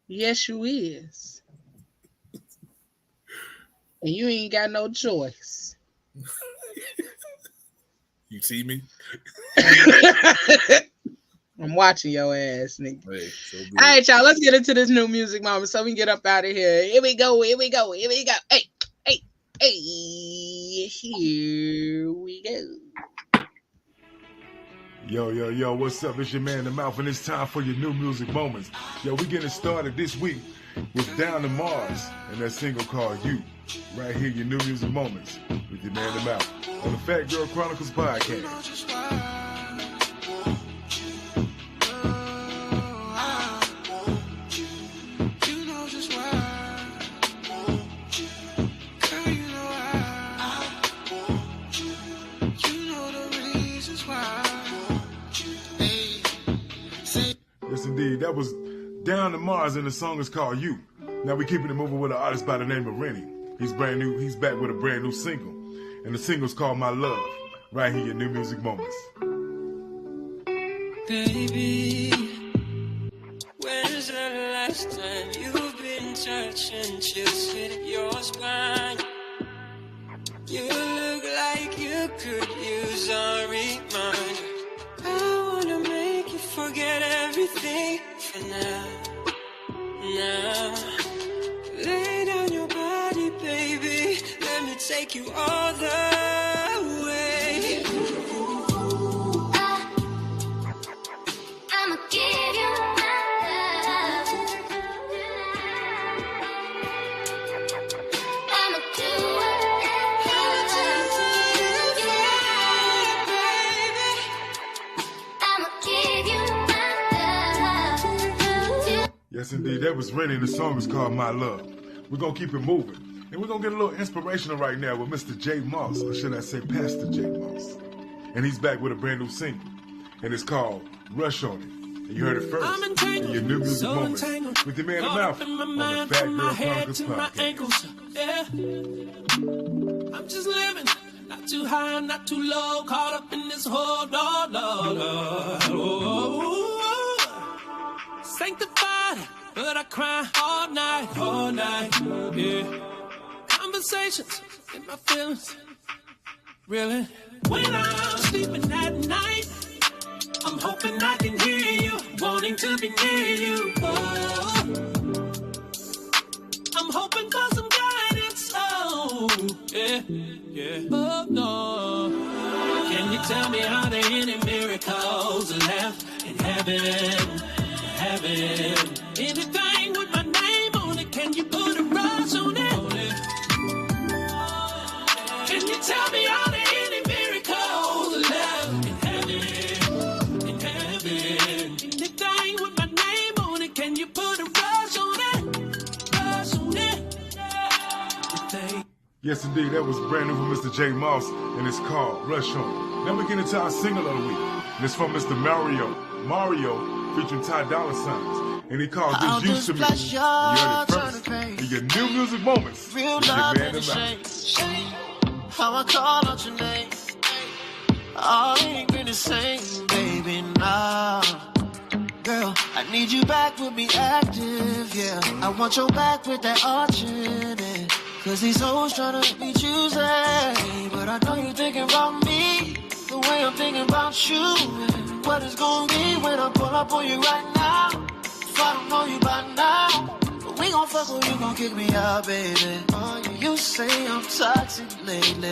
Yes, you is. And you ain't got no choice. You see me? I'm watching your ass, nigga. Hey, so all right, y'all. Let's get into this new music moment so we can get up out of here. Here we go. Here we go. Here we go. Hey. Here we go. Yo, what's up? It's your man, The Mouth, and it's time for your new music moments. Yo, we getting started this week with Down to Mars and that single called You. Right here, your new music moments with your man, The Mouth, on the Fat Girl Chronicles podcast. Yes, indeed. That was Down to Mars, and the song is called You. Now we're keeping it moving with an artist by the name of Rennie. He's brand new. He's back with a brand new single, and the single's called My Love. Right here, your new music moments. Baby, when's the last time you've been touching chills in your spine? You look like you could use a reminder. I wanna make you forget everything for now. Now, lay down your body, baby. Let me take you all the way. I'ma give you my love. I'ma do Yes, indeed. That was Rennie, and the song is called My Love. we're going to keep it moving. And we're going to get a little inspirational right now with Mr. J. Moss, or should I say Pastor J. Moss. And he's back with a brand new single. And it's called Rush On It. And you heard it first in your new music moments with your man in the mouth on the Fat Girl Chronicles podcast. Yeah. I'm just living, not too high, not too low, caught up in this whole Lord. Sanctified, but I cry all night, yeah. Conversations in my feelings, really. When I'm sleeping at night, I'm hoping I can hear you, wanting to be near you. Oh, I'm hoping for some guidance, oh, yeah. Oh, no. Can you tell me, are there any miracles left in heaven? Anything with my name on it, can you put a rush on it? Can you tell me, are there any miracles left in heaven? Anything with my name on it, can you put a rush on it? Yes, indeed. That was brand new from Mr. J. Moss, and it's called Rush On It. Then we get into our single of the week. And it's from Mr. Mario, featuring Ty Dolla $ign. And he calls this Used to Me. And you heard it first in your new music moments. Real with your love man in in the mouth. how I call out your name. All ain't been the same, baby, nah. Girl, I need you back with me active, yeah. I want your back with that arch in it. Cause these hoes tryna be choosy, but I know you thinking about me the way I'm thinking about you. And what it's gonna be when I pull up on you right now. If I don't know you by now, but we gon' fuck or you gon' kick me out, baby. You say I'm toxic lately,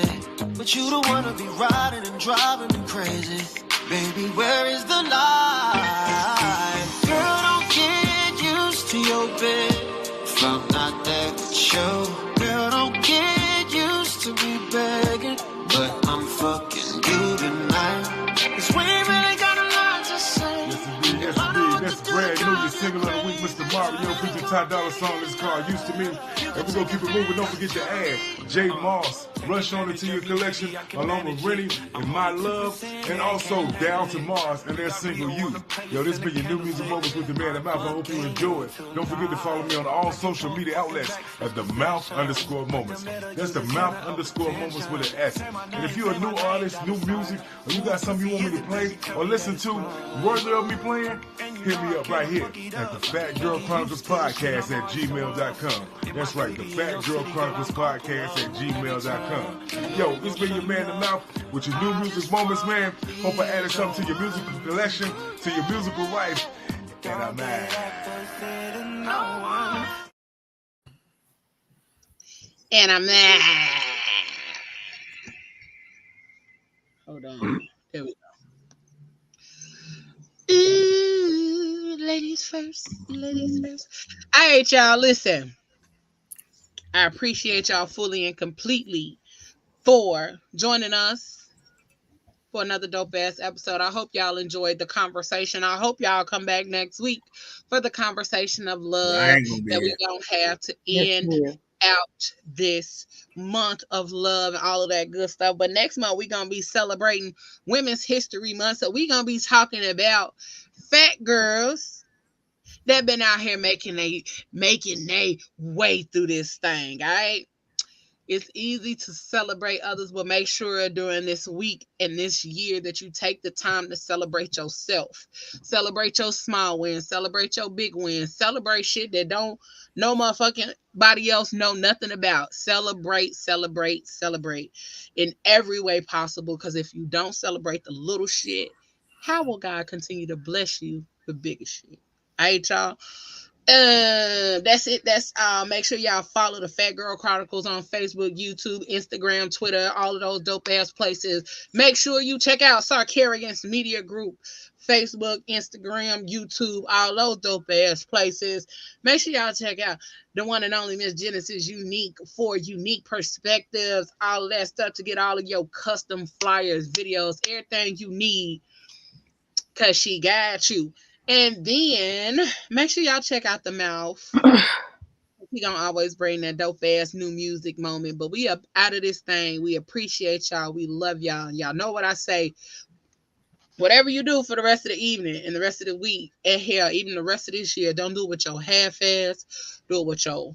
but you the one to be riding and driving me crazy. Baby, where is the lie? Girl, don't get used to your bed if I'm not there with you. Girl, don't get used to me begging, but I'm fucking you tonight. Cause we ain't really got a lot to say. Yes, indeed. That's brand new. Your single of the week, Mr. Mario, featuring Ty Dolla $ign. It's called Used to Me. And we're going to keep it moving. Don't forget to add J. Moss, Rush On It to your collection, along with Rennie and My Love, and also Down to Mars and their single You. Yo, this been your new music moments with the man in the mouth. I hope you enjoy it. Don't forget to follow me on all social media outlets at the mouth_moments. That's the mouth_moments with an S. And if you're a new artist, new music, or you got something you want me to play or listen to worthy of me playing, hit me up right here at the Fat Girl Chronicles Podcast at gmail.com. That's right, the Fat Girl Chronicles Podcast at gmail.com. Yo, this been your man in the mouth with your new music moments, man. Hope I added something to your musical collection, to your musical life. And I'm mad. And I'm mad. Hold on. There we go. Ooh, ladies first. Ladies first. All right, y'all. Listen. I appreciate y'all fully and completely for joining us for another dope ass episode. I hope y'all enjoyed the conversation. I hope y'all come back next week for the conversation of love that we're going to have to end out this month of love and all of that good stuff. But next month, we're going to be celebrating Women's History Month. So we're going to be talking about fat girls that been out here making they way through this thing. All right. It's easy to celebrate others, but make sure during this week and this year that you take the time to celebrate yourself. Celebrate your small wins. Celebrate your big wins. Celebrate shit that don't no motherfucking body else know nothing about. Celebrate in every way possible. Because if you don't celebrate the little shit, how will God continue to bless you with bigger shit? All right, y'all. That's it. That's make sure y'all follow the Fat Girl Chronicles on Facebook, YouTube, Instagram, Twitter, all of those dope ass places. Make sure you check out Sarkarian's Media Group, Facebook, Instagram, YouTube, all those dope ass places. Make sure y'all check out the one and only Miss Genesis Unique for unique perspectives, all of that stuff to get all of your custom flyers, videos, everything you need, because she got you. And then make sure y'all check out the mouth. he gonna always bring that dope ass new music moment. But we up out of this thing. We appreciate y'all. We love y'all. And y'all know what I say. Whatever you do for the rest of the evening and the rest of the week, and hell, even the rest of this year, don't do it with your half ass. Do it with your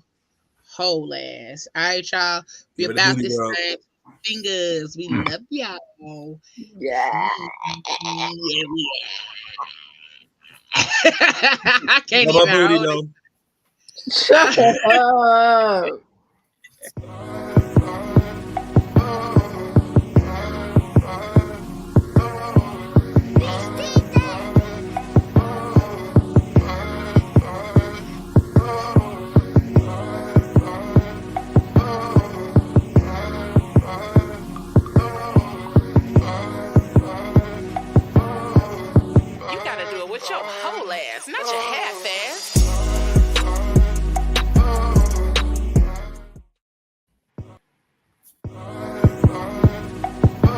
whole ass. All right, y'all. We Give it a about booty this rub. thing. Fingers. We love y'all. Yeah. I can't Love my even booty hold it. though. Shut up. You gotta do it with your whole ass, not your half ass.